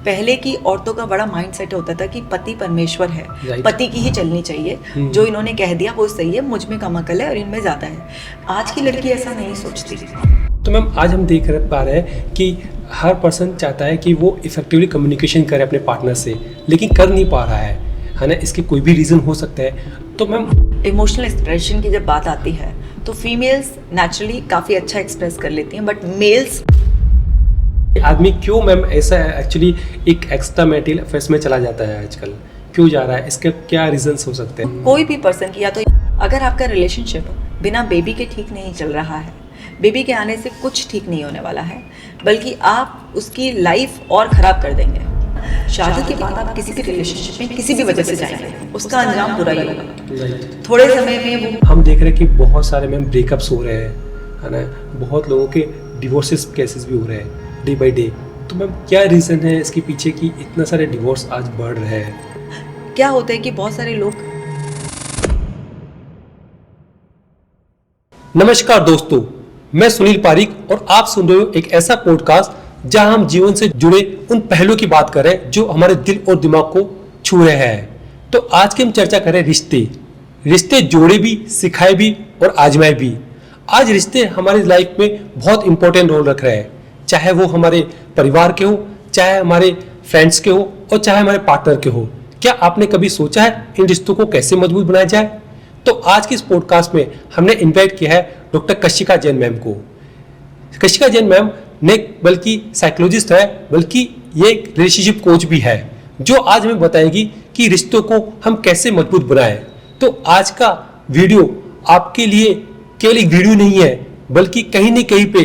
पहले की औरतों का बड़ा माइंडसेट होता था कि पति परमेश्वर है, पति की ही चलनी चाहिए, जो इन्होंने कह दिया वो सही है, मुझ में कम अकल है और इनमें ज़्यादा है। आज की लड़की ऐसा नहीं सोचती। तो मैम आज हम देख पा रहे हैं कि हर पर्सन चाहता है कि वो इफेक्टिवली कम्युनिकेशन करे अपने पार्टनर से, लेकिन कर नहीं पा रहा है ना। इसके कोई भी रीज़न हो सकता है। तो मैम इमोशनल एक्सप्रेशन की जब बात आती है तो फीमेल्स नेचुरली काफ़ी अच्छा एक्सप्रेस कर लेती हैं, बट मेल्स आदमी क्यों मैम ऐसा एक्चुअली एक एक्स्ट्रा मैरिटल अफेयर्स में चला जाता है आजकल, क्यों जा रहा है? इसके क्या रीजंस हो सकते हैं? कोई भी पर्सन की, या तो अगर आपका रिलेशनशिप बिना बेबी के ठीक नहीं चल रहा है, बेबी के आने से कुछ ठीक नहीं होने वाला है, बल्कि आप उसकी लाइफ और ख़राब कर देंगे। शादी के बाद आप किसी भी रिलेशनशिप में किसी भी वजह से जाएंगे, उसका अंजाम बुरा ही होगा। थोड़े समय में वो हम देख रहे हैं कि बहुत सारे मैम ब्रेकअप्स हो रहे हैं, है ना। बहुत लोगों के डिवोर्सेस केसेस भी हो रहे हैं डे बाई डे। तो मैम क्या रीज़न है इसके पीछे कि इतना सारे डिवोर्स आज बढ़ रहे हैं? क्या होता है कि बहुत सारे लोग। नमस्कार दोस्तों, मैं सुनील पारिक और आप सुन रहे हो एक ऐसा पॉडकास्ट जहां हम जीवन से जुड़े उन पहलुओं की बात कर रहे हैं जो हमारे दिल और दिमाग को छू रहे हैं। तो आज की हम चर्चा करें रिश्ते जोड़े भी, सिखाए भी और आजमाए भी। आज रिश्ते हमारी लाइफ में बहुत इंपॉर्टेंट रोल रख रहे हैं, चाहे वो हमारे परिवार के हो, चाहे हमारे फ्रेंड्स के हो और चाहे हमारे पार्टनर के हो। क्या आपने कभी सोचा है इन रिश्तों को कैसे मजबूत बनाया जाए? तो आज की इस पॉडकास्ट में हमने इनवाइट किया है डॉक्टर कशिका जैन मैम को। कशिका जैन मैम ने बल्कि साइकोलॉजिस्ट है, बल्कि ये एक रिलेशनशिप कोच भी है, जो आज हमें बताएगी कि रिश्तों को हम कैसे मजबूत बनाएं। तो आज का वीडियो आपके लिए केवल एक वीडियो नहीं है, बल्कि कहीं न कहीं पे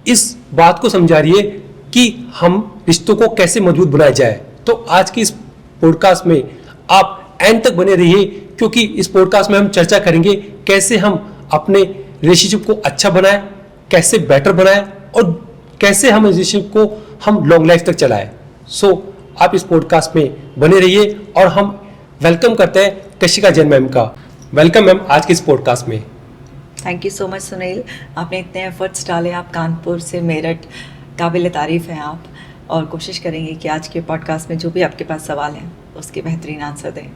इस बात को समझा रही है कि हम रिश्तों को कैसे मजबूत बनाया जाए। तो आज की इस पॉडकास्ट में आप एंड तक बने रहिए, क्योंकि इस पॉडकास्ट में हम चर्चा करेंगे कैसे हम अपने रिलेशनशिप को अच्छा बनाएं, कैसे बेटर बनाएं और कैसे हम रिलेशनशिप को हम लॉन्ग लाइफ तक चलाएं। सो आप इस पॉडकास्ट में बने रहिए और हम वेलकम करते हैं कशिका जैन मैम का। वेलकम मैम आज के इस पॉडकास्ट में। Thank you so much Sunil, आपने इतने एफर्ट्स डाले। आप कानपुर से मेरठ, काबिल तारीफ़ हैं आप, और कोशिश करेंगे कि आज के पॉडकास्ट में जो भी आपके पास सवाल हैं उसके बेहतरीन आंसर दें।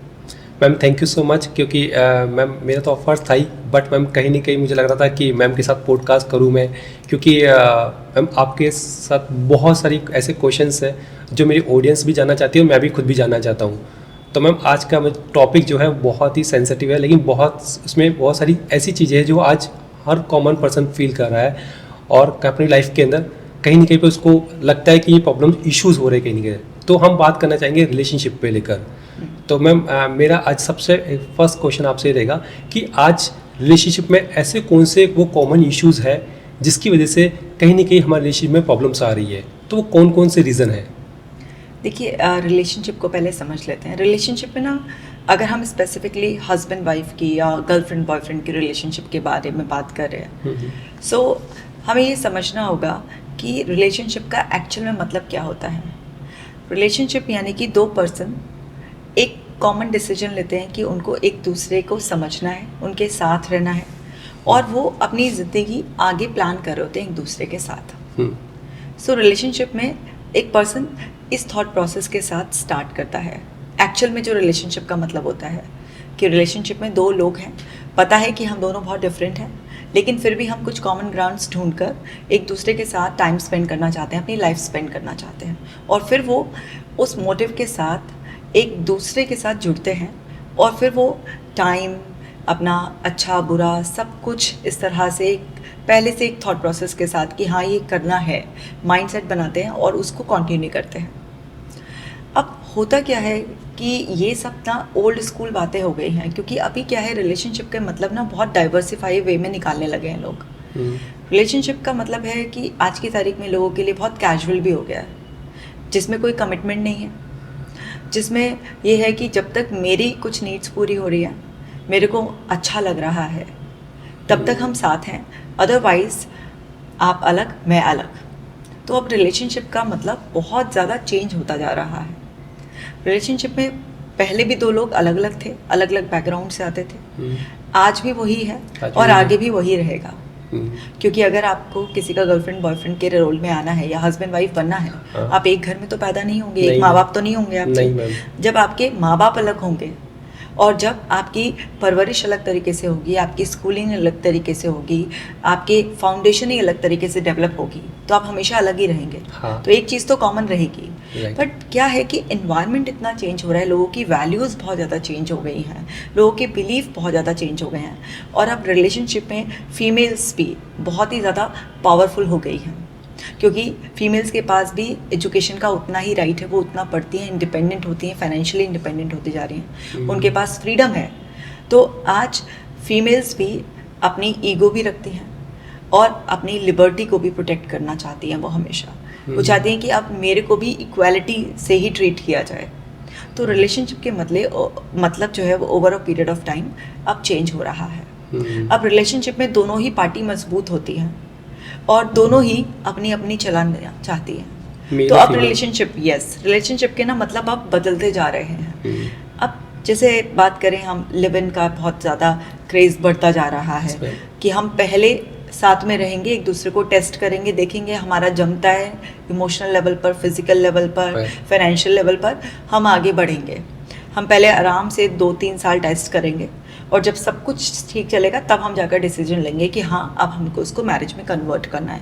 Ma'am thank you so much, क्योंकि मैम मेरा तो ऑफर था ही, बट मैम कहीं ना कहीं मुझे लग रहा था कि मैम के साथ पॉडकास्ट करूं मैं, क्योंकि मैम आपके साथ बहुत सारी ऐसे क्वेश्चंस हैं जो मेरी ऑडियंस भी जानना चाहती है और मैं भी खुद भी जानना चाहता हूं। तो मैम आज का टॉपिक जो है बहुत ही सेंसिटिव है, लेकिन उसमें बहुत सारी ऐसी चीज़ें हैं जो आज हर कॉमन पर्सन फील कर रहा है और अपनी लाइफ के अंदर कहीं ना कहीं पे उसको लगता है कि ये प्रॉब्लम इश्यूज़ हो रहे हैं कहीं ना कहीं। तो हम बात करना चाहेंगे रिलेशनशिप पे लेकर। तो मैम मेरा आज सबसे फर्स्ट क्वेश्चन आपसे ये रहेगा कि आज रिलेशनशिप में ऐसे कौन से वो कॉमन इश्यूज़ है जिसकी वजह से कहीं ना कहीं हमारे रिलेशनशिप में प्रॉब्लम्स आ रही है, तो वो कौन कौन से रीज़न है? देखिए, रिलेशनशिप को पहले समझ लेते हैं। रिलेशनशिप में ना, अगर हम स्पेसिफिकली हस्बैंड वाइफ की या गर्लफ्रेंड बॉयफ्रेंड की रिलेशनशिप के बारे में बात कर रहे हैं, सो हमें ये समझना होगा कि रिलेशनशिप का एक्चुअल में मतलब क्या होता है। रिलेशनशिप यानी कि दो पर्सन एक कॉमन डिसीजन लेते हैं कि उनको एक दूसरे को समझना है, उनके साथ रहना है, और वो अपनी ज़िंदगी आगे प्लान कर रहे होते हैं एक दूसरे के साथ। सो रिलेशनशिप में एक पर्सन इस थॉट प्रोसेस के साथ स्टार्ट करता है। एक्चुअल में जो रिलेशनशिप का मतलब होता है कि रिलेशनशिप में दो लोग हैं, पता है कि हम दोनों बहुत डिफरेंट हैं, लेकिन फिर भी हम कुछ कॉमन ग्राउंड्स ढूंढकर एक दूसरे के साथ टाइम स्पेंड करना चाहते हैं, अपनी लाइफ स्पेंड करना चाहते हैं, और फिर वो उस मोटिव के साथ एक दूसरे के साथ जुड़ते हैं, और फिर वो टाइम अपना अच्छा बुरा सब कुछ इस तरह से पहले से एक थॉट प्रोसेस के साथ कि हाँ ये करना है, माइंडसेट बनाते हैं और उसको कंटिन्यू करते हैं। अब होता क्या है कि ये सब ना ओल्ड स्कूल बातें हो गई हैं, क्योंकि अभी क्या है, रिलेशनशिप के मतलब ना बहुत डाइवर्सिफाई वे में निकालने लगे हैं लोग। रिलेशनशिप का मतलब है कि आज की तारीख में लोगों के लिए बहुत कैजुअल भी हो गया है, जिसमें कोई कमिटमेंट नहीं है, जिसमें ये है कि जब तक मेरी कुछ नीड्स पूरी हो रही है, मेरे को अच्छा लग रहा है, तब तक हम साथ हैं, अदरवाइज आप अलग मैं अलग। तो अब रिलेशनशिप का मतलब बहुत ज़्यादा चेंज होता जा रहा है। रिलेशनशिप में पहले भी दो लोग अलग अलग थे, अलग अलग बैकग्राउंड से आते थे, आज भी वही है और आगे भी वही रहेगा। क्योंकि अगर आपको किसी का गर्लफ्रेंड बॉयफ्रेंड के रोल में आना है या हस्बैंड वाइफ बनना है, हाँ। आप एक घर में तो पैदा नहीं होंगे, नहीं, एक माँ बाप तो नहीं होंगे नहीं आपके। मैम। जब आपके माँ बाप अलग होंगे और जब आपकी परवरिश अलग तरीके से होगी, आपकी स्कूलिंग अलग तरीके से होगी, आपके फाउंडेशन ही अलग तरीके से डेवलप होगी, तो आप हमेशा अलग ही रहेंगे। हाँ। तो एक चीज़ तो कॉमन रहेगी। Right. बट क्या है कि इन्वायरमेंट इतना चेंज हो रहा है, लोगों की वैल्यूज़ बहुत ज़्यादा चेंज हो गई हैं, लोगों के बिलीफ बहुत ज़्यादा चेंज हो गए हैं, और अब रिलेशनशिप में फीमेल्स भी बहुत ही ज़्यादा पावरफुल हो गई हैं, क्योंकि फीमेल्स के पास भी एजुकेशन का उतना ही राइट है, वो उतना पढ़ती हैं, इंडिपेंडेंट होती हैं, फाइनेंशियली इंडिपेंडेंट होती जा रही हैं, उनके पास फ्रीडम है। तो आज फीमेल्स भी अपनी ईगो भी रखती हैं और अपनी लिबर्टी को भी प्रोटेक्ट करना चाहती हैं। वो हमेशा वो चाहती हैं कि अब मेरे को भी इक्वालिटी से ही ट्रीट किया जाए। तो रिलेशनशिप के मतलब जो है वो over a period of time अब चेंज हो रहा है। अब रिलेशनशिप में दोनों ही पार्टी मजबूत होती हैं और दोनों ही अपनी अपनी चलाना चाहती हैं। तो अब रिलेशनशिप के ना मतलब अब बदलते जा रहे हैं। अब जैसे बात करें, हम लिव इन का बहुत ज़्यादा क्रेज़ बढ़ता जा रहा है कि हम पहले साथ में रहेंगे, एक दूसरे को टेस्ट करेंगे, देखेंगे हमारा जमता है इमोशनल लेवल पर, फिजिकल लेवल पर, फाइनेंशियल लेवल पर, हम आगे बढ़ेंगे। हम पहले आराम से 2-3 साल टेस्ट करेंगे और जब सब कुछ ठीक चलेगा तब हम जाकर डिसीजन लेंगे कि हाँ अब हमको उसको मैरिज में कन्वर्ट करना है।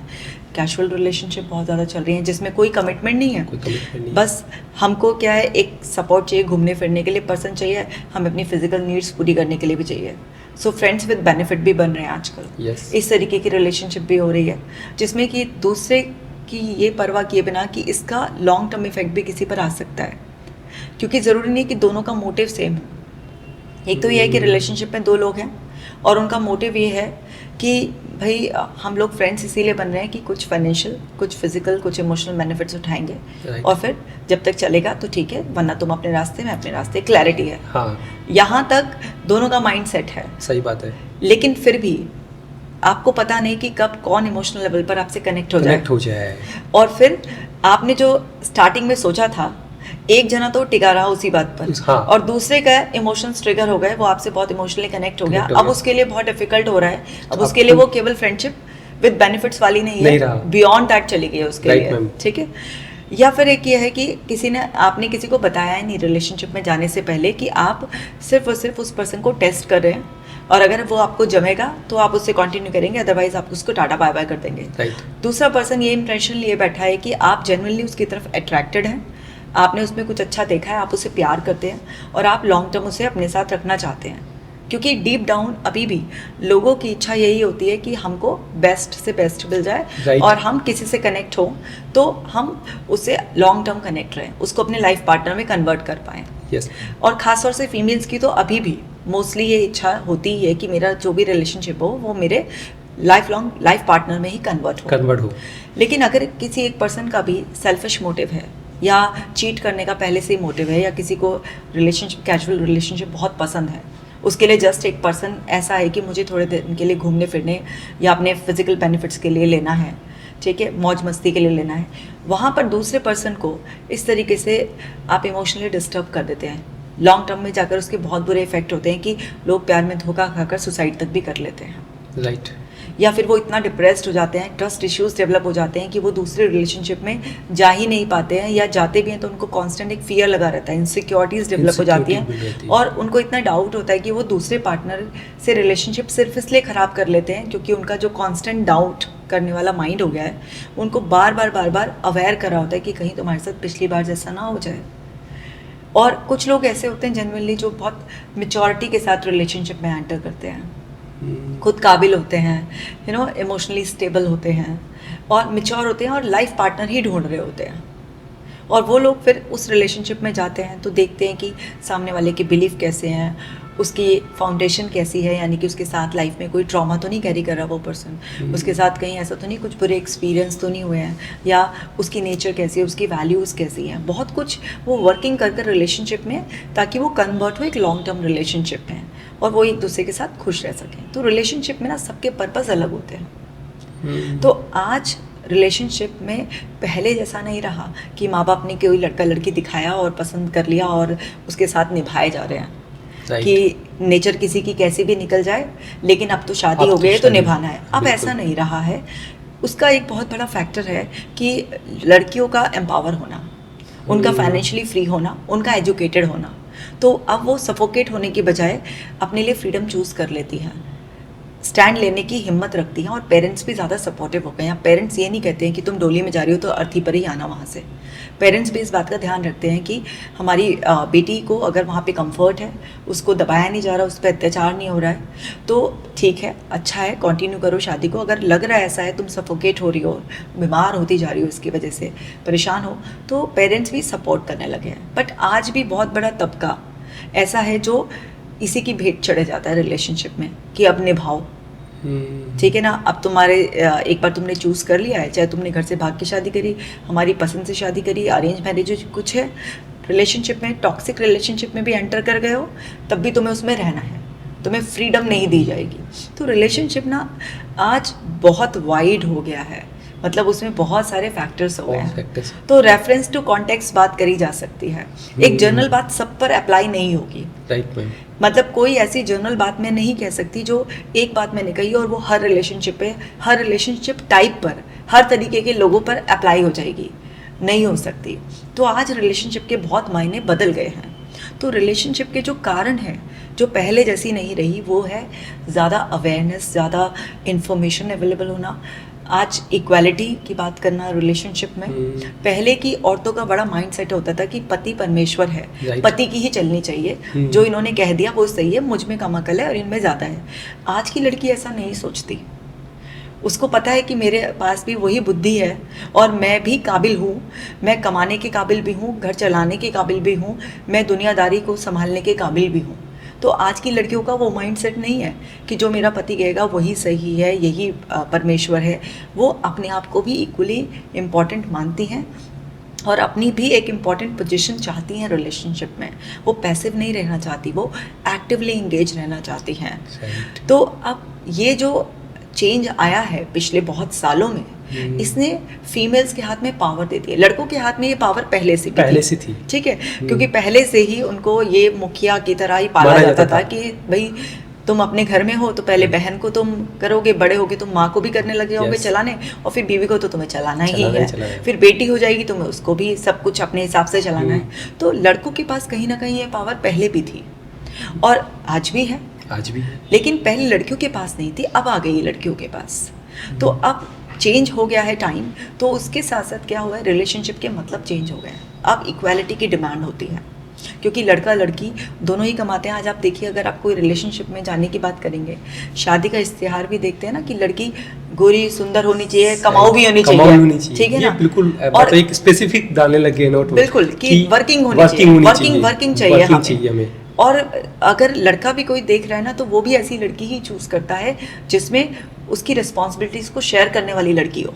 कैजुअल रिलेशनशिप बहुत ज़्यादा चल रही हैं जिसमें कोई कमिटमेंट नहीं है, बस हमको क्या है, एक सपोर्ट चाहिए, घूमने फिरने के लिए पर्सन चाहिए, हमें अपनी फिजिकल नीड्स पूरी करने के लिए भी चाहिए। सो फ्रेंड्स विद बेनिफिट भी बन रहे हैं आजकल। इस तरीके की रिलेशनशिप भी हो रही है जिसमें कि दूसरे की ये परवाह किए बिना कि इसका लॉन्ग टर्म इफेक्ट भी किसी पर आ सकता है, क्योंकि ज़रूरी नहीं कि दोनों का मोटिव सेम हो। एक तो ये है कि रिलेशनशिप में 2 लोग हैं और उनका मोटिव ये है कि भाई हम लोग फ्रेंड्स इसीलिए बन रहे हैं कि कुछ फाइनेंशियल, कुछ फिजिकल, कुछ इमोशनल बेनिफिट्स उठाएंगे, और फिर जब तक चलेगा तो ठीक है, वरना तुम अपने रास्ते में अपने रास्ते, क्लैरिटी है। हाँ। यहाँ तक दोनों का माइंड सेट है। सही बात है। लेकिन फिर भी आपको पता नहीं कि कब कौन इमोशनल लेवल पर आपसे कनेक्ट हो जाए। और फिर आपने जो स्टार्टिंग में सोचा था, एक जना तो टिका रहा उसी बात पर, हाँ। और दूसरे का इमोशंस ट्रिगर हो गए, वो आपसे बहुत इमोशनली कनेक्ट हो गया, अब उसके लिए बहुत डिफिकल्ट हो रहा है। अब उसके लिए वो केवल फ्रेंडशिप विद बेनिफिट्स वाली नहीं है, बियॉन्ड दैट चली गई है उसके लिए, ठीक है। या फिर एक ये है कि आपने किसी को बताया ही नहीं रिलेशनशिप में जाने से पहले कि आप सिर्फ और सिर्फ उस पर्सन को टेस्ट कर रहे हैं, और अगर वो आपको जमेगा तो आप उससे कंटिन्यू करेंगे, अदरवाइज आप उसको टाटा बाय बाय कर देंगे। दूसरा पर्सन ये इंप्रेशन लिए बैठा है कि आप जेन्युइनली उसकी तरफ अट्रैक्टेड हैं, आपने उसमें कुछ अच्छा देखा है, आप उसे प्यार करते हैं और आप लॉन्ग टर्म उसे अपने साथ रखना चाहते हैं। क्योंकि डीप डाउन अभी भी लोगों की इच्छा यही होती है कि हमको बेस्ट से बेस्ट मिल जाए, और हम किसी से कनेक्ट हो तो हम उससे लॉन्ग टर्म कनेक्ट रहें, उसको अपने लाइफ पार्टनर में कन्वर्ट कर पाएँ। और ख़ासतौर से फीमेल्स की तो अभी भी मोस्टली ये इच्छा होती है कि मेरा जो भी रिलेशनशिप हो वो मेरे लाइफ पार्टनर में ही कन्वर्ट हो। लेकिन अगर किसी एक पर्सन का भी सेल्फिश मोटिव है, या चीट करने का पहले से ही मोटिव है, या किसी को रिलेशनशिप, कैजुअल रिलेशनशिप बहुत पसंद है, उसके लिए जस्ट एक पर्सन ऐसा है कि मुझे थोड़े दिन के लिए घूमने फिरने या अपने फिजिकल बेनिफिट्स के लिए लेना है, ठीक है, मौज मस्ती के लिए लेना है, वहाँ पर दूसरे पर्सन को इस तरीके से आप इमोशनली डिस्टर्ब कर देते हैं। लॉन्ग टर्म में जाकर उसके बहुत बुरे इफेक्ट होते हैं कि लोग प्यार में धोखा खाकर सुसाइड तक भी कर लेते हैं। या फिर वो इतना डिप्रेस्ड हो जाते हैं, ट्रस्ट इश्यूज डेवलप हो जाते हैं कि वो दूसरे रिलेशनशिप में जा ही नहीं पाते हैं, या जाते भी हैं तो उनको कांस्टेंट एक फियर लगा रहता है, इनसिक्योरिटीज डेवलप हो जाती हैं, और उनको इतना डाउट होता है कि वो दूसरे पार्टनर से रिलेशनशिप सिर्फ इसलिए ख़राब कर लेते हैं क्योंकि उनका जो कांस्टेंट डाउट करने वाला माइंड हो गया है, उनको बार बार अवेयर कर रहा होता है कि कहीं तुम्हारे साथ पिछली बार जैसा ना हो जाए। और कुछ लोग ऐसे होते हैं जनरली जो बहुत मेच्योरिटी के साथ रिलेशनशिप में एंटर करते हैं, खुद काबिल होते हैं, इमोशनली स्टेबल होते हैं और मेच्योर होते हैं और लाइफ पार्टनर ही ढूंढ रहे होते हैं। और वो लोग फिर उस रिलेशनशिप में जाते हैं तो देखते हैं कि सामने वाले के बिलीफ कैसे हैं, उसकी फाउंडेशन कैसी है, यानी कि उसके साथ लाइफ में कोई ट्रॉमा तो नहीं कैरी कर रहा वो पर्सन, उसके साथ कहीं ऐसा तो नहीं कुछ बुरे एक्सपीरियंस तो नहीं हुए हैं, या उसकी नेचर कैसी है, उसकी वैल्यूज़ कैसी हैं, बहुत कुछ वो वर्किंग कर रिलेशनशिप में, ताकि वो कन्वर्ट हो एक लॉन्ग टर्म रिलेशनशिप में और वो एक दूसरे के साथ खुश रह सकें। तो रिलेशनशिप में ना सबके पर्पज़ अलग होते हैं। तो आज रिलेशनशिप में पहले जैसा नहीं रहा कि माँ बाप ने कोई लड़का लड़की दिखाया और पसंद कर लिया और उसके साथ निभाए जा रहे हैं। Right. कि नेचर किसी की कैसी भी निकल जाए, लेकिन अब तो शादी अब हो तो गई है तो शादी, निभाना है। अब बिल्कुल। ऐसा नहीं रहा है। उसका एक बहुत बड़ा फैक्टर है कि लड़कियों का एम्पावर होना, उनका फाइनेंशियली फ्री होना, उनका एजुकेटेड होना। तो अब वो सफोकेट होने की बजाय अपने लिए फ्रीडम चूज कर लेती हैं, स्टैंड लेने की हिम्मत रखती हैं, और पेरेंट्स भी ज़्यादा सपोर्टिव हो गए हैं। पेरेंट्स ये नहीं कहते हैं कि तुम डोली में जा रही हो तो अर्थी पर ही आना वहाँ से। पेरेंट्स भी इस बात का ध्यान रखते हैं कि हमारी बेटी को अगर वहाँ पे कंफर्ट है, उसको दबाया नहीं जा रहा, उस पर अत्याचार नहीं हो रहा है, तो ठीक है, अच्छा है, कंटिन्यू करो शादी को। अगर लग रहा है ऐसा है, तुम सफोकेट हो रही हो, बीमार होती जा रही हो, इसकी वजह से परेशान हो, तो पेरेंट्स भी सपोर्ट करने लगे हैं। बट आज भी बहुत बड़ा तबका ऐसा है जो इसी की भेंट चढ़े जाता है रिलेशनशिप में कि अब निभाओ, ठीक है ना। अब तुम्हारे एक बार तुमने चूज़ कर लिया है, चाहे तुमने घर से भाग के शादी करी, हमारी पसंद से शादी करी, अरेंज मैरिज कुछ है, रिलेशनशिप में, टॉक्सिक रिलेशनशिप में भी एंटर कर गए हो, तब भी तुम्हें उसमें रहना है, तुम्हें फ्रीडम नहीं दी जाएगी। तो रिलेशनशिप ना आज बहुत वाइड हो गया है, मतलब उसमें बहुत सारे फैक्टर्स हो गए हैं। तो रेफरेंस टू कॉन्टेक्स्ट बात करी जा सकती है। एक जनरल बात सब पर अप्लाई नहीं होगी, राइट मैम। मतलब कोई ऐसी जनरल बात मैं नहीं कह सकती जो एक बात मैंने कही और वो हर रिलेशनशिप पे, हर रिलेशनशिप टाइप पर, हर तरीके के लोगों पर अप्लाई हो जाएगी, नहीं हो सकती। तो आज रिलेशनशिप के बहुत मायने बदल गए हैं। तो रिलेशनशिप के जो कारण हैं, जो पहले जैसी नहीं रही, वो है ज़्यादा अवेयरनेस, ज़्यादा इन्फॉर्मेशन अवेलेबल होना, आज इक्वालिटी की बात करना रिलेशनशिप में। पहले की औरतों का बड़ा माइंडसेट होता था कि पति परमेश्वर है, Right. पति की ही चलनी चाहिए, जो इन्होंने कह दिया वो सही है, मुझ में कम अकल है और इनमें ज़्यादा है। आज की लड़की ऐसा नहीं सोचती, उसको पता है कि मेरे पास भी वही बुद्धि है और मैं भी काबिल हूँ, मैं कमाने के काबिल भी हूँ, घर चलाने के काबिल भी हूँ, मैं दुनियादारी को संभालने के काबिल भी हूँ। तो आज की लड़कियों का वो माइंडसेट नहीं है कि जो मेरा पति कहेगा वही सही है, यही परमेश्वर है। वो अपने आप को भी इक्वली इम्पॉर्टेंट मानती हैं और अपनी भी एक इम्पॉर्टेंट पोजीशन चाहती हैं रिलेशनशिप में। वो पैसिव नहीं रहना चाहती, वो एक्टिवली इंगेज रहना चाहती हैं। तो अब ये जो चेंज आया है पिछले बहुत सालों में, इसने फीमेल्स के हाथ में पावर दे दी है। लड़कों के हाथ में ये पावर पहले से थी, ठीक है, क्योंकि पहले से ही उनको ये मुखिया की तरह ही पाला जाता था कि भाई तुम अपने घर में हो तो पहले बहन को तुम करोगे, बड़े होगे तुम माँ को भी करने लग जाओगे चलाने, और फिर बीवी को तो तुम्हें चलाना ही है, फिर बेटी हो जाएगी तुम्हें उसको भी सब कुछ अपने हिसाब से चलाना है। तो लड़कों के पास कहीं ना कहीं ये पावर पहले भी थी और आज भी है, लेकिन पहले लड़कियों के पास नहीं थी, अब आ गई लड़कियों के पास। तो अब चेंज हो गया है टाइम, तो उसके साथ साथ क्या हुआ है, रिलेशनशिप के मतलब चेंज हो गए हैं। अब इक्वालिटी की डिमांड होती है, क्योंकि लड़का लड़की दोनों ही कमाते हैं। आज आप देखिए, अगर आप कोई रिलेशनशिप में जाने की बात करेंगे, शादी का इश्तिहार भी देखते हैं ना कि लड़की गोरी सुंदर होनी चाहिए, कमाऊ भी होनी चाहिए, ठीक है ना, बिल्कुल। और एक स्पेसिफिक डालने लगे नोट, बिल्कुल कि वर्किंग होनी चाहिए, वर्किंग चाहिए हमें। और अगर लड़का भी कोई देख रहा है ना, तो वो भी ऐसी लड़की ही चूज करता है जिसमें उसकी रिस्पॉन्सिबिलिटीज को शेयर करने वाली लड़की हो।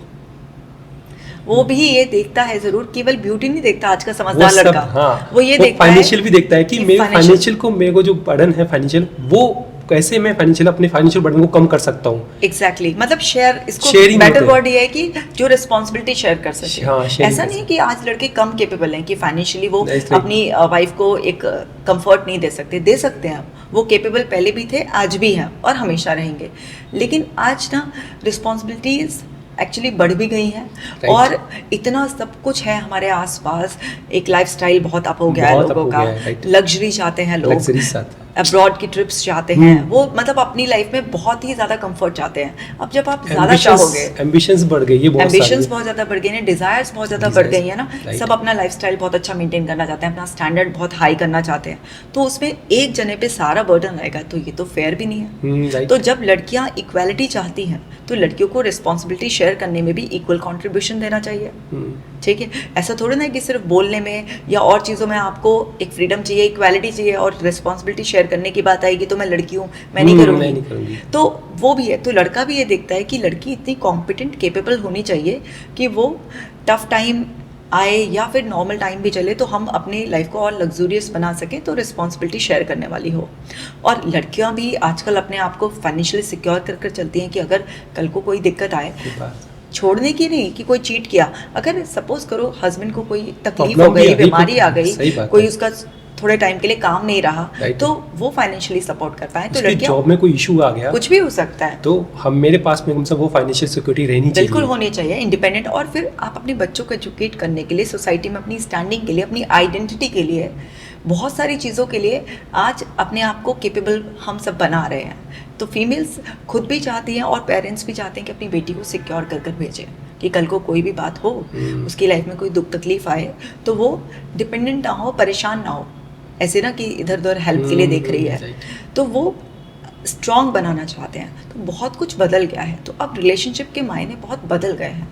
वो भी ये देखता है जरूर, केवल ब्यूटी नहीं देखता आज का समझदार लड़का। हाँ, वो ये देखता है, फाइनेंशियल भी देखता है कि मेरे फाइनेंशियल को, मेरे को जो बर्डन है फाइनेंशियल, वो कैसे मैं फाइनेंशियल अपने फाइनेंशियल बर्डन को कम कर सकता हूँ। एग्जैक्टली, मतलब शेयर, इसको बेटर वर्ड ये है कि जो रिस्पॉन्सिबिलिटी शेयर कर सके। हाँ, ऐसा नहीं कि आज लड़के कम केपेबल हैं कि फाइनेंशियली वो अपनी वाइफ को एक कंफर्ट नहीं दे सकते, दे सकते हैं। वो केपेबल पहले भी थे, आज भी हैं और हमेशा रहेंगे। लेकिन आज ना रिस्पॉन्सिबिलिटीज एक्चुअली बढ़ भी गई हैं और इतना सब कुछ है हमारे आसपास, एक लाइफस्टाइल बहुत अप हो गया है लोगों का, लग्जरी चाहते हैं लोग, अब्रॉड की ट्रिप्स चाहते हैं, वो मतलब अपनी लाइफ में बहुत ही ज्यादा कंफर्ट चाहते हैं। अब जब आप ज्यादा चाहोगे, एम्बिशंस बढ़ गई है, एम्बिशंस बहुत ज्यादा बढ़ गई हैं, डिजायर्स बहुत ज्यादा बढ़ गई है ना, सब अपना लाइफस्टाइल बहुत अच्छा मेंटेन करना चाहते हैं, अपना स्टैंडर्ड बहुत हाई करना चाहते हैं। तो उसमें एक जने पे सारा बर्डन आएगा, तो ये तो फेयर भी नहीं है। तो जब लड़कियां इक्वालिटी चाहती हैं, तो लड़कियों को रिस्पॉन्सिबिलिटी शेयर करने में भी इक्वल कंट्रीब्यूशन देना चाहिए, ठीक है। ऐसा थोड़ा ना कि सिर्फ बोलने में या और चीज़ों में आपको एक फ्रीडम चाहिए, इक्वालिटी चाहिए और रिस्पॉन्सिबिलिटी शेयर करने की बात आएगी तो मैं लड़की हूँ, मैं नहीं करूँगी। तो वो भी है, तो लड़का भी ये देखता है कि लड़की इतनी कॉम्पिटेंट, केपेबल होनी चाहिए कि वो टफ टाइम आए या फिर नॉर्मल टाइम भी चले तो हम अपनी लाइफ को और लग्जूरियस बना सकें, तो रिस्पॉन्सिबिलिटी शेयर करने वाली हो। और लड़कियां भी आजकल अपने आप को फाइनेंशियली सिक्योर कर कर चलती हैं कि अगर कल को कोई दिक्कत आए, छोड़ने की नहीं कि कोई चीट किया, अगर सपोज करो हस्बैंड को कोई तकलीफ हो गई, बीमारी आ गई, कोई उसका थोड़े टाइम के लिए काम नहीं रहा Right. तो वो फाइनेंशियली सपोर्ट कर पाए। तो उसकी लड़कियां, जॉब में कोई इशू आ गया कुछ भी हो सकता है, तो हम मेरे पास में मतलब वो फाइनेंशियल सिक्योरिटी रहनी चाहिए। बिल्कुल होनी चाहिए, इंडिपेंडेंट। और फिर आप अपने बच्चों को एजुकेट करने के लिए, सोसाइटी में अपनी स्टैंडिंग के लिए, अपनी आइडेंटिटी के लिए, बहुत सारी चीज़ों के लिए आज अपने आप को केपेबल हम सब बना रहे हैं। तो फीमेल्स खुद भी चाहती हैं और पेरेंट्स भी चाहते हैं कि अपनी बेटी को सिक्योर कर कर भेजें, कि कल को कोई भी बात हो, उसकी लाइफ में कोई दुख तकलीफ आए तो वो डिपेंडेंट ना हो, परेशान ना हो, ऐसे ना कि इधर उधर हेल्प के लिए देख रही है। तो वो स्ट्रॉन्ग बनाना चाहते हैं। तो बहुत कुछ बदल गया है। तो अब रिलेशनशिप के मायने बहुत बदल गए हैं।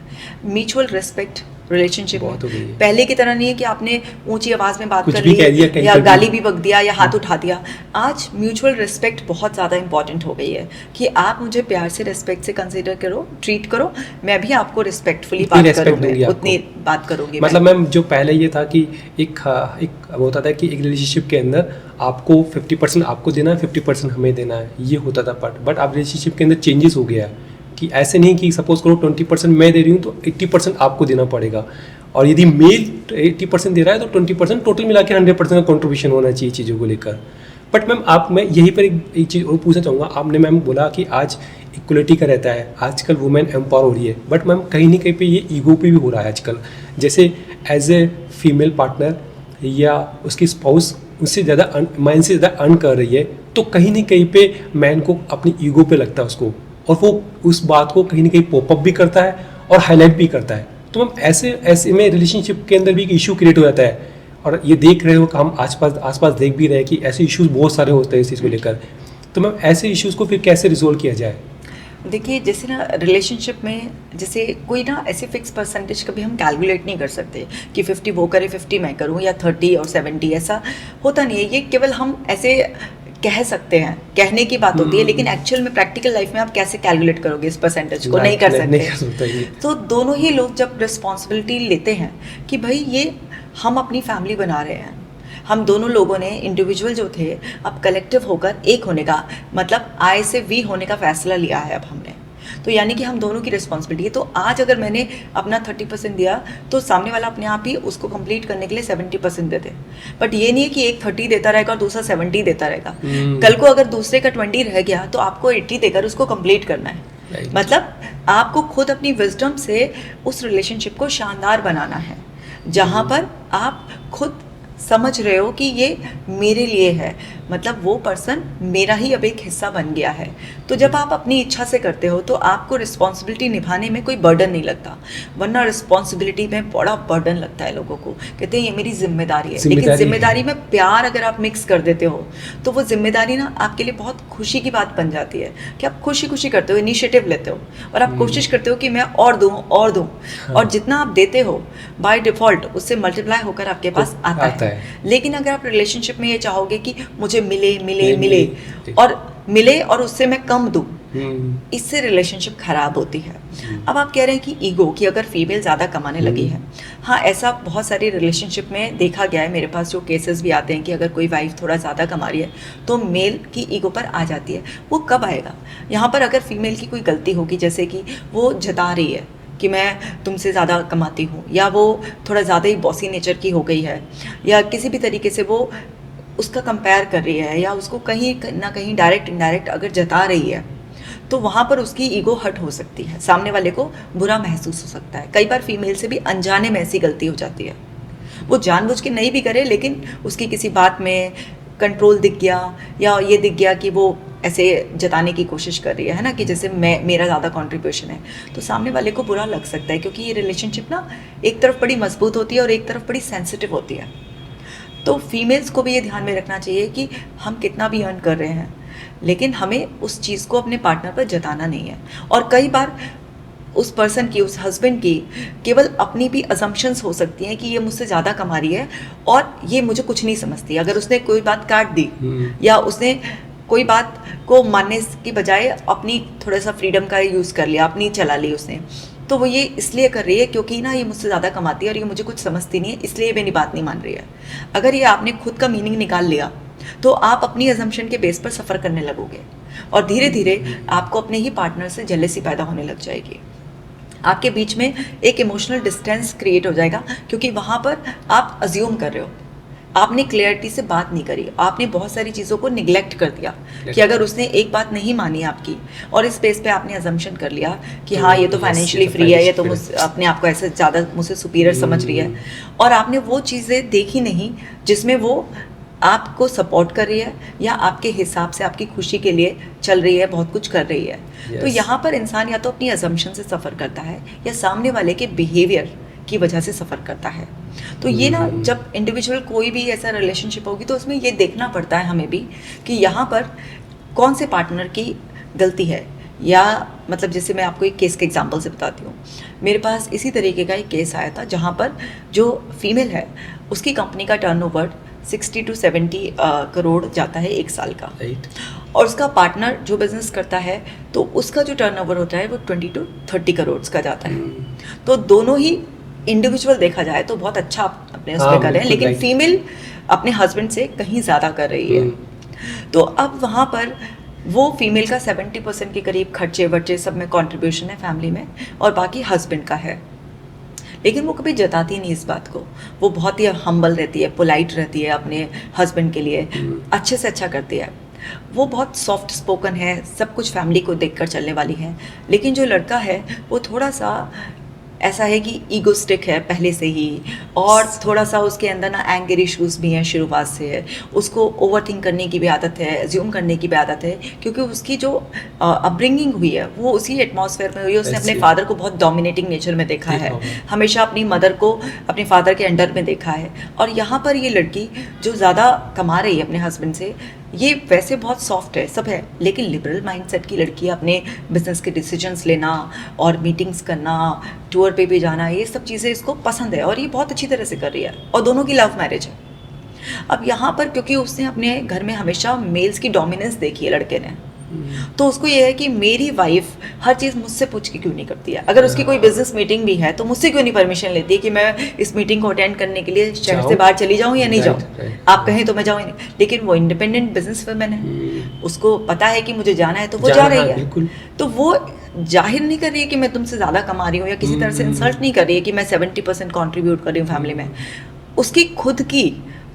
म्यूचुअल रिस्पेक्ट रिलेशनशिप में पहले की तरह नहीं है कि आपने ऊंची आवाज में बात कर ली या गाली भी बक दिया या हाथ उठा दिया। आज म्यूचुअल रिस्पेक्ट बहुत ज़्यादा इंपॉर्टेंट हो गई है कि आप मुझे प्यार से, रिस्पेक्ट से कंसीडर करो, ट्रीट करो, मैं भी आपको रिस्पेक्टफुली बात करूँगी, उतनी बात करूँगी। मतलब मैम जो पहले ये था कि एक होता था कि एक रिलेशनशिप के अंदर आपको 50% आपको देना है, 50% हमें देना है, ये होता था। बट अब रिलेशनशिप के अंदर चेंजेस हो गया है कि ऐसे नहीं कि सपोज करो 20% मैं दे रही हूँ तो 80% आपको देना पड़ेगा, और यदि मेल 80% दे रहा है तो 20% टोटल मिला के 100% का कॉन्ट्रीब्यूशन होना चाहिए चीज़ों को लेकर। बट मैम आप, मैं यहीं पर एक चीज़ और पूछना चाहूँगा। आपने मैम बोला कि आज इक्वलिटी का रहता है, आजकल वुमेन एम्पावर हो रही है, बट मैम कहीं ना कहीं पे ये ईगो पे भी हो रहा है आजकल। जैसे एज ए फीमेल पार्टनर या उसकी स्पाउस उससे ज़्यादा मैन से ज़्यादा अर्न कर रही है, तो कहीं ना कहीं पे मैन को अपनी ईगो पे लगता है उसको, और वो उस बात को कहीं ना कहीं पॉपअप भी करता है और हाईलाइट भी करता है। तो मैम ऐसे में रिलेशनशिप के अंदर भी एक इशू क्रिएट हो जाता है, और ये देख रहे हो कि हम आसपास देख भी रहे हैं कि ऐसे इश्यूज बहुत सारे होते हैं इस चीज़ को लेकर। तो मैम ऐसे इश्यूज को फिर कैसे रिजोल्व किया जाए? देखिए, जैसे ना रिलेशनशिप में जैसे कोई ना ऐसे फिक्स परसेंटेज कभी हम कैलकुलेट नहीं कर सकते कि 50 वो करे 50 मैं करूँ या 30 और 70, ऐसा होता नहीं है। ये केवल हम ऐसे कह सकते हैं, कहने की बात होती है, लेकिन एक्चुअल में प्रैक्टिकल लाइफ में आप कैसे कैलकुलेट करोगे इस परसेंटेज को? नहीं कर सकते। तो दोनों ही लोग जब रिस्पॉन्सिबिलिटी लेते हैं कि भाई ये हम अपनी फैमिली बना रहे हैं, हम दोनों लोगों ने इंडिविजुअल जो थे अब कलेक्टिव होकर एक होने का, मतलब आई से वी होने का फैसला लिया है अब हमने। तो यानी कि हम दोनों की रिस्पॉन्सिबिलिटी है। तो आज अगर मैंने अपना 30% दिया तो सामने वाला अपने आप ही उसको कंप्लीट करने के लिए 70% दे दे। बट ये नहीं है कि एक 30 देता रहेगा और दूसरा 70 देता रहेगा। कल को अगर दूसरे का 20 रह गया तो आपको 80 देकर उसको कंप्लीट करना है। मतलब आपको खुद अपनी विजडम से उस रिलेशनशिप को शानदार बनाना है, जहाँ पर आप खुद समझ रहे हो कि ये मेरे लिए है, मतलब वो पर्सन मेरा ही अब एक हिस्सा बन गया है। तो जब आप अपनी इच्छा से करते हो तो आपको रिस्पॉन्सिबिलिटी निभाने में कोई बर्डन नहीं लगता, वरना रिस्पॉन्सिबिलिटी में बड़ा बर्डन लगता है लोगों को। कहते हैं ये मेरी जिम्मेदारी है, लेकिन जिम्मेदारी में प्यार अगर आप मिक्स कर देते हो तो वो जिम्मेदारी ना आपके लिए बहुत खुशी की बात बन जाती है कि आप खुशी खुशी करते हो, इनिशिएटिव लेते हो और आप कोशिश करते हो कि मैं और दूँ और दूँ। और जितना आप देते हो बाय डिफॉल्ट उससे मल्टीप्लाई होकर आपके पास आता है। लेकिन अगर आप रिलेशनशिप में ये चाहोगे कि मुझे मिले और उससे मैं कम दूं, इससे रिलेशनशिप खराब होती है। अब आप कह रहे हैं कि ईगो, कि अगर फीमेल ज़्यादा कमाने लगी है, हाँ ऐसा बहुत सारी रिलेशनशिप में देखा गया है। मेरे पास जो केसेस भी आते हैं कि अगर कोई वाइफ थोड़ा ज़्यादा कमा रही है तो मेल की ईगो पर आ जाती है। वो कब आएगा? यहाँ पर अगर फीमेल की कोई गलती होगी, जैसे कि वो जता रही है कि मैं तुमसे ज़्यादा कमाती हूँ, या वो थोड़ा ज़्यादा ही बॉसी नेचर की हो गई है, या किसी भी तरीके से वो उसका कंपेयर कर रही है, या उसको कहीं ना कहीं डायरेक्ट इनडायरेक्ट अगर जता रही है, तो वहाँ पर उसकी ईगो हर्ट हो सकती है, सामने वाले को बुरा महसूस हो सकता है। कई बार फीमेल से भी अनजाने में ऐसी गलती हो जाती है, वो जानबूझ के नहीं भी करे, लेकिन उसकी किसी बात में कंट्रोल दिख गया या ये दिख गया कि वो ऐसे जताने की कोशिश कर रही है ना, कि जैसे मेरा ज़्यादा कंट्रीब्यूशन है, तो सामने वाले को बुरा लग सकता है। क्योंकि ये रिलेशनशिप ना एक तरफ बड़ी मजबूत होती है और एक तरफ बड़ी सेंसिटिव होती है। तो फीमेल्स को भी ये ध्यान में रखना चाहिए कि हम कितना भी अर्न कर रहे हैं, लेकिन हमें उस चीज़ को अपने पार्टनर पर जताना नहीं है। और कई बार उस पर्सन की, उस हस्बैंड की केवल अपनी भी असम्पशंस हो सकती हैं कि ये मुझसे ज़्यादा कमा रही है और ये मुझे कुछ नहीं समझती। अगर उसने कोई बात काट दी या उसने कोई बात को मानने की बजाय अपनी थोड़ा सा फ्रीडम का यूज़ कर लिया, अपनी चला ली उसने, तो वो ये इसलिए कर रही है क्योंकि ना ये मुझसे ज़्यादा कमाती है और ये मुझे कुछ समझती नहीं है, इसलिए मेरी बात नहीं मान रही है। अगर ये आपने खुद का मीनिंग निकाल लिया तो आप अपनी अजम्पशन के बेस पर सफ़र करने लगोगे और धीरे धीरे आपको अपने ही पार्टनर से जेलसी पैदा होने लग जाएगी। आपके बीच में एक इमोशनल डिस्टेंस क्रिएट हो जाएगा, क्योंकि वहाँ पर आप अज्यूम कर रहे हो आपने क्लियरिटी से बात नहीं करी, आपने बहुत सारी चीज़ों को निगलेक्ट कर दिया कि अगर उसने एक बात नहीं मानी आपकी और इस बेस पे आपने अजम्पशन कर लिया कि हाँ ये तो फाइनेंशियली फ्री है, ये तो अपने आप को ऐसे ज़्यादा मुझसे सुपीरियर समझ रही है, और आपने वो चीज़ें देखी नहीं जिसमें वो आपको सपोर्ट कर रही है या आपके हिसाब से आपकी खुशी के लिए चल रही है, बहुत कुछ कर रही है। तो यहाँ पर इंसान या तो अपनी अजम्पशन से सफ़र करता है या सामने वाले के बिहेवियर की वजह से सफ़र करता है। तो ये ना, जब इंडिविजुअल कोई भी ऐसा रिलेशनशिप होगी तो उसमें ये देखना पड़ता है हमें भी कि यहाँ पर कौन से पार्टनर की गलती है, या मतलब जैसे मैं आपको एक केस के एग्जांपल से बताती हूँ। मेरे पास इसी तरीके का एक केस आया था जहाँ पर जो फीमेल है उसकी कंपनी का टर्नओवर 60 to 70 करोड़ जाता है एक साल का, और उसका पार्टनर जो बिजनेस करता है तो उसका जो टर्नओवर होता है वो 20 to 30 करोड़ का जाता है। तो दोनों ही इंडिविजुअल देखा जाए तो बहुत अच्छा अपने उस पर कर रहे हैं, लेकिन फीमेल अपने हस्बैंड से कहीं ज़्यादा कर रही है। तो अब वहाँ पर वो फीमेल का 70% के करीब खर्चे वर्चे सब में कंट्रीब्यूशन है फैमिली में, और बाकी हस्बैंड का है। लेकिन वो कभी जताती नहीं इस बात को, वो बहुत ही हम्बल रहती है, पोलाइट रहती है अपने हस्बैंड के लिए, अच्छे से अच्छा करती है। वो बहुत सॉफ्ट स्पोकन है, सब कुछ फैमिली को देखकर चलने वाली है। लेकिन जो लड़का है वो थोड़ा सा ऐसा है कि ईगोस्टिक है पहले से ही, और थोड़ा सा उसके अंदर ना एंगर इश्यूज भी हैं शुरुआत से है। उसको ओवरथिंक करने की भी आदत है, एज्यूम करने की भी आदत है, क्योंकि उसकी जो अपब्रिंगिंग हुई है वो उसी एटमॉस्फेयर में हुई है। उसने अपने फादर को बहुत डोमिनेटिंग नेचर में देखा है, हमेशा अपनी मदर को अपने फादर के अंडर में देखा है। और यहाँ पर ये लड़की जो ज़्यादा कमा रही है अपने हस्बैंड से, ये वैसे बहुत सॉफ्ट है, सब है, लेकिन लिबरल माइंडसेट की लड़की, अपने बिजनेस के डिसीजंस लेना और मीटिंग्स करना, टूर पे भी जाना, ये सब चीज़ें इसको पसंद है और ये बहुत अच्छी तरह से कर रही है, और दोनों की लव मैरिज है। अब यहाँ पर क्योंकि उसने अपने घर में हमेशा मेल्स की डोमिनेंस देखी है लड़के ने, तो उसको ये है कि मेरी वाइफ हर चीज़ मुझसे पूछ के क्यों नहीं करती है। अगर उसकी कोई बिजनेस मीटिंग भी है तो मुझसे क्यों नहीं परमिशन लेती है कि मैं इस मीटिंग को अटेंड करने के लिए शहर से बाहर चली जाऊँ या नहीं जाऊँ, आप कहें तो मैं जाऊँ नहीं। लेकिन वो इंडिपेंडेंट बिजनेस वुमन है, उसको पता है कि मुझे जाना है तो वो जा रही है। तो वो जाहिर नहीं कर रही है कि मैं तुमसे ज़्यादा कमा रही हूँ, या किसी तरह से इंसल्ट नहीं कर रही है कि मैं 70% कॉन्ट्रीब्यूट कर रही हूँ फैमिली में। उसकी खुद की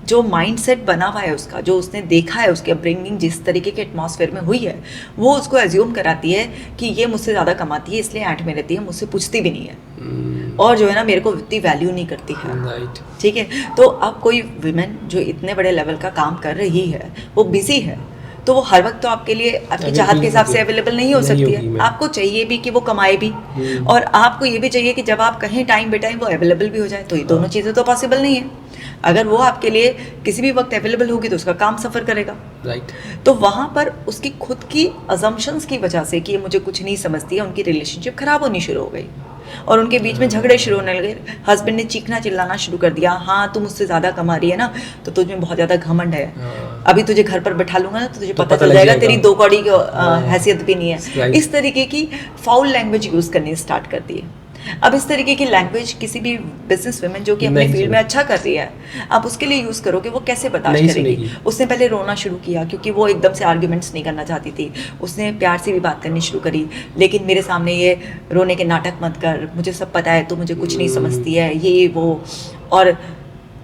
जो माइंडसेट बना हुआ है उसका, जो उसने देखा है, उसके अपब्रिंगिंग जिस तरीके के एटमॉस्फेयर में हुई है, वो उसको एज्यूम कराती है कि ये मुझसे ज़्यादा कमाती है इसलिए ऐंठ में रहती है, मुझसे पूछती भी नहीं है, और जो है ना मेरे को इतनी वैल्यू नहीं करती है। ठीक है, तो अब कोई विमेन जो इतने बड़े लेवल का काम कर रही है, वो बिजी है, तो वो हर वक्त तो आपके लिए आपकी चाहत के हिसाब से अवेलेबल नहीं हो सकती है। आपको चाहिए भी कि वो कमाए भी, और आपको ये भी चाहिए कि जब आप कहीं टाइम बे टाइम वो अवेलेबल भी हो जाए। तो ये दोनों चीज़ें तो पॉसिबल नहीं है। अगर वो आपके लिए किसी भी वक्त अवेलेबल होगी तो उसका काम सफ़र करेगा। राइट। तो वहाँ पर उसकी खुद की अजम्पशंस की वजह से कि ये मुझे कुछ नहीं समझती है, उनकी रिलेशनशिप ख़राब होनी शुरू हो गई और उनके बीच में झगड़े शुरू होने लगे। हस्बैंड ने चीखना चिल्लाना शुरू कर दिया, हाँ तू मुझसे ज़्यादा कमा रही है ना, तो तुझ में बहुत ज़्यादा घमंड है, अभी तुझे घर पर बैठा लूंगा ना तो तुझे पता चल जाएगा तेरी दो कौड़ी की हैसियत भी नहीं है। इस तरीके की फाउल लैंग्वेज यूज़ करनी स्टार्ट कर दी है। अब इस तरीके की लैंग्वेज किसी भी बिजनेस वुमेन जो कि अपने फील्ड में अच्छा कर रही है, आप उसके लिए यूज़ करोगे, वो कैसे बर्दाश्त करेगी। उसने पहले रोना शुरू किया क्योंकि वो एकदम से आर्ग्यूमेंट्स नहीं करना चाहती थी। उसने प्यार से भी बात करनी शुरू करी, लेकिन मेरे सामने ये रोने के नाटक मत कर, मुझे सब पता है, तो मुझे कुछ नहीं समझती है, ये वो। और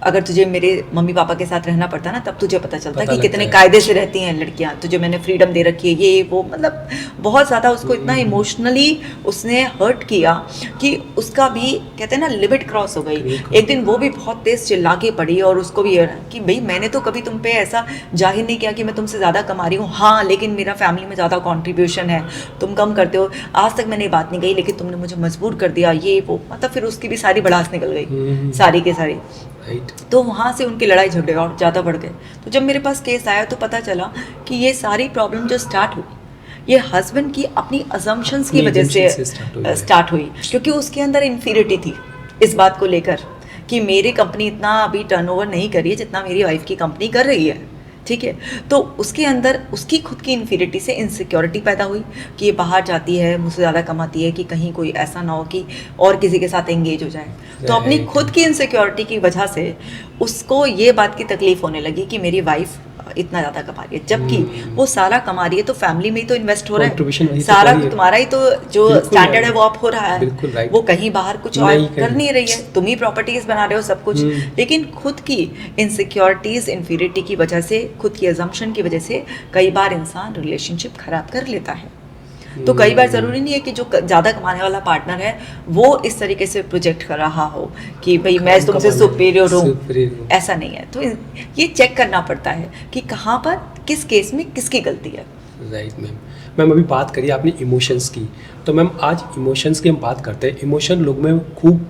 अगर तुझे मेरे मम्मी पापा के साथ रहना पड़ता ना, तब तुझे पता चलता कि कितने कायदे से रहती हैं लड़कियां, तुझे मैंने फ्रीडम दे रखी है, ये वो। मतलब बहुत ज़्यादा उसको इतना इमोशनली उसने हर्ट किया कि उसका भी कहते हैं ना लिमिट क्रॉस हो गई। एक दिन वो भी बहुत तेज़ चिल्ला के पड़ी और उसको भी कि भाई मैंने तो कभी तुम पे ऐसा जाहिर नहीं किया कि मैं तुमसे ज़्यादा कमा रही हूँ, हाँ लेकिन मेरा फैमिली में ज़्यादा कॉन्ट्रीब्यूशन है, तुम कम करते हो, आज तक मैंने ये बात नहीं कही लेकिन तुमने मुझे मजबूर कर दिया, ये वो। मतलब फिर उसकी भी सारी भड़ास निकल गई, सारी के सारी। तो वहाँ से उनकी लड़ाई झगड़े और ज़्यादा बढ़ गए। तो जब मेरे पास केस आया तो पता चला कि ये सारी प्रॉब्लम जो स्टार्ट हुई, ये हस्बैंड की अपनी अजम्पशंस की वजह से स्टार्ट हुई, क्योंकि उसके अंदर इन्फीरियरिटी थी इस बात को लेकर कि मेरी कंपनी इतना अभी टर्नओवर नहीं कर रही है जितना मेरी वाइफ की कंपनी कर रही है। ठीक है, तो उसके अंदर उसकी खुद की इन्फीरियरिटी से इनसिक्योरिटी पैदा हुई कि ये बाहर जाती है, मुझसे ज़्यादा कमाती है, कि कहीं कोई ऐसा ना हो कि और किसी के साथ एंगेज हो जाए। तो अपनी खुद की इनसिक्योरिटी की वजह से उसको ये बात की तकलीफ़ होने लगी कि मेरी वाइफ इतना ज़्यादा कमा रही है, जबकि वो सारा कमा रही है तो फैमिली में ही तो इन्वेस्ट हो रहा Contribution वही है, तो सारा कर रही है। तुम्हारा ही तो जो बिल्कुल स्टैंडर्ड है right। वो अप हो रहा है, बिल्कुल right। वो कहीं बाहर कुछ और नहीं कर कहीं। नहीं रही है, तुम ही प्रॉपर्टीज बना रहे हो सब कुछ, लेकिन खुद की इनसिक्योरिटीज इन्फीरियरिटी की वजह से, खुद की अजम्पशन की वजह से कई बार इंसान रिलेशनशिप खराब कर लेता है। तो कई बार ज़रूरी नहीं है कि जो ज़्यादा कमाने वाला पार्टनर है वो इस तरीके से प्रोजेक्ट कर रहा हो कि भाई मैं तुमसे सुपीरियर हूँ, ऐसा नहीं है। तो ये चेक करना पड़ता है कि कहाँ पर किस केस में किसकी गलती है। राइट मैम अभी बात करिए आपने इमोशंस की, तो मैम आज इमोशंस की हम बात करते हैं। इमोशन लोग में खूब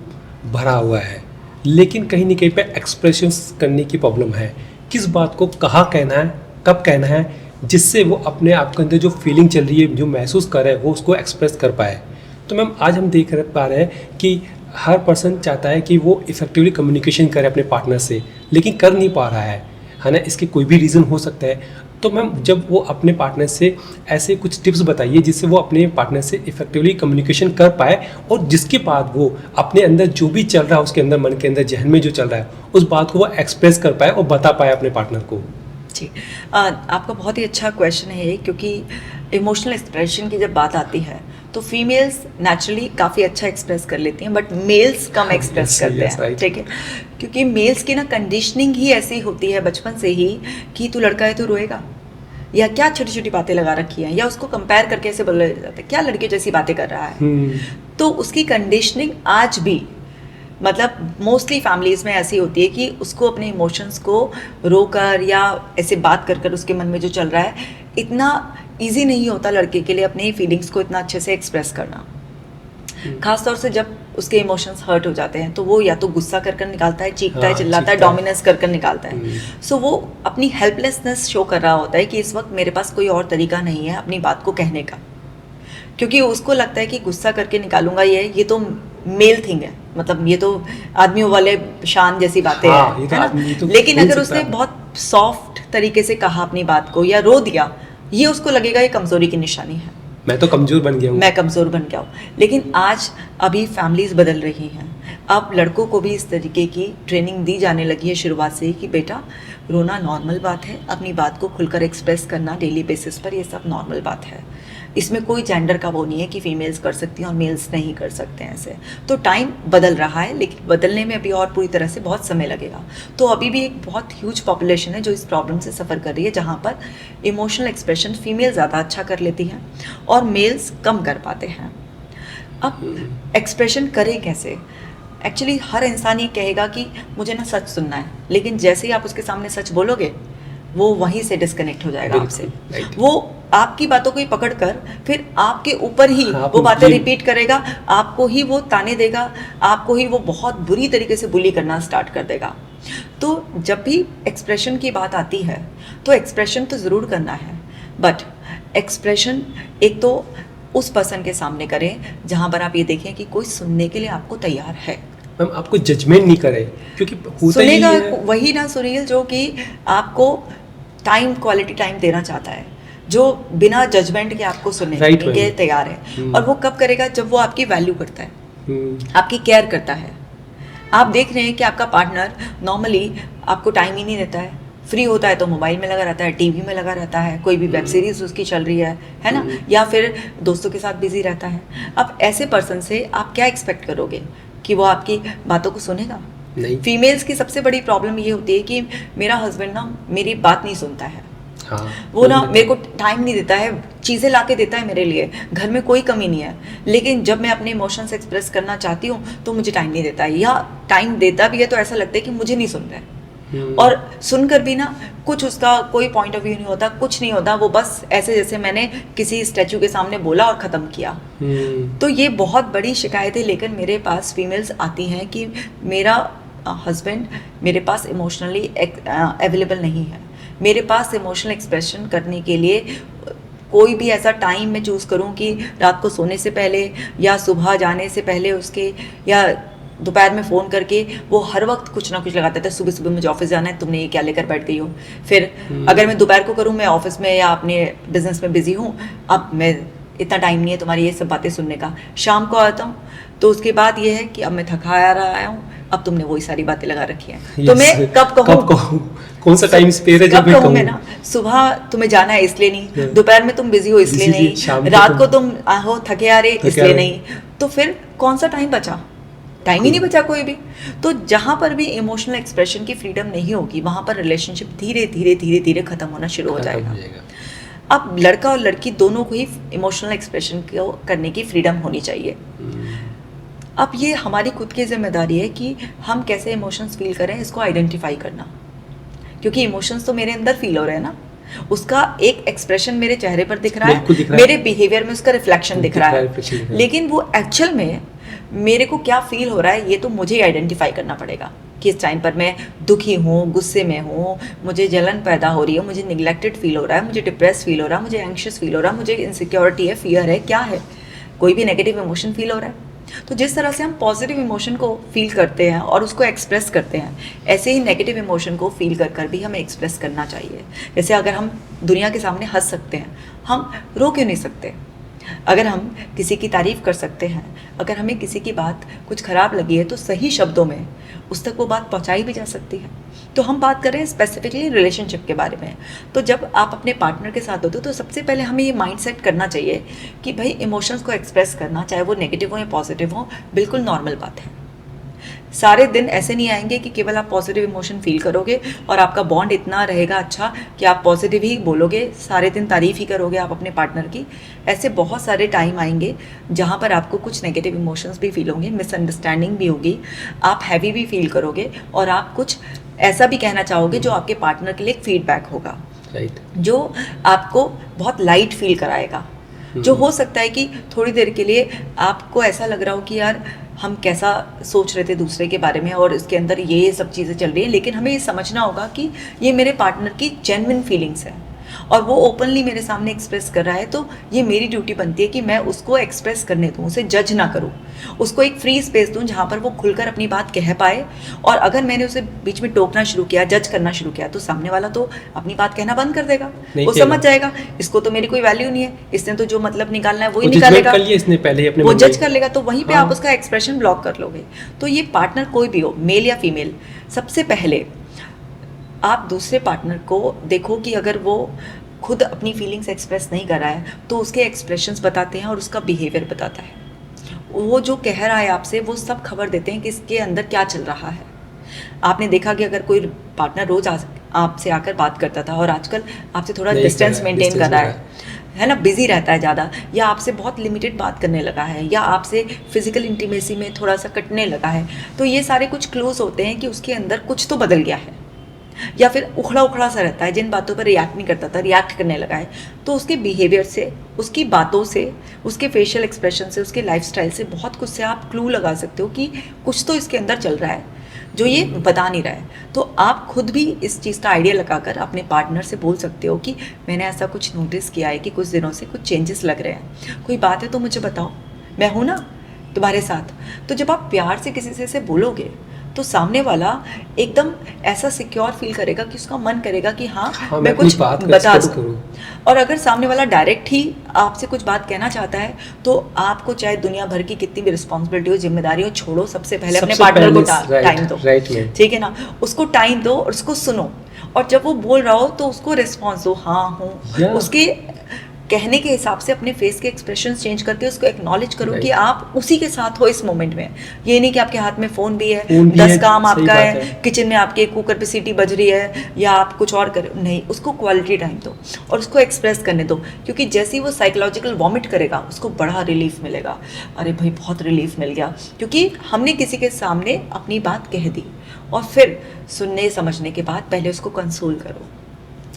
भरा हुआ है, लेकिन कहीं ना कहीं पे एक्सप्रेशंस करने की प्रॉब्लम है। किस बात को कहाँ कहना है, कब कहना है, जिससे वो अपने आप के अंदर जो फीलिंग चल रही है, जो महसूस कर रहा है, वो उसको एक्सप्रेस कर पाए। तो मैम आज हम देख पा रहे हैं कि हर पर्सन चाहता है कि वो इफेक्टिवली कम्युनिकेशन करे अपने पार्टनर से, लेकिन कर नहीं पा रहा है ना। इसके कोई भी रीज़न हो सकता है। तो मैम जब वो अपने पार्टनर से ऐसे कुछ टिप्स बताइए जिससे वो अपने पार्टनर से इफेक्टिवली कम्युनिकेशन कर पाए, और जिसके बाद वो अपने अंदर जो भी चल रहा है, उसके अंदर मन के अंदर जहन में जो चल रहा है, उस बात को वो एक्सप्रेस कर पाए और बता पाए अपने पार्टनर को। जी, आपका बहुत ही अच्छा क्वेश्चन है ये, क्योंकि इमोशनल एक्सप्रेशन की जब बात आती है तो फीमेल्स नेचुरली काफ़ी अच्छा एक्सप्रेस कर लेती हैं, बट मेल्स कम एक्सप्रेस करते हैं, ठीक है। क्योंकि मेल्स की ना कंडीशनिंग ही ऐसी होती है बचपन से ही कि तू लड़का है तो रोएगा, या क्या छोटी छोटी बातें लगा रखी हैं, या उसको कंपेयर करके ऐसे बोला जाता है क्या लड़के जैसी बातें कर रहा है। तो उसकी कंडीशनिंग आज भी मतलब मोस्टली फैमिलीज़ में ऐसी होती है कि उसको अपने इमोशंस को रोकर या ऐसे बात कर उसके मन में जो चल रहा है, इतना इजी नहीं होता लड़के के लिए अपने फीलिंग्स को इतना अच्छे से एक्सप्रेस करना। खास तौर से जब उसके इमोशंस हर्ट हो जाते हैं तो वो या तो गुस्सा कर निकालता है, चीखता है, चिल्लाता है, डोमिनेंस कर निकालता है। सो वो अपनी हेल्पलेसनेस शो कर रहा होता है कि इस वक्त मेरे पास कोई और तरीका नहीं है अपनी बात को कहने का, क्योंकि उसको लगता है कि गुस्सा करके निकालूंगा ये तो मेल थिंग है, मतलब ये तो आदमियों वाले शान जैसी बातें हैं, है ना। लेकिन अगर उसने बहुत सॉफ्ट तरीके से कहा अपनी बात को या रो दिया, ये उसको लगेगा ये कमजोरी की निशानी है, मैं तो कमजोर बन गया हूँ, मैं कमज़ोर बन गया हूँ। लेकिन आज अभी फैमिलीज बदल रही हैं, अब लड़कों को भी इस तरीके की ट्रेनिंग दी जाने लगी है शुरुआत से ही कि बेटा रोना नॉर्मल बात है, अपनी बात को खुलकर एक्सप्रेस करना डेली बेसिस पर ये सब नॉर्मल बात है। इसमें कोई जेंडर का वो नहीं है कि फीमेल्स कर सकती हैं और मेल्स नहीं कर सकते हैं ऐसे। तो टाइम बदल रहा है, लेकिन बदलने में अभी और पूरी तरह से बहुत समय लगेगा। तो अभी भी एक बहुत ह्यूज पॉपुलेशन है जो इस प्रॉब्लम से सफ़र कर रही है, जहाँ पर इमोशनल एक्सप्रेशन फीमेल ज़्यादा अच्छा कर लेती हैं और मेल्स कम कर पाते हैं। अब एक्सप्रेशन करें कैसे? एक्चुअली हर इंसान ये कहेगा कि मुझे ना सच सुनना है, लेकिन जैसे ही आप उसके सामने सच बोलोगे वो वहीं से डिस्कनेक्ट हो जाएगा आपसे। वो आपकी बातों को ही पकड़कर फिर आपके ऊपर ही वो बातें रिपीट करेगा, आपको ही वो ताने देगा, आपको ही वो बहुत बुरी तरीके से बुली करना स्टार्ट कर देगा। तो जब भी एक्सप्रेशन की बात आती है तो एक्सप्रेशन तो ज़रूर करना है, बट एक्सप्रेशन एक तो उस पर्सन के सामने करें जहाँ पर आप ये देखें कि कोई सुनने के लिए आपको तैयार है। मैम आपको जजमेंट नहीं करे, क्योंकि सुनेगा वही ना सुनील जो कि आपको टाइम, क्वालिटी टाइम देना चाहता है, जो बिना जजमेंट के आपको सुनने के तैयार है। और वो कब करेगा? जब वो आपकी वैल्यू करता है, आपकी केयर करता है। आप देख रहे हैं कि आपका पार्टनर नॉर्मली आपको टाइम ही नहीं देता है, फ्री होता है तो मोबाइल में लगा रहता है, टीवी में लगा रहता है, कोई भी वेब सीरीज उसकी चल रही है ना, या फिर दोस्तों के साथ बिजी रहता है। अब ऐसे पर्सन से आप क्या एक्सपेक्ट करोगे कि वो आपकी बातों को सुनेगा? नहीं। फीमेल्स की सबसे बड़ी प्रॉब्लम ये होती है कि मेरा हस्बैंड ना मेरी बात नहीं सुनता है, हाँ, वो ना मेरे को टाइम नहीं देता है, चीज़ें ला के देता है मेरे लिए, घर में कोई कमी नहीं है, लेकिन जब मैं अपने इमोशंस एक्सप्रेस करना चाहती हूँ तो मुझे टाइम नहीं देता है, या टाइम देता भी है तो ऐसा लगता है कि मुझे नहीं सुन रहा है। और सुनकर भी ना कुछ उसका कोई पॉइंट ऑफ व्यू नहीं होता, कुछ नहीं होता, वो बस ऐसे जैसे मैंने किसी स्टैचू के सामने बोला और ख़त्म किया। तो ये बहुत बड़ी शिकायतें लेकर मेरे पास फीमेल्स आती हैं कि मेरा हस्बैंड मेरे पास इमोशनली अवेलेबल नहीं है, मेरे पास इमोशनल एक्सप्रेशन करने के लिए कोई भी ऐसा टाइम मैं चूज़ करूं कि रात को सोने से पहले या सुबह जाने से पहले उसके, या दोपहर में फ़ोन करके वो हर वक्त कुछ ना कुछ लगाता था, सुबह सुबह मुझे ऑफिस जाना है, तुमने ये क्या लेकर बैठ गई हो। फिर अगर मैं दोपहर को करूँ, मैं ऑफिस में या अपने बिजनेस में बिजी हूँ, अब मैं इतना टाइम नहीं है तुम्हारी ये सब बातें सुनने का। शाम को आता हूँ तो उसके बाद ये है कि अब मैं थका आ रहा हूँ, अब तुमने वही सारी बातें लगा रखी हैं। Yes, तो मैं कब कहूँ, कौन सा टाइम स्पेयर है जब कब मैं कहूँ मैं कहूँ? ना, सुबह तुम्हें जाना है इसलिए नहीं, Yeah. दोपहर में तुम बिजी हो इसलिए Busy थी, शाम नहीं, को रात को तुम हो थके आ रहे थके आ इसलिए रहे। नहीं, तो फिर कौन सा टाइम बचा? टाइम ही नहीं बचा कोई भी। तो जहाँ पर भी इमोशनल एक्सप्रेशन की फ्रीडम नहीं होगी, वहाँ पर रिलेशनशिप धीरे धीरे धीरे धीरे खत्म होना शुरू हो जाएगा। अब लड़का और लड़की दोनों को ही इमोशनल एक्सप्रेशन को करने की फ्रीडम होनी चाहिए। अब ये हमारी खुद की जिम्मेदारी है कि हम कैसे इमोशंस फील करें, इसको आइडेंटिफाई करना, क्योंकि इमोशंस तो मेरे अंदर फील हो रहे हैं ना, उसका एक एक्सप्रेशन मेरे चेहरे पर दिख रहा है, मेरे बिहेवियर में उसका रिफ्लेक्शन दिख रहा है, लेकिन वो एक्चुअल में मेरे को क्या फील हो रहा है ये तो मुझे ही आइडेंटिफाई करना पड़ेगा कि इस टाइम पर मैं दुखी हूँ, गुस्से में हूँ, मुझे जलन पैदा हो रही है, मुझे निगलेक्टेड फील हो रहा है, मुझे डिप्रेस फील हो रहा है, मुझे एंग्शियस फील हो रहा है, मुझे इनसिक्योरिटी है, फियर है, क्या है, कोई भी नेगेटिव इमोशन फील हो रहा है। तो जिस तरह से हम पॉजिटिव इमोशन को फील करते हैं और उसको एक्सप्रेस करते हैं, ऐसे ही नेगेटिव इमोशन को फील कर भी हमें एक्सप्रेस करना चाहिए। जैसे अगर हम दुनिया के सामने हंस सकते हैं, हम रो क्यों नहीं सकते? अगर हम किसी की तारीफ़ कर सकते हैं, अगर हमें किसी की बात कुछ ख़राब लगी है तो सही शब्दों में उस तक वो बात पहुंचाई भी जा सकती है। तो हम बात कर रहे हैं स्पेसिफिकली रिलेशनशिप के बारे में। तो जब आप अपने पार्टनर के साथ होते हो तो सबसे पहले हमें ये माइंड सेट करना चाहिए कि भाई इमोशंस को एक्सप्रेस करना, चाहे वो नेगेटिव हो या पॉजिटिव हो, बिल्कुल नॉर्मल बात है। सारे दिन ऐसे नहीं आएंगे कि केवल आप पॉजिटिव इमोशन फील करोगे और आपका बॉन्ड इतना रहेगा अच्छा कि आप पॉजिटिव ही बोलोगे, सारे दिन तारीफ़ ही करोगे आप अपने पार्टनर की। ऐसे बहुत सारे टाइम आएंगे जहाँ पर आपको कुछ नेगेटिव इमोशंस भी फील होंगे, मिसअंडरस्टैंडिंग भी होगी, आप हैवी भी फील करोगे और आप कुछ ऐसा भी कहना चाहोगे जो आपके पार्टनर के लिए एक फीडबैक होगा, जो आपको बहुत लाइट फील कराएगा, जो हो सकता है कि थोड़ी देर के लिए आपको ऐसा लग रहा हो कि यार हम कैसा सोच रहे थे दूसरे के बारे में और इसके अंदर ये सब चीज़ें चल रही है, लेकिन हमें ये समझना होगा कि ये मेरे पार्टनर की जेन्युइन फीलिंग्स है और वो ओपनली मेरे सामने एक्सप्रेस कर रहा है, तो ये मेरी ड्यूटी बनती है कि मैं उसको एक्सप्रेस करने दूँ, उसे जज ना करूँ, उसको एक फ्री स्पेस दूँ जहाँ पर वो खुलकर अपनी बात कह पाए। और अगर मैंने उसे बीच में टोकना शुरू किया, जज करना शुरू किया, तो सामने वाला तो अपनी बात कहना बंद कर देगा, वो समझ जाएगा इसको तो मेरी कोई वैल्यू नहीं है, इसने तो जो मतलब निकालना है वही निकालेगा, वो जज कर लेगा, तो वहीं पर आप उसका एक्सप्रेशन ब्लॉक कर लोगे। तो ये पार्टनर कोई भी हो, मेल या फीमेल, सबसे पहले आप दूसरे पार्टनर को देखो कि अगर वो खुद अपनी फीलिंग्स एक्सप्रेस नहीं कर रहा है तो उसके एक्सप्रेशंस बताते हैं और उसका बिहेवियर बताता है। वो जो कह रहा है आपसे वो सब खबर देते हैं कि इसके अंदर क्या चल रहा है। आपने देखा कि अगर कोई पार्टनर रोज आपसे आकर बात करता था और आजकल आपसे थोड़ा डिस्टेंस मेंटेन कर रहा है ना, बिजी रहता है ज़्यादा, या आपसे बहुत लिमिटेड बात करने लगा है, या आपसे फिजिकल इंटीमेसी में थोड़ा सा कटने लगा है, तो ये सारे कुछ क्लूज होते हैं कि उसके अंदर कुछ तो बदल गया है, या फिर उखड़ा उखड़ा सा रहता है, जिन बातों पर रिएक्ट नहीं करता था रिएक्ट करने लगा है। तो उसके बिहेवियर से, उसकी बातों से, उसके फेशियल एक्सप्रेशन से, उसके लाइफस्टाइल से, बहुत कुछ से आप क्लू लगा सकते हो कि कुछ तो इसके अंदर चल रहा है जो ये बता नहीं रहा है। तो आप खुद भी इस चीज़ का आइडिया लगाकर अपने पार्टनर से बोल सकते हो कि मैंने ऐसा कुछ नोटिस किया है कि कुछ दिनों से कुछ चेंजेस लग रहे हैं, कोई बात है तो मुझे बताओ, मैं हूँ ना तुम्हारे साथ। तो जब आप प्यार से किसी से बोलोगे तो सामने वाला एकदम ऐसा सिक्योर फील करेगा कि उसका मन करेगा कि हाँ मैं कुछ बता दूँ। और अगर सामने वाला डायरेक्ट ही आपसे कुछ बात कहना चाहता है तो आपको चाहे दुनिया भर की कितनी भी रिस्पॉन्सिबिलिटी हो, जिम्मेदारी हो, छोड़ो, सबसे पहले अपने पार्टनर को टाइम दो, ठीक है ना, उसको टाइम दो और उसको सुनो, और जब वो बोल रहा हो तो उसको रिस्पॉन्स दो, हाँ हूँ, उसके कहने के हिसाब से अपने फेस के एक्सप्रेशंस चेंज करके उसको एक्नॉलेज करो कि आप उसी के साथ हो इस मोमेंट में। ये नहीं कि आपके हाथ में फ़ोन भी है, 10 काम आपका है, किचन में आपके कुकर पे सीटी बज रही है या आप कुछ और कर, नहीं, उसको क्वालिटी टाइम दो और उसको एक्सप्रेस करने दो, क्योंकि जैसे ही वो साइकोलॉजिकल वॉमिट करेगा उसको बड़ा रिलीफ मिलेगा। अरे भाई बहुत रिलीफ मिल गया, क्योंकि हमने किसी के सामने अपनी बात कह दी। और फिर सुनने समझने के बाद पहले उसको कंसोल करो,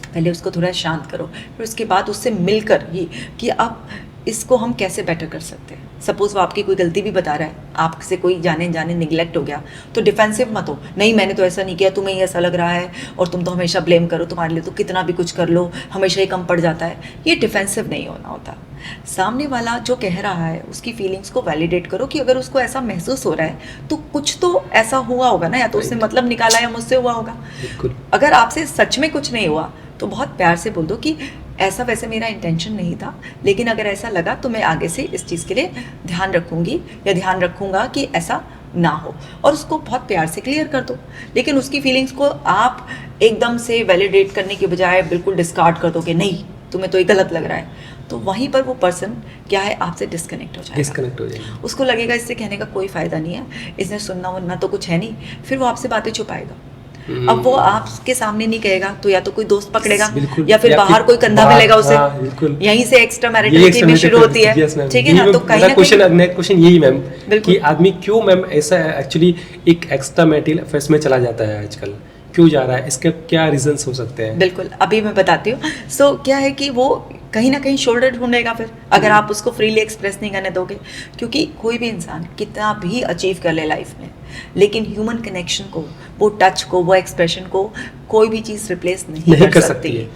पहले उसको थोड़ा शांत करो, फिर उसके बाद उससे मिलकर ही कि अब इसको हम कैसे बेटर कर सकते हैं। सपोज वो आपकी कोई गलती भी बता रहा है, आपसे कोई जाने निगलेक्ट हो गया, तो डिफेंसिव मत हो, नहीं मैंने तो ऐसा नहीं किया, तुम्हें ही ऐसा लग रहा है और तुम तो हमेशा ब्लेम करो, तुम्हारे लिए तो कितना भी कुछ कर लो हमेशा ही कम पड़ जाता है। ये डिफेंसिव नहीं होना होता। सामने वाला जो कह रहा है उसकी फीलिंग्स को वैलिडेट करो कि अगर उसको ऐसा महसूस हो रहा है तो कुछ तो ऐसा हुआ होगा ना, या तो उसने मतलब निकाला या मुझसे हुआ होगा। अगर आपसे सच में कुछ नहीं हुआ तो बहुत प्यार से बोल दो कि ऐसा वैसे मेरा इंटेंशन नहीं था, लेकिन अगर ऐसा लगा तो मैं आगे से इस चीज़ के लिए ध्यान रखूंगी या ध्यान रखूंगा कि ऐसा ना हो, और उसको बहुत प्यार से क्लियर कर दो। लेकिन उसकी फीलिंग्स को आप एकदम से वैलिडेट करने के बजाय बिल्कुल डिस्कार्ड कर दो कि नहीं तुम्हें तो ये गलत लग रहा है, तो वहीं पर वो पर्सन क्या है आपसे डिस्कनेक्ट हो जाएगा। उसको लगेगा इससे कहने का कोई फ़ायदा नहीं है, इसने सुनना वनना तो कुछ है नहीं, फिर वो आपसे बातें छुपाएगा। अब वो आपके सामने नहीं कहेगा तो या तो कोई दोस्त पकड़ेगा या फिर बाहर कोई कंधा मिलेगा उसे, यहीं से एक्स्ट्रा मैरिटलिटी में शुरू होती है। ठीक है ना, तो कहीं ना क्वेश्चन यही मैम कि आदमी क्यों मैम ऐसा एक्चुअली एक एक्स्ट्रा मैरिटल अफेयर्स में चला जाता है आजकल, क्यों जा रहा है, इसके क्या रीजंस हो सकते हैं? बिल्कुल, अभी मैं बताती हूँ। सो क्या है कि वो कहीं ना कहीं शोल्डर ढूंढेगा फिर, अगर आप उसको फ्रीली एक्सप्रेस नहीं करने दोगे। क्योंकि कोई भी इंसान कितना भी अचीव कर ले लाइफ में, लेकिन ह्यूमन कनेक्शन को, वो टच को, वो एक्सप्रेशन को कोई भी चीज़ रिप्लेस नहीं कर सकती है।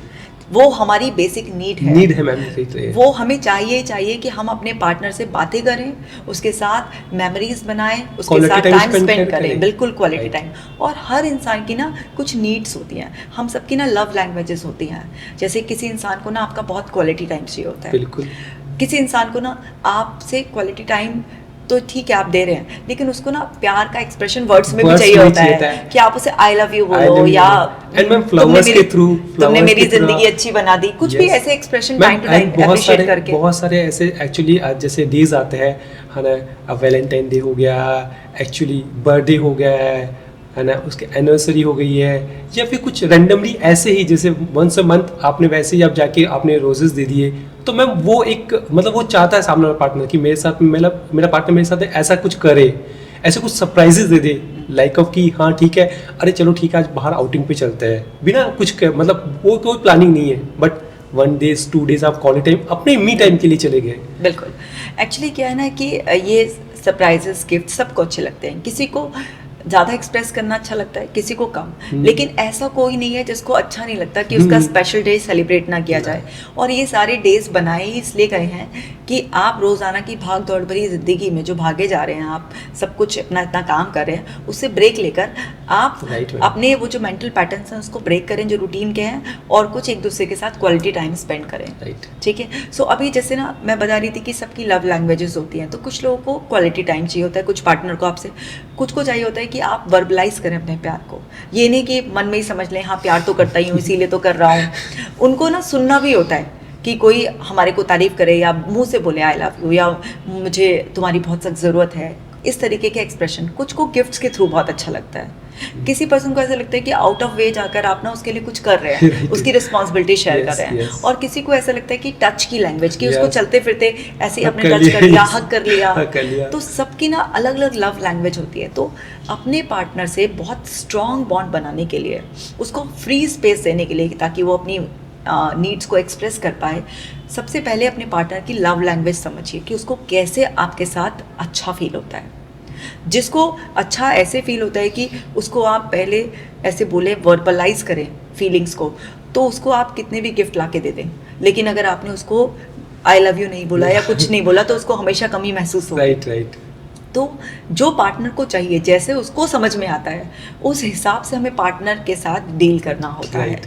वो हमारी बेसिक नीड है मैम। वो हमें चाहिए कि हम अपने पार्टनर से बातें करें, उसके साथ मेमोरीज बनाएं, उसके साथ टाइम स्पेंड करें, बिल्कुल क्वालिटी टाइम। और हर इंसान की ना कुछ नीड्स होती हैं, हम सबकी ना लव लैंग्वेजेस होती हैं। जैसे किसी इंसान को ना आपका बहुत क्वालिटी टाइम चाहिए होता है, बिल्कुल। किसी इंसान को ना आपसे क्वालिटी टाइम तो ठीक है आप दे रहे हैं, लेकिन उसको ना प्यार का एक्सप्रेशन वर्ड्स में भी चाहिए होता है कि आप उसे आई लव यू बोलो, या तुमने मेरी जिंदगी अच्छी बना दी, कुछ भी ऐसे expression time to time appreciate करके। बहुत सारे ऐसे एक्चुअली जैसे डेज आते हैं, है ना, वैलेंटाइन डे हो गया, एक्चुअली बर्थडे हो गया है ना, उसके एनिवर्सरी हो गई है, या फिर कुछ रैंडमली ऐसे ही जैसे वंस अ मंथ आपने वैसे ही आप जाके आपने रोजेस दे दिए, तो मैम वो एक मतलब वो चाहता है सामने वाला पार्टनर कि मेरे साथ मेरा पार्टनर मेरे साथ ऐसा कुछ करे, ऐसे कुछ surprises they they, like of कि हाँ ठीक है, अरे चलो ठीक है आज बाहर आउटिंग पे चलते हैं, बिना कुछ मतलब वो कोई प्लानिंग नहीं है, बट 1 डेज 2 डेज आप क्वालिटी टाइम अपने मी टाइम के लिए चले गए। बिल्कुल, एक्चुअली क्या है ना कि ये सरप्राइजेस गिफ्ट सबको अच्छे लगते हैं, किसी को ज़्यादा एक्सप्रेस करना अच्छा लगता है, किसी को कम, लेकिन ऐसा कोई नहीं है जिसको अच्छा नहीं लगता कि उसका स्पेशल डे सेलिब्रेट ना किया जाए। और ये सारे डेज बनाए ही इसलिए गए हैं कि आप रोज़ाना की भाग दौड़ भरी ज़िंदगी में जो भागे जा रहे हैं, आप सब कुछ अपना इतना काम कर रहे हैं, उससे ब्रेक लेकर आप अपने वो जो मेंटल पैटर्न्स हैं उसको ब्रेक करें जो रूटीन के हैं, और कुछ एक दूसरे के साथ क्वालिटी टाइम स्पेंड करें। ठीक है, सो अभी जैसे ना मैं बता रही थी कि सबकी लव लैंग्वेजेस होती हैं, तो कुछ लोगों को क्वालिटी टाइम चाहिए होता है, कुछ पार्टनर को आपसे, कुछ को चाहिए होता है कि आप वर्बलाइज करें अपने प्यार को। ये नहीं कि मन में ही समझ लें हाँ प्यार तो करता ही हूँ इसीलिए तो कर रहा हूँ। उनको ना सुनना भी होता है कि कोई हमारे को तारीफ करे या मुंह से बोले आई लव यू, या मुझे तुम्हारी बहुत सख्त ज़रूरत है, इस तरीके के एक्सप्रेशन। कुछ को गिफ्ट्स के थ्रू बहुत अच्छा लगता है, किसी पर्सन को ऐसा लगता है कि आउट ऑफ वे जाकर आप ना उसके लिए कुछ कर रहे हैं, उसकी रिस्पॉन्सिबिलिटी शेयर कर रहे हैं। और किसी को ऐसा लगता है कि टच की लैंग्वेज की, उसको चलते फिरते ऐसे ही अपने टच कर लिया, हक कर लिया। तो सबकी ना अलग अलग लव लैंग्वेज होती है। तो अपने पार्टनर से बहुत स्ट्रॉन्ग बॉन्ड बनाने के लिए, उसको फ्री स्पेस देने के लिए ताकि वो अपनी नीड्स को एक्सप्रेस कर पाए, सबसे पहले अपने पार्टनर की लव लैंग्वेज समझिए कि उसको कैसे आपके साथ अच्छा फील होता है। जिसको अच्छा ऐसे फील होता है कि उसको आप पहले ऐसे बोले, वर्बलाइज करें फीलिंग्स को, तो उसको आप कितने भी गिफ्ट ला के दे दें, लेकिन अगर आपने उसको आई लव यू नहीं बोला या कुछ नहीं बोला तो उसको हमेशा कमी महसूस होगी। राइट। तो जो पार्टनर को चाहिए, जैसे उसको समझ में आता है, उस हिसाब से हमें पार्टनर के साथ डील करना होता है।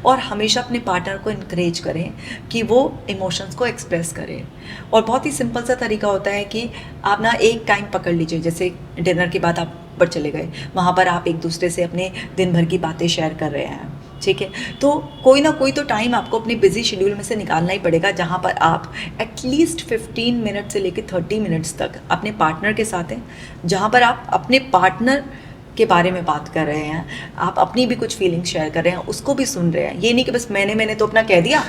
और हमेशा अपने पार्टनर को इनकरेज करें कि वो इमोशंस को एक्सप्रेस करें। और बहुत ही सिंपल सा तरीका होता है कि आप ना एक टाइम पकड़ लीजिए, जैसे डिनर के बाद आप पर चले गए, वहाँ पर आप एक दूसरे से अपने दिन भर की बातें शेयर कर रहे हैं। ठीक है, तो कोई ना कोई तो टाइम आपको अपने बिजी शेड्यूल में से निकालना ही पड़ेगा, जहाँ पर आप एटलीस्ट 15 मिनट से लेकर 30 मिनट्स तक अपने पार्टनर के साथ हैं, जहाँ पर आप अपने पार्टनर के बारे में बात कर रहे हैं, आप अपनी भी कुछ फीलिंग्स शेयर कर रहे हैं, उसको भी सुन रहे हैं। ये नहीं कि बस मैंने तो अपना कह दिया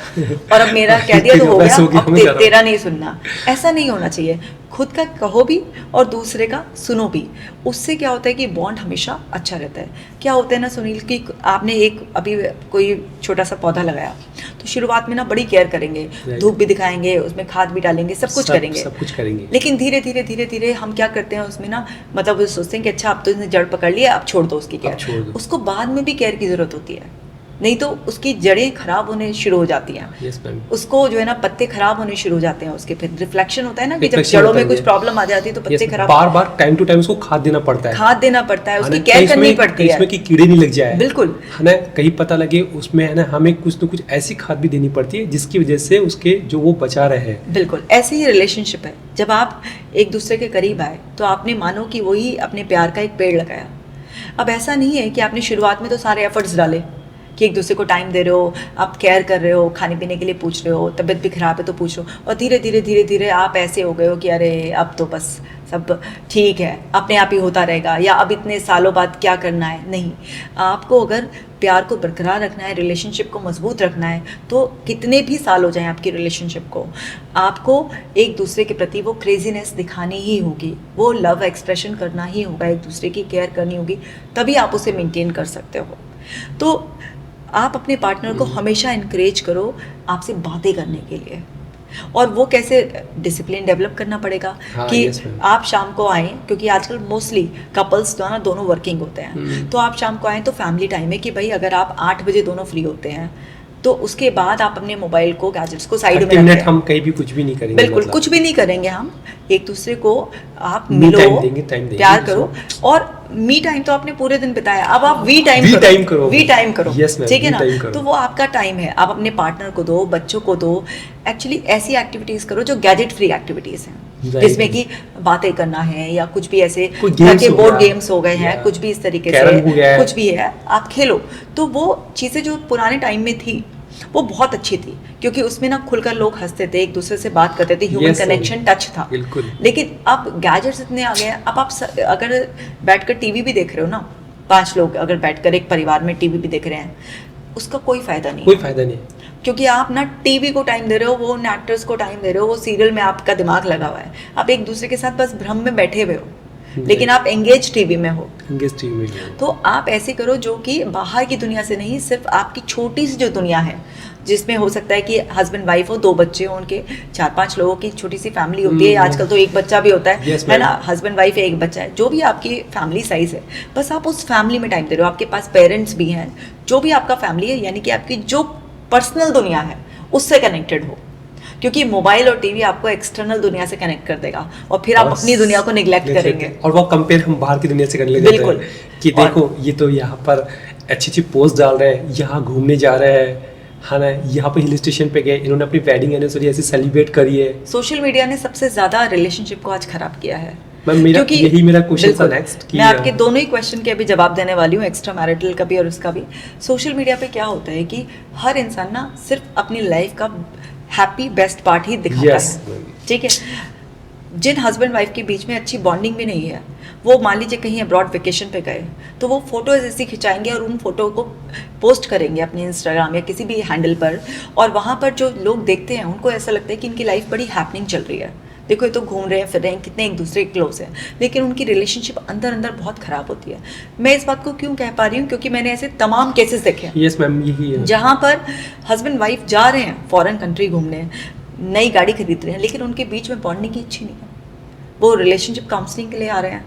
और अब मेरा कह दिया तो हो गया, अब तेरा नहीं सुनना, ऐसा नहीं होना चाहिए। खुद का कहो भी और दूसरे का सुनो भी, उससे क्या होता है कि बॉन्ड हमेशा अच्छा रहता है। क्या होता है ना सुनील कि आपने एक अभी कोई छोटा सा पौधा लगाया, तो शुरुआत में ना बड़ी केयर करेंगे, धूप भी दिखाएंगे, उसमें खाद भी डालेंगे, सब कुछ करेंगे। लेकिन धीरे धीरे हम क्या करते हैं उसमें ना, मतलब सोचते हैं कि अच्छा अब तो इसने जड़ पकड़ लिया, अब छोड़ दो उसकी केयर। उसको बाद में भी केयर की जरूरत होती है। नहीं तो उसकी जड़ें खराब होने शुरू हो जाती हैं। Yes ma'am. उसको जो है ना पत्ते खराब होने शुरू हो जाते हैं, उसके फिर रिफ्लेक्शन होता है ना कि जब Reflection जड़ों होता में है, कुछ yes. प्रॉब्लम आ जाती है तो पत्ते खराब, बार बार टाइम टू टाइम उसको खाद देना पड़ता है, खाद देना पड़ता है, उसकी है ना? केयर कहीं करनी इसमें- पड़ती है। इसमें कि कीड़े नहीं लग जाए, बिल्कुल है ना, कहीं पता लगे उसमें, है ना, हमें कुछ न कुछ ऐसी खाद भी देनी पड़ती है जिसकी वजह से उसके जो वो बचा रहे हैं। बिल्कुल ऐसे ही रिलेशनशिप है। जब आप एक दूसरे के करीब आए तो आपने मानो कि वही अपने प्यार का एक पेड़ लगाया। अब ऐसा नहीं है कि आपने शुरुआत में तो सारे एफर्ट्स डाले कि एक दूसरे को टाइम दे रहे हो, आप केयर कर रहे हो, खाने पीने के लिए पूछ रहे हो, तबीयत भी खराब है तो पूछ रहे हो, और धीरे धीरे आप ऐसे हो गए हो कि अरे अब तो बस सब ठीक है, अपने आप ही होता रहेगा, या अब इतने सालों बाद क्या करना है। नहीं, आपको अगर प्यार को बरकरार रखना है, रिलेशनशिप को मजबूत रखना है, तो कितने भी साल हो जाएं आपकी रिलेशनशिप को, आपको एक दूसरे के प्रति वो क्रेजीनेस दिखानी ही होगी, वो लव एक्सप्रेशन करना ही होगा, एक दूसरे की केयर करनी होगी, तभी आप उसे मेंटेन कर सकते हो। तो आप अपने पार्टनर को हमेशा इनकरेज करो आपसे बातें करने के लिए। और वो कैसे, डिसिप्लिन डेवलप करना पड़ेगा। हाँ, कि yes, ma'am. आप शाम को आएँ, क्योंकि आजकल मोस्टली कपल्स जो है ना दोनों वर्किंग होते हैं, तो आप शाम को आएँ तो फैमिली टाइम है कि भाई अगर आप 8 बजे दोनों फ्री होते हैं तो उसके बाद आप अपने मोबाइल को, गैजेट्स को साइड में 30 रख मिनट दें। हम कहीं भी कुछ भी नहीं करेंगे, बिल्कुल मतलब। कुछ भी नहीं करेंगे हम, एक दूसरे को आप Me मिलो, time देंगे, time देंगे, प्यार करो। और मी टाइम तो आपने पूरे दिन बिताया, अब आप वी टाइम We करो, time करो। वी टाइम करो, Yes, ma'am, ठीक है we ना। time करो। तो वो आपका टाइम है, आप अपने पार्टनर को दो, बच्चों को दो। एक्चुअली ऐसी एक्टिविटीज करो जो गैजेट फ्री एक्टिविटीज हैं, Right. जिसमें कि बातें करना है या कुछ भी ऐसे कोई घर games के हो बोर्ड गया, गेम्स हो गए हैं, या कुछ भी इस तरीके कैरम हो गया से है। कुछ भी है, आप खेलो। तो वो चीज़ें जो पुराने टाइम में थी वो बहुत अच्छी थी, क्योंकि उसमें ना खुलकर लोग हंसते थे, एक दूसरे से बात करते थे, ह्यूमन Yes, कनेक्शन टच था। बिल्कुल। लेकिन अब गैजेट्स इतने आ गए हैं, अब आप अगर बैठकर टीवी भी देख रहे हो ना, 5 लोग अगर बैठकर एक परिवार में टीवी भी देख रहे हैं, उसका कोई फायदा नहीं, कोई फायदा नहीं। क्योंकि आप ना टीवी को टाइम दे रहे हो, वो एक्टर्स को टाइम दे रहे हो, वो सीरियल में आपका दिमाग लगा हुआ है, आप एक दूसरे के साथ बस भ्रम में बैठे हुए हो, लेकिन आप एंगेज टीवी में हो। Engage टीवी में हो। तो आप ऐसे करो जो कि बाहर की दुनिया से नहीं, सिर्फ आपकी छोटी सी जो दुनिया है, जिसमें हो सकता है कि हस्बैंड वाइफ हो, 2 बच्चे हो, उनके 4-5 लोगों की छोटी सी फैमिली होती है, आजकल तो एक बच्चा भी होता है, Yes, है ना, ma'am. हस्बैंड वाइफ है, एक बच्चा है, जो भी आपकी फैमिली साइज है, बस आप उस फैमिली में टाइम दे रहे हो। आपके पास पेरेंट्स भी हैं, जो भी आपका फैमिली है, यानी कि आपकी जो पर्सनल दुनिया है उससे कनेक्टेड हो, क्योंकि मोबाइल और टीवी आपको एक्सटर्नल दुनिया से कनेक्ट कर देगा, और फिर आप और अपनी दुनिया को निगलेक्ट neglect करेंगे। और वो कंपेयर हम बाहर की दुनिया से करने लग जाते बिल्कुल। हैं कि देखो ये तो यहाँ पर अच्छी पोस्ट डाल रहे हैं, यहाँ घूमने जा रहे हैं, है ना, यहाँ पे हिल स्टेशन पे गए, इन्होंने अपनी वेडिंग एनिवर्सरी ऐसे सेलिब्रेट करी है। सोशल मीडिया ने सबसे ज्यादा रिलेशनशिप को आज खराब किया है। मैम मेरा क्योंकि यही मेरा क्वेश्चन था बिल्कुल, नेक्स्ट मैं आपके दोनों ही क्वेश्चन के अभी जवाब देने वाली हूँ, एक्स्ट्रा मैरिटल का भी और उसका भी। सोशल मीडिया पे क्या होता है कि हर इंसान ना सिर्फ अपनी लाइफ का हैप्पी बेस्ट पार्ट ही दिखाता Yes, है, ma'am. ठीक है। जिन हस्बैंड वाइफ के बीच में अच्छी बॉन्डिंग भी नहीं है, वो मान लीजिए कहीं अब्रॉड वेकेशन पे गए, तो वो फोटोज ऐसी खिंचाएंगे और उन फोटो को पोस्ट करेंगे अपने इंस्टाग्राम या किसी भी हैंडल पर, और वहाँ पर जो लोग देखते हैं उनको ऐसा लगता है कि इनकी लाइफ बड़ी हैपनिंग चल रही है, देखो ये तो घूम रहे हैं, फिर रहे हैं, कितने एक दूसरे के क्लोज हैं, लेकिन उनकी रिलेशनशिप अंदर अंदर बहुत ख़राब होती है। मैं इस बात को क्यों कह पा रही हूँ, क्योंकि मैंने ऐसे तमाम केसेस देखे हैं यस मैम, यही है जहाँ पर हस्बैंड वाइफ जा रहे हैं फॉरेन कंट्री घूमने, नई गाड़ी खरीद रहे हैं, लेकिन उनके बीच में बॉन्डिंग की इच्छा नहीं है, वो रिलेशनशिप काउंसलिंग के लिए आ रहे हैं,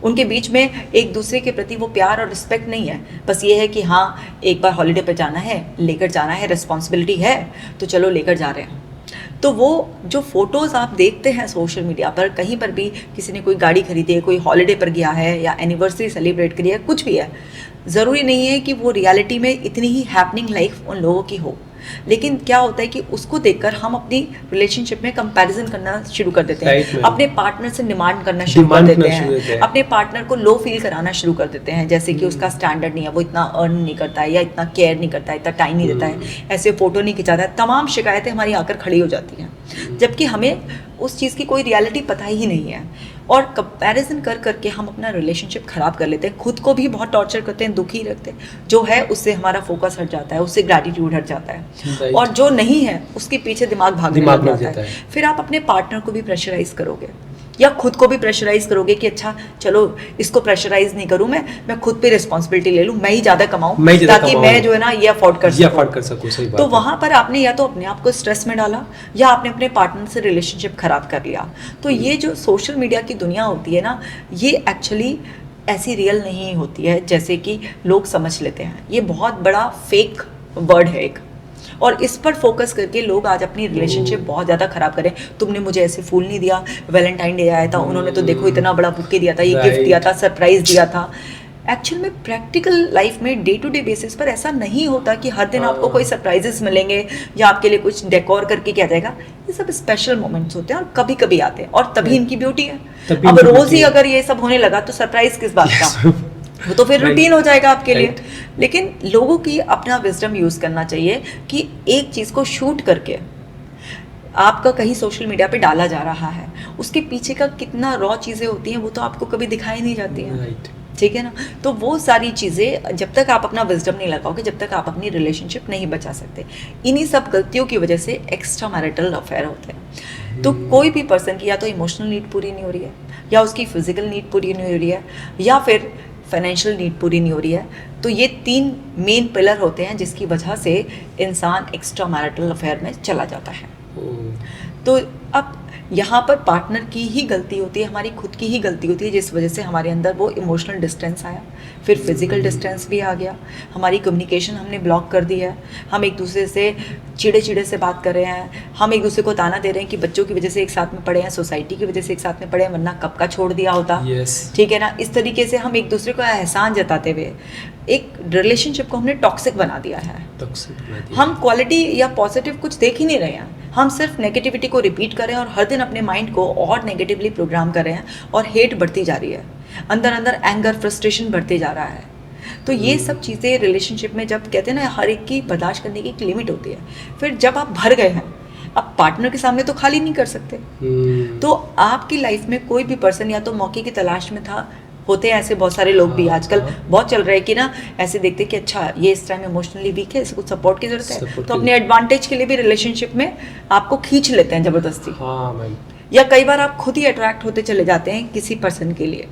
उनके बीच में एक दूसरे के प्रति वो प्यार और रिस्पेक्ट नहीं है, बस ये है कि हाँ एक बार हॉलीडे पर जाना है, लेकर जाना है, रिस्पॉन्सिबिलिटी है तो चलो लेकर जा रहे हैं। तो वो जो फोटोज़ आप देखते हैं सोशल मीडिया पर, कहीं पर भी किसी ने कोई गाड़ी खरीदी है, कोई हॉलीडे पर गया है या एनिवर्सरी सेलिब्रेट करी है, कुछ भी है, ज़रूरी नहीं है कि वो रियलिटी में इतनी ही हैपनिंग लाइफ उन लोगों की हो, लेकिन क्या होता है कि उसको देखकर हम अपनी रिलेशनशिप में कंपैरिजन करना शुरू कर देते हैं, Right, अपने पार्टनर से डिमांड करना शुरू कर देते हैं, अपने पार्टनर को लो फील कराना शुरू कर देते हैं, जैसे कि उसका स्टैंडर्ड नहीं है, वो इतना अर्न नहीं करता है या इतना केयर नहीं करता है, इतना टाइम नहीं देता है, ऐसे फोटो नहीं खिंचाता है, तमाम शिकायतें हमारी आकर खड़ी हो जाती हैं, जबकि हमें उस चीज़ की कोई रियलिटी पता ही नहीं है, और कंपैरिजन कर करके हम अपना रिलेशनशिप खराब कर लेते हैं, खुद को भी बहुत टॉर्चर करते हैं, दुखी रखते हैं, जो है उससे हमारा फोकस हट जाता है, उससे ग्रैटिट्यूड हट जाता है, Right. और जो नहीं है उसके पीछे दिमाग भागने दिमाग लग लग जाता जाता है। फिर आप अपने पार्टनर को भी प्रेशराइज करोगे या खुद को भी प्रेशराइज करोगे कि अच्छा चलो इसको प्रेशराइज नहीं करूं, मैं खुद पे रिस्पॉन्सिबिलिटी ले लूं, मैं ही ज़्यादा कमाऊं ताकि मैं जो है ना ये अफोर्ड कर सकूं। सही बात तो है। वहाँ पर आपने या तो अपने आप को स्ट्रेस में डाला या आपने अपने पार्टनर से रिलेशनशिप खराब कर लिया। तो ये जो सोशल मीडिया की दुनिया होती है ना, ये एक्चुअली ऐसी रियल नहीं होती है जैसे कि लोग समझ लेते हैं, ये बहुत बड़ा फेक वर्ड है एक, और इस पर फोकस करके लोग आज अपनी रिलेशनशिप बहुत ज़्यादा खराब करें। तुमने मुझे ऐसे फूल नहीं दिया, वैलेंटाइन डे आया था, उन्होंने तो देखो इतना बड़ा बुके दिया था, ये गिफ्ट दिया था, सरप्राइज दिया था। एक्चुअल में प्रैक्टिकल लाइफ में डे टू डे बेसिस पर ऐसा नहीं होता कि हर दिन आपको कोई सरप्राइजेस मिलेंगे या आपके लिए कुछ डेकोर करके किया जाएगा। ये सब स्पेशल मोमेंट्स होते हैं और कभी कभी आते हैं, और तभी इनकी ब्यूटी है। अब रोज ही अगर ये सब होने लगा तो सरप्राइज किस बात का, वो तो फिर रूटीन हो जाएगा आपके लिए। लेकिन लोगों की अपना विजडम यूज करना चाहिए कि एक चीज को शूट करके आपका कहीं सोशल मीडिया पे डाला जा रहा है, उसके पीछे का कितना रॉ चीजें होती हैं वो तो आपको कभी दिखाई नहीं जाती हैं। ठीक है ना, तो वो सारी चीज़ें जब तक आप अपना विजडम नहीं लगाओगे, जब तक आप अपनी रिलेशनशिप नहीं बचा सकते। इन्हीं सब गलतियों की वजह से एक्स्ट्रा मैरिटल अफेयर होते हैं। तो कोई भी पर्सन की या तो इमोशनल नीड पूरी नहीं हो रही है, या उसकी फिजिकल नीड पूरी नहीं हो रही है, या फिर फाइनेंशियल नीड पूरी नहीं हो रही है। तो ये 3 मेन पिलर होते हैं जिसकी वजह से इंसान एक्स्ट्रा मैरिटल अफेयर में चला जाता है। तो अब यहाँ पर पार्टनर की ही गलती होती है, हमारी खुद की ही गलती होती है, जिस वजह से हमारे अंदर वो इमोशनल डिस्टेंस आया, फिर फिजिकल डिस्टेंस भी आ गया, हमारी कम्युनिकेशन हमने ब्लॉक कर दी है, हम एक दूसरे से चिड़े चिड़े से बात कर रहे हैं, हम एक दूसरे को ताना दे रहे हैं कि बच्चों की वजह से एक साथ में पढ़े हैं, सोसाइटी की वजह से एक साथ में पढ़े हैं, वरना कब का छोड़ दिया होता। ठीक है ना, इस तरीके से हम एक दूसरे को एहसान जताते हुए एक रिलेशनशिप को हमने टॉक्सिक बना दिया है। हम क्वालिटी या पॉजिटिव कुछ देख ही नहीं रहे हैं, हम सिर्फ नेगेटिविटी को रिपीट कर रहे हैं और हर दिन अपने माइंड को और नेगेटिवली प्रोग्राम कर रहे हैं, और हेट बढ़ती जा रही है, अंदर अंदर एंगर, फ्रस्ट्रेशन बढ़ते जा रहा है। तो ये सब चीज़ें रिलेशनशिप में, जब कहते हैं ना हर एक की बर्दाश्त करने की एक लिमिट होती है, फिर जब आप भर गए हैं, अब पार्टनर के सामने तो खाली नहीं कर सकते। तो आपकी लाइफ में कोई भी पर्सन या तो मौके की तलाश में था, होते हैं ऐसे बहुत सारे लोग भी आजकल बहुत चल रहे हैं कि ना ऐसे देखते कि अच्छा ये इस टाइम इमोशनली वीक है, इसको कुछ सपोर्ट की जरूरत है, तो अपने एडवांटेज के लिए भी रिलेशनशिप में आपको खींच लेते हैं जबरदस्ती। या कई बार आप खुद ही अट्रैक्ट होते चले जाते हैं किसी पर्सन के लिए।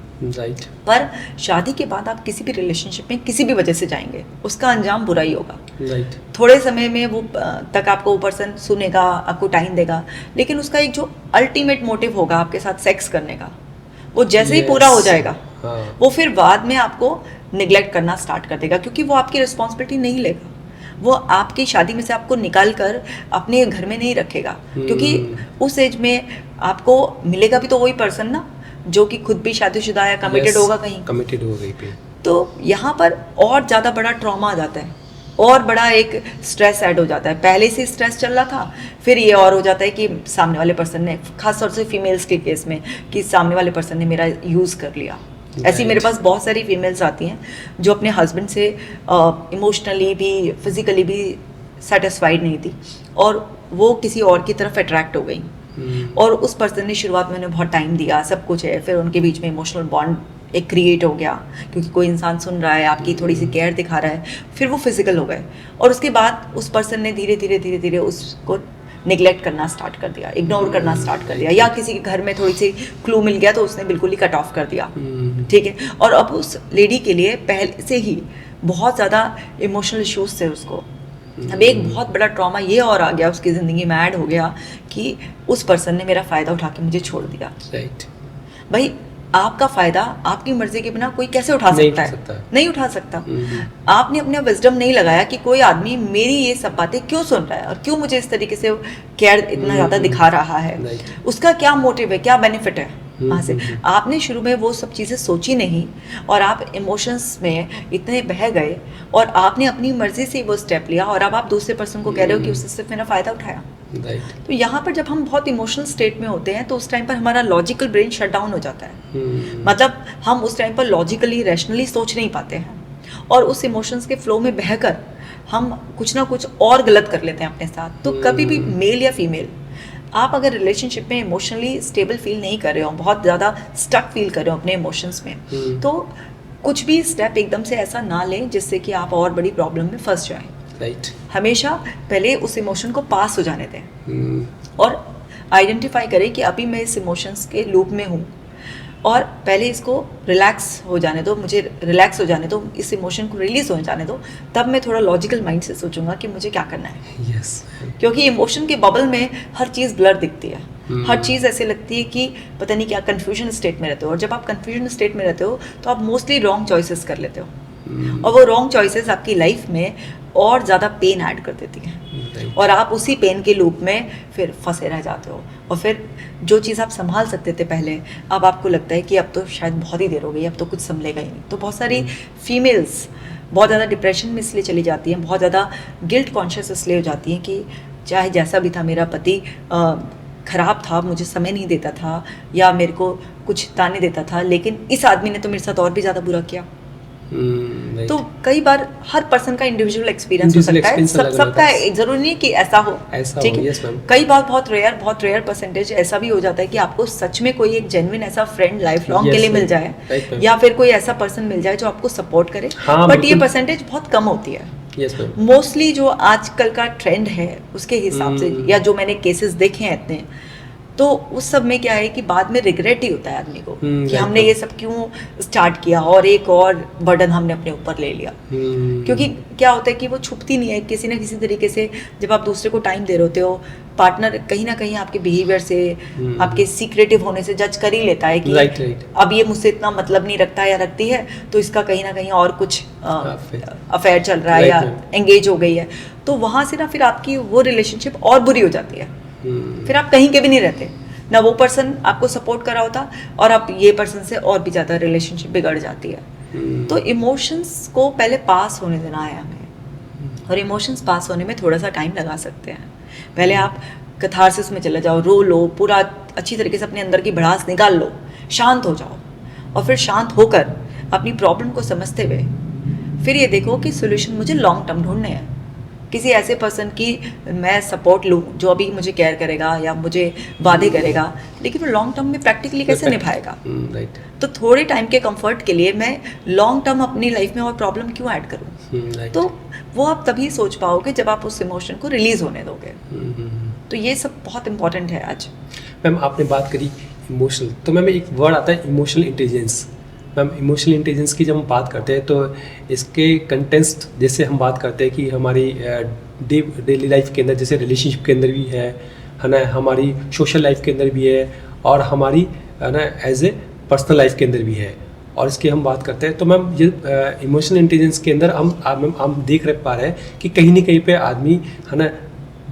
पर शादी के बाद आप किसी भी रिलेशनशिप में किसी भी वजह से जाएंगे, उसका अंजाम बुरा ही होगा। थोड़े समय में वो तक आपको वो पर्सन सुनेगा, आपको टाइम देगा, लेकिन उसका एक जो अल्टीमेट मोटिव होगा आपके साथ सेक्स करने का, वो जैसे ही पूरा हो जाएगा, वो फिर बाद में आपको निगलेक्ट करना स्टार्ट कर देगा, क्योंकि वो आपकी रिस्पॉन्सिबिलिटी नहीं लेगा। वो आपकी शादी में से आपको निकाल कर अपने घर में नहीं रखेगा, क्योंकि उस एज में आपको मिलेगा भी तो वही पर्सन ना जो कि खुद भी शादीशुदा है, कमिटेड होगा कहीं। तो यहाँ पर और ज़्यादा बड़ा ट्रॉमा आ जाता है, और बड़ा एक स्ट्रेस ऐड हो जाता है। पहले से स्ट्रेस चल रहा था, फिर ये और हो जाता है कि सामने वाले पर्सन ने, खास तौर से फीमेल्स के केस में, कि सामने वाले पर्सन ने मेरा यूज़ कर लिया। ऐसी मेरे पास बहुत सारी फीमेल्स आती हैं जो अपने हस्बैंड से इमोशनली भी फिजिकली भी सेटिस्फाइड नहीं थी, और वो किसी और की तरफ अट्रैक्ट हो गई, और उस पर्सन ने शुरुआत में उन्हें बहुत टाइम दिया, सब कुछ है, फिर उनके बीच में इमोशनल बॉन्ड एक क्रिएट हो गया, क्योंकि कोई इंसान सुन रहा है, आपकी थोड़ी सी केयर दिखा रहा है, फिर वो फिजिकल हो गए, और उसके बाद उस पर्सन ने धीरे धीरे उसको निगलेक्ट करना स्टार्ट कर दिया, इग्नोर करना स्टार्ट कर दिया, या किसी के घर में थोड़ी सी क्लू मिल गया तो उसने बिल्कुल ही कट ऑफ कर दिया। ठीक है, और अब उस लेडी के लिए पहले से ही बहुत ज़्यादा इमोशनल इश्यूज थे उसको। अब एक बहुत बड़ा ट्रॉमा ये और आ गया उसकी ज़िंदगी में ऐड हो गया कि उस पर्सन ने मेरा फ़ायदा उठा के मुझे छोड़ दिया। भाई आपका फ़ायदा आपकी मर्जी के बिना कोई कैसे उठा सकता है? नहीं उठा सकता। आपने अपना विजडम नहीं लगाया कि कोई आदमी मेरी ये सब बातें क्यों सुन रहा है और क्यों मुझे इस तरीके से केयर इतना ज़्यादा दिखा रहा है, उसका क्या मोटिव है, क्या बेनिफिट है वहाँ से। आपने शुरू में वो सब चीज़ें सोची नहीं, और आप इमोशंस में इतने बह गए, और आपने अपनी मर्जी से वो स्टेप लिया, और अब आप दूसरे पर्सन को कह रहे हो कि उससे सिर्फ मेरा फ़ायदा उठाया। तो यहाँ पर जब हम बहुत इमोशनल स्टेट में होते हैं तो उस टाइम पर हमारा लॉजिकल ब्रेन शट डाउन हो जाता है। मतलब हम उस टाइम पर लॉजिकली रैशनली सोच नहीं पाते हैं, और उस इमोशंस के फ्लो में बहकर हम कुछ ना कुछ और गलत कर लेते हैं अपने साथ। तो कभी भी मेल या फीमेल, आप अगर रिलेशनशिप में इमोशनली स्टेबल फील नहीं कर रहे हो, बहुत ज़्यादा स्टक फील कर रहे हो अपने इमोशंस में, तो कुछ भी स्टेप एकदम से ऐसा ना लें जिससे कि आप और बड़ी प्रॉब्लम में फंस जाएं। हमेशा पहले उस इमोशन को पास हो जाने दें, और आइडेंटिफाई करें कि अभी मैं इस इमोशंस के लूप में हूँ, और पहले इसको रिलैक्स हो जाने दो, मुझे रिलैक्स हो जाने दो, इस इमोशन को रिलीज हो जाने दो, तब मैं थोड़ा लॉजिकल माइंड से सोचूंगा कि मुझे क्या करना है। क्योंकि इमोशन के बबल में हर चीज़ ब्लर दिखती है, हर चीज़ ऐसे लगती है कि पता नहीं क्या, कन्फ्यूजन स्टेट में रहते हो, और जब आप कन्फ्यूजन स्टेट में रहते हो तो आप मोस्टली रॉन्ग चॉइसेस कर लेते हो, और वो रॉन्ग चॉइसेस आपकी लाइफ में और ज़्यादा पेन ऐड कर देती हैं Right. और आप उसी पेन के लूप में फिर फंसे रह जाते हो। और फिर जो चीज़ आप संभाल सकते थे पहले, अब आपको लगता है कि अब तो शायद बहुत ही देर हो गई, अब तो कुछ संभलेगा ही नहीं। तो बहुत सारी फीमेल्स बहुत ज़्यादा डिप्रेशन में इसलिए चली जाती हैं, बहुत ज़्यादा गिल्ट कॉन्शियस इसलिए हो जाती हैं कि चाहे जैसा भी था, मेरा पति खराब था, मुझे समय नहीं देता था या मेरे को कुछ ताने देता था, लेकिन इस आदमी ने तो मेरे साथ और भी ज़्यादा बुरा किया। Right. तो कई बार हर पर्सन का इंडिविजुअल एक्सपीरियंस हो सकता है, सबका जरूरी नहीं कि ऐसा हो, ठीक है। yes, ma'am. कई बार बहुत रेयर परसेंटेज ऐसा भी हो जाता है कि आपको सच में कोई एक जेन्युइन ऐसा फ्रेंड लाइफ लॉन्ग Yes, के लिए मिल ma'am. जाए, Right, ma'am. या फिर कोई ऐसा पर्सन मिल जाए जो आपको सपोर्ट करे, हाँ, बट ये बिल्कुल। परसेंटेज बहुत कम होती है। Yes, ma'am. मोस्टली जो आजकल का ट्रेंड है उसके हिसाब से, या जो मैंने केसेस देखे हैं इतने, तो उस सब में क्या है कि बाद में रिग्रेट ही होता है आदमी को कि right, हमने ये सब क्यों स्टार्ट किया और एक और बर्डन हमने अपने ऊपर ले लिया। क्योंकि क्या होता है कि वो छुपती नहीं है किसी ना किसी तरीके से। जब आप दूसरे को टाइम दे रहे होते हो, पार्टनर कहीं ना कहीं आपके बिहेवियर से, आपके सीक्रेटिव होने से जज कर ही लेता है कि Right. अब ये मुझसे इतना मतलब नहीं रखता या रखती है, तो इसका कहीं ना कहीं और कुछ अफेयर चल रहा है Right, या ma'am. एंगेज हो गई है। तो वहाँ से ना फिर आपकी वो रिलेशनशिप और बुरी हो जाती है। फिर आप कहीं के भी नहीं रहते, ना वो पर्सन आपको सपोर्ट कर रहा होता और आप ये पर्सन से और भी ज़्यादा रिलेशनशिप बिगड़ जाती है। तो इमोशंस को पहले पास होने देना है हमें, और इमोशंस पास होने में थोड़ा सा टाइम लगा सकते हैं। पहले आप कैथारसिस में चले जाओ, रो लो, पूरा अच्छी तरीके से अपने अंदर की भड़ास निकाल लो, शांत हो जाओ, और फिर शांत होकर अपनी प्रॉब्लम को समझते हुए फिर ये देखो कि सोल्यूशन मुझे लॉन्ग टर्म ढूंढने हैं। किसी ऐसे पर्सन की मैं सपोर्ट लूँ जो अभी मुझे केयर करेगा या मुझे वादे करेगा, लेकिन वो लॉन्ग टर्म में प्रैक्टिकली कैसे निभाएगा। Right. तो थोड़े टाइम के कंफर्ट के लिए मैं लॉन्ग टर्म अपनी लाइफ में और प्रॉब्लम क्यों ऐड करूँ। Right. तो वो आप तभी सोच पाओगे जब आप उस इमोशन को रिलीज होने दोगे। तो ये सब बहुत इंपॉर्टेंट है आज। मैम आपने बात करी इमोशनल, तो मैम एक वर्ड आता है emotional intelligence. Ma'am emotional intelligence की जब हम बात करते हैं तो इसके कंटेंट्स, जैसे हम बात करते हैं कि हमारी डेली लाइफ के अंदर, जैसे रिलेशनशिप के अंदर भी है ना, हमारी सोशल लाइफ के अंदर भी है, और हमारी है ना एज ए पर्सनल लाइफ के अंदर भी है। और इसकी हम बात करते हैं तो मैम ये इमोशनल इंटेलिजेंस के अंदर हम देख पा रहे हैं कि कहीं ना कहीं पे आदमी है ना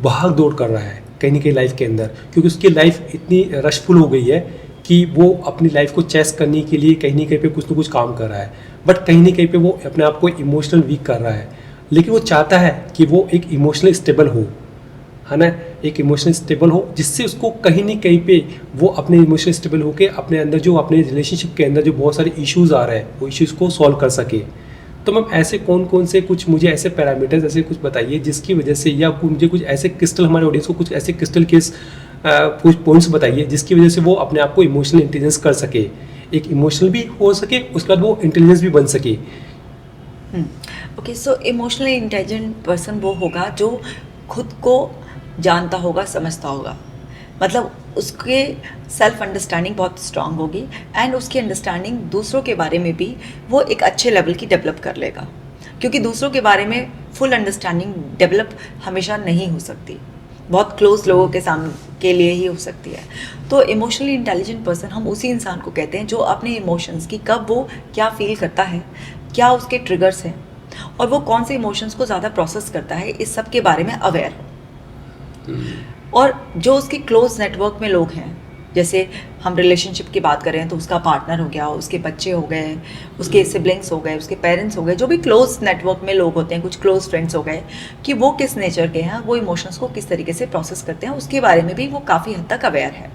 भाग दौड़ कर रहा है कहीं ना कहीं लाइफ के अंदर, क्योंकि उसकी लाइफ इतनी रशफुल हो गई है कि वो अपनी लाइफ को चेस करने के लिए कहीं ना कहीं पे कुछ ना कुछ काम कर रहा है, बट कहीं ना कहीं पे वो अपने आप को इमोशनल वीक कर रहा है। लेकिन वो चाहता है कि वो एक इमोशनल स्टेबल हो, है ना, एक इमोशनल स्टेबल हो, जिससे उसको कहीं ना कहीं पे वो अपने इमोशनल स्टेबल होके अपने अंदर जो अपने रिलेशनशिप के अंदर जो बहुत सारे इश्यूज आ रहे हैं वो इश्यूज को सॉल्व कर सके। तो मैम ऐसे कौन कौन से कुछ मुझे ऐसे पैरामीटर्स ऐसे कुछ बताइए जिसकी वजह से, या मुझे कुछ ऐसे क्रिस्टल, हमारे ऑडियंस को कुछ ऐसे क्रिस्टल केस कुछ पॉइंट्स बताइए जिसकी वजह से वो अपने आप को इमोशनल इंटेलिजेंस कर सके, एक इमोशनल भी हो सके, उसके बाद वो इंटेलिजेंस भी बन सके। Okay, so emotionally intelligent person वो होगा जो खुद को जानता होगा, समझता होगा, मतलब उसके सेल्फ अंडरस्टैंडिंग बहुत स्ट्रांग होगी, एंड उसकी अंडरस्टैंडिंग दूसरों के बारे में भी वो एक अच्छे लेवल की डेवलप कर लेगा, क्योंकि दूसरों के बारे में फुल अंडरस्टैंडिंग डेवलप हमेशा नहीं हो सकती, बहुत क्लोज लोगों के सामने के लिए ही हो सकती है। तो इमोशनली इंटेलिजेंट पर्सन हम उसी इंसान को कहते हैं जो अपने इमोशंस की कब वो क्या फील करता है, क्या उसके ट्रिगर्स हैं, और वो कौन से इमोशंस को ज़्यादा प्रोसेस करता है, इस सब के बारे में अवेयर हो। और जो उसके क्लोज नेटवर्क में लोग हैं, जैसे हम रिलेशनशिप की बात करें तो उसका पार्टनर हो गया, उसके बच्चे हो गए, उसके सिबलिंग्स हो गए, उसके पेरेंट्स हो गए, जो भी क्लोज नेटवर्क में लोग होते हैं, कुछ क्लोज फ्रेंड्स हो गए, कि वो किस नेचर के हैं, वो इमोशंस को किस तरीके से प्रोसेस करते हैं, उसके बारे में भी वो काफ़ी हद तक अवेयर है।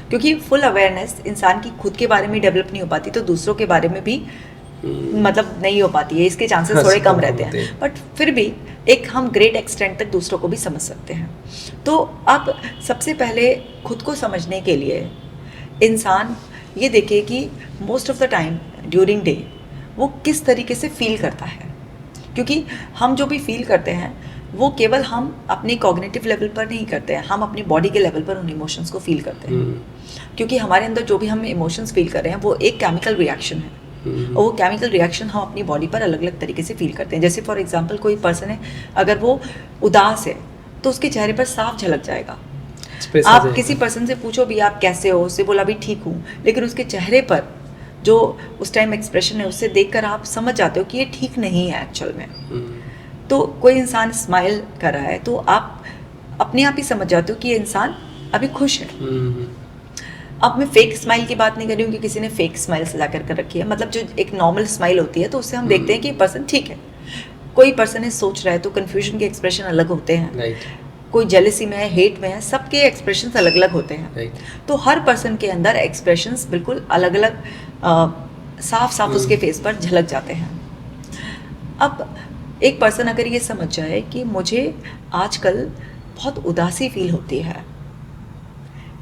क्योंकि फुल अवेयरनेस इंसान की खुद के बारे में डेवलप नहीं हो पाती, तो दूसरों के बारे में भी मतलब नहीं हो पाती है, इसके चांसेस थोड़े कम रहते हैं, बट फिर भी एक हम ग्रेट एक्सटेंट तक दूसरों को भी समझ सकते हैं। तो अब सबसे पहले खुद को समझने के लिए इंसान ये देखे कि most of the time during day वो किस तरीके से फील करता है, क्योंकि हम जो भी फील करते हैं वो केवल हम अपने कॉग्निटिव लेवल पर नहीं करते हैं, हम अपनी बॉडी के लेवल पर उन इमोशंस को फील करते हैं, क्योंकि हमारे अंदर जो भी हम इमोशंस फील कर रहे हैं वो एक केमिकल रिएक्शन है, और वो केमिकल रिएक्शन हम अपनी बॉडी पर अलग अलग तरीके से फील करते हैं। जैसे फॉर एग्जांपल कोई पर्सन है, अगर वो उदास है तो उसके चेहरे पर साफ झलक जाएगा। आप किसी पर्सन से पूछो भी आप कैसे हो, उससे बोला भी ठीक हूँ, लेकिन उसके चेहरे पर जो उस टाइम एक्सप्रेशन है उससे देखकर आप समझ जाते हो कि ये ठीक नहीं है एक्चुअल में। तो कोई इंसान स्माइल कर रहा है तो आप अपने आप ही समझ जाते हो कि ये इंसान अभी खुश है। अब मैं फेक स्माइल की बात नहीं कर रही हूँ कि किसी ने फेक स्माइल सजा कर रखी है, मतलब जो एक नॉर्मल स्माइल होती है तो उससे हम देखते हैं कि ये पर्सन ठीक है। कोई पर्सन है सोच रहा है तो कन्फ्यूजन के एक्सप्रेशन अलग होते हैं, राइट। कोई जेलसी में है, हेट में है, सबके एक्सप्रेशन अलग अलग होते हैं। राइट। तो हर पर्सन के अंदर एक्सप्रेशंस बिल्कुल अलग अलग साफ साफ उसके फेस पर झलक जाते हैं। अब एक पर्सन अगर ये समझ जाए कि मुझे आजकल बहुत उदासी फील होती है,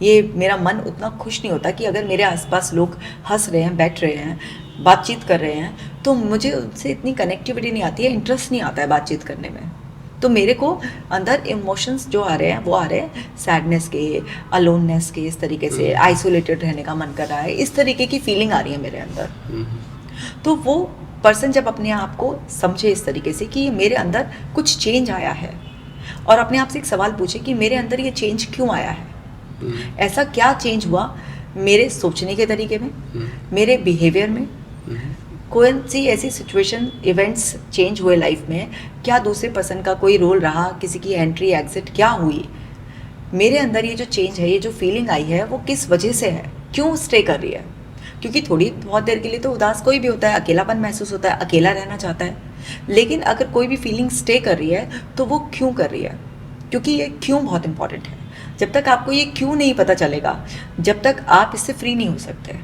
ये मेरा मन उतना खुश नहीं होता कि अगर मेरे आसपास लोग हंस रहे हैं, बैठ रहे हैं, बातचीत कर रहे हैं तो मुझे उनसे इतनी कनेक्टिविटी नहीं आती है, इंटरेस्ट नहीं आता है बातचीत करने में। तो मेरे को अंदर इमोशंस जो आ रहे हैं वो आ रहे हैं सैडनेस के, अलोननेस के, इस तरीके से आइसोलेटेड रहने का मन कर रहा है, इस तरीके की फीलिंग आ रही है मेरे अंदर। तो वो पर्सन जब अपने आप को समझे इस तरीके से कि मेरे अंदर कुछ चेंज आया है और अपने आप से एक सवाल पूछे कि मेरे अंदर ये चेंज क्यों आया है, ऐसा क्या चेंज हुआ मेरे सोचने के तरीके में, मेरे बिहेवियर में, कौन सी ऐसी सिचुएशन इवेंट्स चेंज हुए लाइफ में, क्या दूसरे पर्सन का कोई रोल रहा, किसी की एंट्री एग्जिट क्या हुई, मेरे अंदर ये जो चेंज है, ये जो फीलिंग आई है वो किस वजह से है, क्यों स्टे कर रही है। क्योंकि थोड़ी बहुत देर के लिए तो उदास कोई भी होता है, अकेलापन महसूस होता है, अकेला रहना चाहता है, लेकिन अगर कोई भी फीलिंग स्टे कर रही है तो वो क्यों कर रही है, क्योंकि ये क्यों बहुत इंपॉर्टेंट है। जब तक आपको ये क्यों नहीं पता चलेगा, जब तक आप इससे फ्री नहीं हो सकते।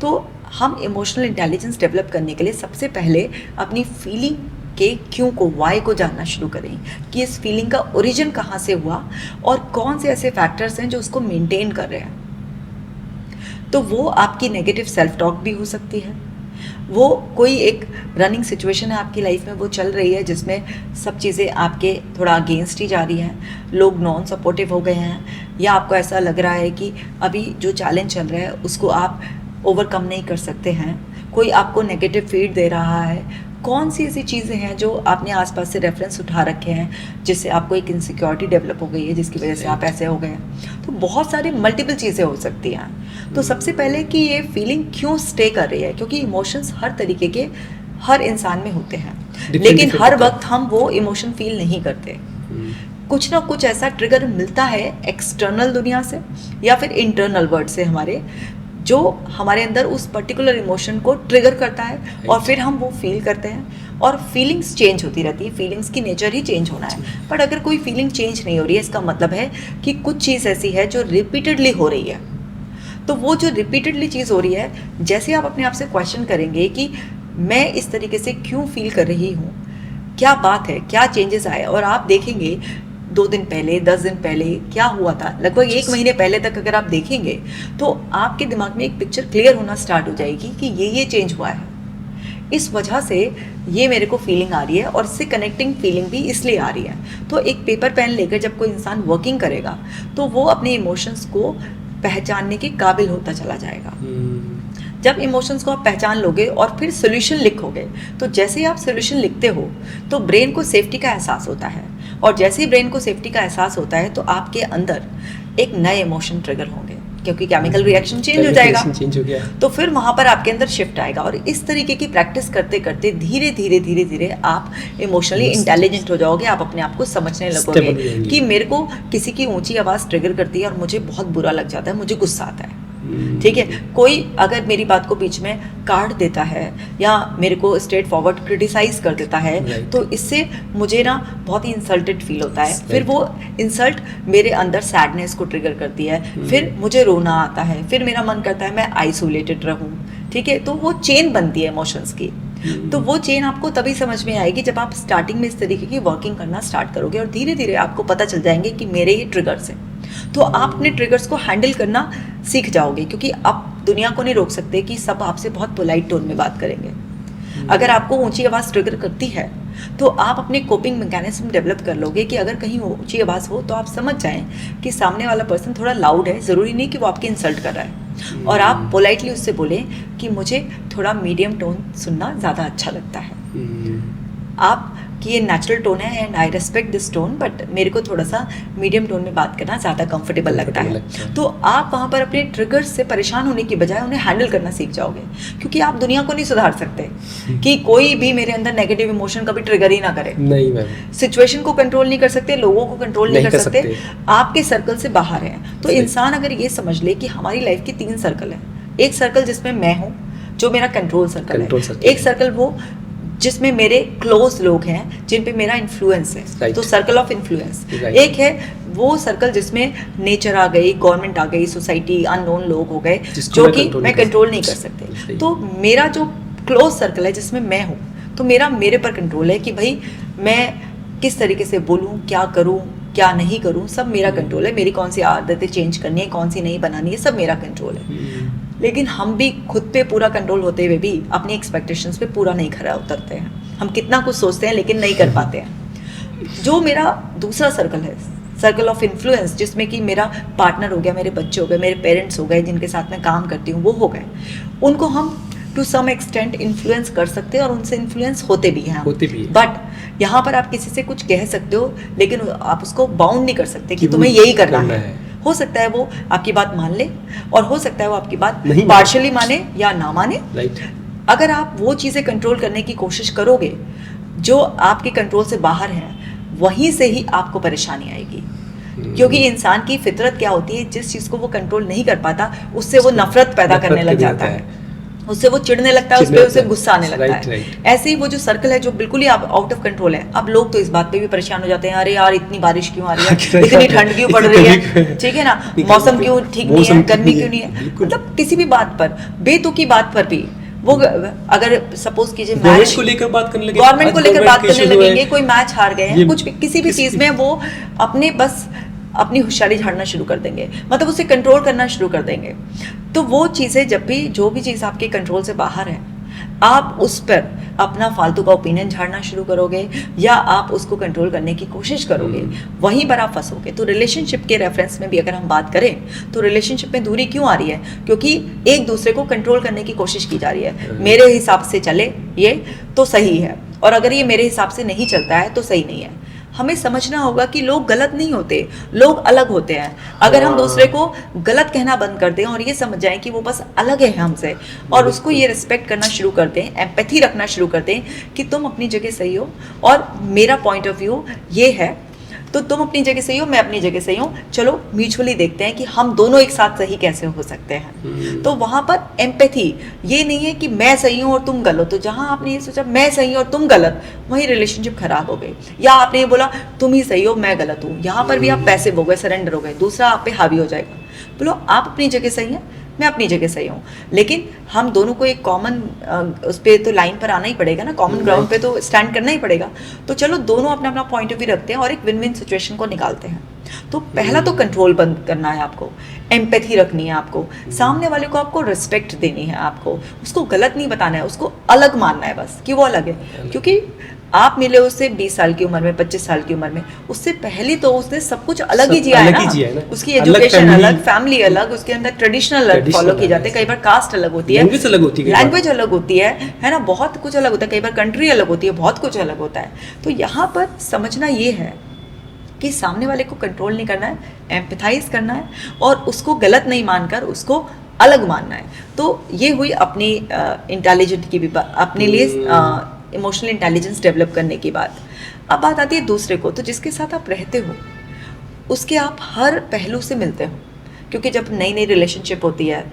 तो हम इमोशनल इंटेलिजेंस डेवलप करने के लिए सबसे पहले अपनी फीलिंग के क्यों को, वाई को जानना शुरू करें कि इस फीलिंग का ओरिजिन कहाँ से हुआ और कौन से ऐसे फैक्टर्स हैं जो उसको मेंटेन कर रहे हैं। तो वो आपकी नेगेटिव सेल्फ टॉक भी हो सकती है, वो कोई एक रनिंग सिचुएशन है आपकी लाइफ में, वो चल रही है जिसमें सब चीज़ें आपके थोड़ा अगेंस्ट ही जा रही हैं, लोग नॉन सपोर्टिव हो गए हैं, या आपको ऐसा लग रहा है कि अभी जो चैलेंज चल रहा है उसको आप ओवरकम नहीं कर सकते हैं, कोई आपको नेगेटिव फीड दे रहा है। कौन सी ऐसी चीज़ें हैं जो आपने आसपास से रेफरेंस उठा रखे हैं जिससे आपको एक इनसिक्योरिटी डेवलप हो गई है, जिसकी वजह से आप ऐसे हो गए हैं। तो बहुत सारी मल्टीपल चीज़ें हो सकती हैं। तो सबसे पहले कि ये फीलिंग क्यों स्टे कर रही है, क्योंकि इमोशंस हर तरीके के हर इंसान में होते हैं, लेकिन हर वक्त हम वो इमोशन फील नहीं करते। कुछ ना कुछ ऐसा ट्रिगर मिलता है एक्सटर्नल दुनिया से या फिर इंटरनल वर्ड से हमारे, जो हमारे अंदर उस पर्टिकुलर इमोशन को ट्रिगर करता है और फिर हम वो फील करते हैं। और फीलिंग्स चेंज होती रहती है, फीलिंग्स की नेचर ही चेंज होना है। बट अगर कोई फीलिंग चेंज नहीं हो रही है, इसका मतलब है कि कुछ चीज़ ऐसी है जो रिपीटेडली हो रही है। तो वो जो रिपीटेडली चीज़ हो रही है, जैसे आप अपने आप से क्वेश्चन करेंगे कि मैं इस तरीके से क्यों फील कर रही हूँ, क्या बात है, क्या चेंजेस आए, और आप देखेंगे 2 दिन पहले, 10 दिन पहले क्या हुआ था, लगभग 1 महीने पहले तक अगर आप देखेंगे तो आपके दिमाग में एक पिक्चर क्लियर होना स्टार्ट हो जाएगी कि ये चेंज हुआ है, इस वजह से ये मेरे को फीलिंग आ रही है, और इससे कनेक्टिंग फीलिंग भी इसलिए आ रही है। तो एक पेपर पेन लेकर जब कोई इंसान वर्किंग करेगा तो वो अपने इमोशंस को पहचानने के काबिल होता चला जाएगा। जब इमोशंस को आप पहचान लोगे और फिर सोल्यूशन लिखोगे, तो जैसे ही आप सोल्यूशन लिखते हो तो ब्रेन को सेफ्टी का एहसास होता है, और जैसे ही ब्रेन को सेफ्टी का एहसास होता है तो आपके अंदर एक नए इमोशन ट्रिगर होंगे, क्योंकि केमिकल रिएक्शन चेंज हो जाएगा, चेंज हो गया। तो फिर वहाँ पर आपके अंदर शिफ्ट आएगा। और इस तरीके की प्रैक्टिस करते करते धीरे धीरे आप इमोशनली इंटेलिजेंट हो जाओगे। आप अपने आप को समझने लगोगे कि मेरे को किसी की ऊंची आवाज़ ट्रिगर करती है और मुझे बहुत बुरा लग जाता है, मुझे गुस्सा आता है। ठीक है, कोई अगर मेरी बात को बीच में काट देता है या मेरे को स्ट्रेट फॉरवर्ड क्रिटिसाइज कर देता है, तो इससे मुझे ना बहुत ही इंसल्टेड फील होता है। फिर वो इंसल्ट मेरे अंदर सैडनेस को ट्रिगर करती है, फिर मुझे रोना आता है, फिर मेरा मन करता है मैं आइसोलेटेड रहूं। ठीक है, तो वो चेन बनती है इमोशंस की। तो वो चेन आपको तभी समझ में आएगी जब आप स्टार्टिंग में इस तरीके की वर्किंग करना स्टार्ट करोगे, और धीरे धीरे आपको पता चल जाएंगे कि मेरे ये ट्रिगर्स हैं। तो आप अपने ट्रिगर्स को हैंडल करना सीख जाओगे, क्योंकि आप दुनिया को नहीं रोक सकते कि सब आपसे बहुत पोलाइट टोन में बात करेंगे। अगर आपको ऊंची आवाज़ ट्रिगर करती है तो आप अपने कोपिंग मैकेनिज्म डेवलप कर लोगे कि अगर कहीं ऊंची आवाज़ हो तो आप समझ जाएं कि सामने वाला पर्सन थोड़ा लाउड है, ज़रूरी नहीं कि वो आपकी इंसल्ट कर रहा है, और आप पोलाइटली उससे बोलें कि मुझे थोड़ा मीडियम टोन सुनना ज़्यादा अच्छा लगता है। आप कि ये नेचुरल टोन है and I respect this tone, but मेरे को थोड़ा सा मीडियम टोन में बात करना ज़्यादा कंफर्टेबल लगता है। तो आप वहाँ पर अपने ट्रिगर्स से परेशान होने की बजाय उन्हें हैंडल करना सीख जाओगे, क्योंकि आप दुनिया को नहीं सुधार सकते कि कोई भी मेरे अंदर नेगेटिव इमोशन कभी ट्रिगर ही ना करे। नहीं मैम। सिचुएशन को कंट्रोल नहीं कर सकते, लोगों को कंट्रोल नहीं कर सकते, आपके सर्कल से बाहर है। तो इंसान अगर ये समझ ले कि हमारी लाइफ की 3 सर्कल है, एक सर्कल जिसमें मैं हूँ जो मेरा कंट्रोल सर्कल है, एक सर्कल वो जिसमें मेरे क्लोज लोग हैं जिन पे मेरा इन्फ्लुएंस है, तो सर्कल ऑफ इन्फ्लुएंस, एक है वो सर्कल जिसमें नेचर आ गई, गवर्नमेंट आ गई, सोसाइटी, अननोन लोग हो गए जो कि मैं कंट्रोल नहीं कर सकते। तो मेरा जो क्लोज सर्कल है जिसमें मैं हूँ, तो मेरे पर कंट्रोल है कि भाई मैं किस तरीके से बोलूँ, क्या करूँ, क्या नहीं करूँ, सब मेरा कंट्रोल है। मेरी कौन सी आदतें चेंज करनी है, कौन सी नहीं बनानी है, सब मेरा कंट्रोल है। लेकिन हम भी खुद पे पूरा कंट्रोल होते हुए भी अपनी एक्सपेक्टेशंस पे पूरा नहीं खरा उतरते हैं। हम कितना कुछ सोचते हैं लेकिन नहीं कर पाते हैं। जो मेरा दूसरा सर्कल है, सर्कल ऑफ इन्फ्लुएंस, जिसमें कि मेरा पार्टनर हो गया, मेरे बच्चे हो गए, मेरे पेरेंट्स हो गए, जिनके साथ मैं काम करती हूँ वो हो गए, उनको हम टू सम एक्सटेंट इन्फ्लुएंस कर सकते हैं और उनसे इन्फ्लुएंस होते भी हैं। बट यहाँ पर आप किसी से कुछ कह सकते हो लेकिन आप उसको बाउंड नहीं कर सकते कि तुम्हें यही करना है। हो सकता है वो आपकी बात मान ले और हो सकता है वो आपकी बात पार्शियली माने या ना माने। अगर आप वो चीज़ें कंट्रोल करने की कोशिश करोगे जो आपके कंट्रोल से बाहर है, वहीं से ही आपको परेशानी आएगी। क्योंकि इंसान की फितरत क्या होती है, जिस चीज़ को वो कंट्रोल नहीं कर पाता उससे वो नफरत पैदा करने लग जाता है, उससे वो चिढ़ने लगता है, उस पर उसे गुस्सा आने लगता है। ऐसे ही वो जो सर्कल है जो बिल्कुल ही आउट ऑफ कंट्रोल है, अब लोग तो इस बात पे भी परेशान हो जाते हैं, अरे यार इतनी बारिश क्यों आ रही है, इतनी ठंड क्यों पड़ रही है, ठीक है ना, मौसम क्यों ठीक नहीं है, गर्मी क्यों नहीं है, मतलब किसी भी बात पर, बेतुकी बात पर भी वो अगर सपोज कीजिए गवर्नमेंट को लेकर बात करने लगेंगे, कोई मैच हार गए हैं, कुछ किसी भी चीज में वो अपनी होशियारी झाड़ना शुरू कर देंगे, मतलब उसे कंट्रोल करना शुरू कर देंगे। तो वो चीज़ें जब भी जो भी चीज़ आपके कंट्रोल से बाहर है, आप उस पर अपना फालतू का ओपिनियन झाड़ना शुरू करोगे या आप उसको कंट्रोल करने की कोशिश करोगे, वहीं पर आप फंसोगे। तो रिलेशनशिप के रेफरेंस में भी अगर हम बात करें तो रिलेशनशिप में दूरी क्यों आ रही है? क्योंकि एक दूसरे को कंट्रोल करने की कोशिश की जा रही है। मेरे हिसाब से चले ये तो सही है, और अगर ये मेरे हिसाब से नहीं चलता है तो सही नहीं है। हमें समझना होगा कि लोग गलत नहीं होते, लोग अलग होते हैं। अगर हम दूसरे को गलत कहना बंद कर दें और ये समझ जाएं कि वो बस अलग है हमसे, और उसको ये रिस्पेक्ट करना शुरू कर दें, एम्पैथी रखना शुरू कर दें कि तुम अपनी जगह सही हो और मेरा पॉइंट ऑफ व्यू ये है, तो तुम अपनी जगह सही हो, मैं अपनी जगह सही हूँ, चलो म्यूचुअली देखते हैं कि हम दोनों एक साथ सही कैसे हो सकते हैं। तो वहाँ पर एम्पैथी ये नहीं है कि मैं सही हूँ और तुम गलत हो। जहाँ आपने ये सोचा मैं सही हूँ और तुम गलत, वहीं रिलेशनशिप खराब हो गई। या आपने ये बोला तुम ही सही हो मैं गलत हूँ, यहाँ पर भी आप पैसिव हो गए, सरेंडर हो गए, दूसरा आप पे हावी हो जाएगा। बोलो आप अपनी जगह सही हैं, मैं अपनी जगह सही हूँ, लेकिन हम दोनों को एक कॉमन उस पर तो लाइन पर आना ही पड़ेगा ना, कॉमन ग्राउंड पे तो स्टैंड करना ही पड़ेगा। तो चलो दोनों अपना अपना पॉइंट ऑफ व्यू रखते हैं और एक विन विन सिचुएशन को निकालते हैं। तो पहला तो कंट्रोल बंद करना है आपको, एम्पैथी रखनी है आपको, सामने वाले को आपको रिस्पेक्ट देनी है, आपको उसको गलत नहीं बताना है, उसको अलग मानना है बस कि वो अलग है। क्योंकि आप मिले उससे 20 साल की उम्र में, 25 साल की उम्र में, उससे पहले तो उसने सब कुछ अलग ही जिया है ना। उसकी एजुकेशन अलग, फैमिली अलग, उसके अंदर ट्रेडिशनल अलग फॉलो की जाते हैं, कई बार कास्ट अलग होती है, लैंग्वेज अलग होती है ना, बहुत कुछ अलग होता है, कई बार कंट्री अलग होती है, बहुत कुछ अलग होता है। तो यहाँ पर समझना ये है कि सामने वाले को कंट्रोल नहीं करना है, एम्पैथाइज करना है और उसको गलत नहीं मानकर उसको अलग मानना है। तो ये हुई अपनी इंटेलिजेंट की भी बात, अपने लिए इमोशनल इंटेलिजेंस डेवलप करने की बात। अब बात आती है दूसरे को, तो जिसके साथ आप रहते हो उसके आप हर पहलू से मिलते हो, क्योंकि जब नई नई रिलेशनशिप होती है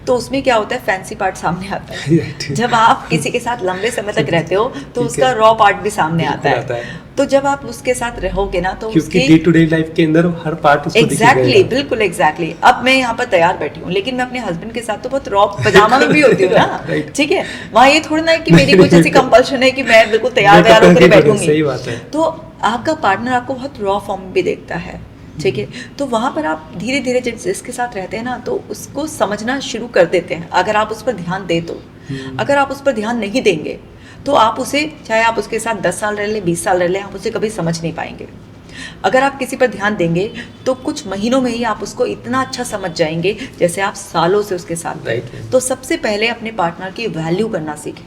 तो उसमें क्या होता है, फैंसी पार्ट सामने आता है। जब आप किसी के साथ लंबे समय तक रहते हो तो उसका रॉ पार्ट भी सामने आता है। तो जब आप उसके साथ रहोगे ना तो उसकी डे टू डे लाइफ के अंदर हर पार्ट उसको एग्जैक्टली, बिल्कुल एग्जैक्टली। अब मैं यहाँ पर तैयार बैठी हूँ, लेकिन मैं अपने हस्बैंड के साथ तो बहुत रॉ पजामा में भी होती हूँ ना, ठीक है। वहाँ ये थोड़ा ना है कि मेरी कुछ ऐसी कंपल्शन है कि मैं बिल्कुल तैयार होकर बैठूंगी। सही बात है। तो आपका पार्टनर आपको बहुत रॉ फॉर्म में भी देखता है, ठीक है। तो वहाँ पर आप धीरे धीरे जिसके साथ रहते हैं ना तो उसको समझना शुरू कर देते हैं, अगर आप उस पर ध्यान दे तो। अगर आप उस पर ध्यान नहीं देंगे तो आप उसे, चाहे आप उसके साथ 10 साल रह ले, 20 साल रह ले, आप उसे कभी समझ नहीं पाएंगे। अगर आप किसी पर ध्यान देंगे तो कुछ महीनों में ही आप उसको इतना अच्छा समझ जाएंगे जैसे आप सालों से उसके साथ रहे। तो सबसे पहले अपने पार्टनर की वैल्यू करना सीखें।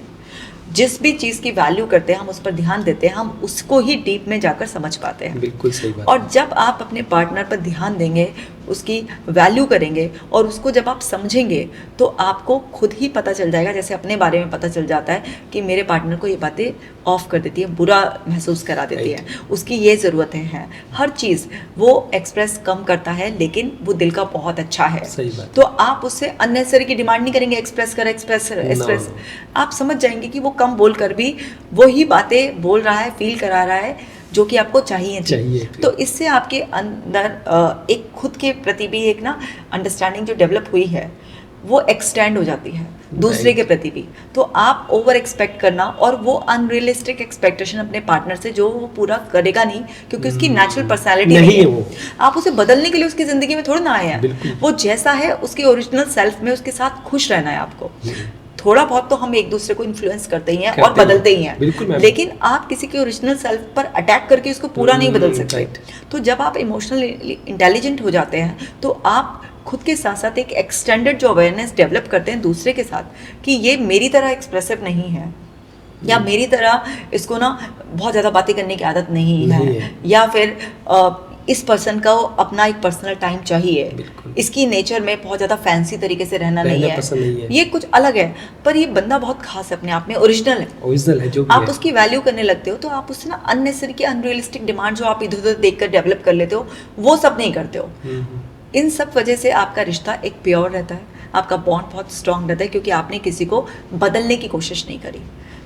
जिस भी चीज़ की वैल्यू करते हैं, हम उस पर ध्यान देते हैं, हम उसको ही डीप में जाकर समझ पाते हैं। बिल्कुल सही बात। और जब आप अपने पार्टनर पर ध्यान देंगे, उसकी वैल्यू करेंगे और उसको जब आप समझेंगे, तो आपको खुद ही पता चल जाएगा, जैसे अपने बारे में पता चल जाता है कि मेरे पार्टनर को ये बातें ऑफ कर देती है, बुरा महसूस करा देती है, उसकी ये ज़रूरतें हैं। हर चीज़ वो एक्सप्रेस कम करता है, लेकिन वो दिल का बहुत अच्छा है। सही बात। तो आप उससे अननेसेसरी की डिमांड नहीं करेंगे, एक्सप्रेस कर, एक्सप्रेस कर, एक्सप्रेस। आप समझ जाएंगे कि वो कम बोल कर भी वही बातें बोल रहा है, फील करा रहा है जो कि आपको चाहिए थी। तो इससे आपके अंदर एक खुद के प्रति भी एक ना अंडरस्टैंडिंग जो डेवलप हुई है, वो एक्सटेंड हो जाती है दूसरे के प्रति भी। तो आप ओवर एक्सपेक्ट करना और वो अनरियलिस्टिक एक्सपेक्टेशन अपने पार्टनर से जो वो पूरा करेगा नहीं, क्योंकि उसकी नेचुरल पर्सनालिटी नहीं है वो। आप उसे बदलने के लिए उसकी जिंदगी में थोड़ा ना आए हैं, वो जैसा है उसके ओरिजिनल सेल्फ में उसके साथ खुश रहना है आपको। थोड़ा बहुत तो हम एक दूसरे को इन्फ्लुएंस करते ही हैं और बदलते ही हैं, लेकिन आप किसी के ओरिजिनल सेल्फ पर अटैक करके उसको पूरा नहीं बदल सकते। तो जब आप इमोशनली इंटेलिजेंट हो जाते हैं, तो आप खुद के साथ साथ एक एक्सटेंडेड जो अवेयरनेस डेवलप करते हैं दूसरे के साथ, कि ये मेरी तरह एक्सप्रेसिव नहीं है, या मेरी तरह इसको ना बहुत ज़्यादा बातें करने की आदत नहीं है, या फिर इस पर्सन का अपना एक पर्सनल टाइम चाहिए, इसकी नेचर में बहुत ज़्यादा फैंसी तरीके से रहना नहीं है, ये कुछ अलग है, पर ये बंदा बहुत खास है, अपने आप में ओरिजिनल है जो आप उसकी वैल्यू करने लगते हो। तो आप उससे ना अननेसेसरी की अनरियलिस्टिक डिमांड जो आप इधर उधर देखकर डेवलप कर लेते हो, वो सब नहीं करते हो। इन सब वजह से आपका रिश्ता एक प्योर रहता है, आपका बॉन्ड बहुत स्ट्रांग रहता है, क्योंकि आपने किसी को बदलने की कोशिश नहीं करी।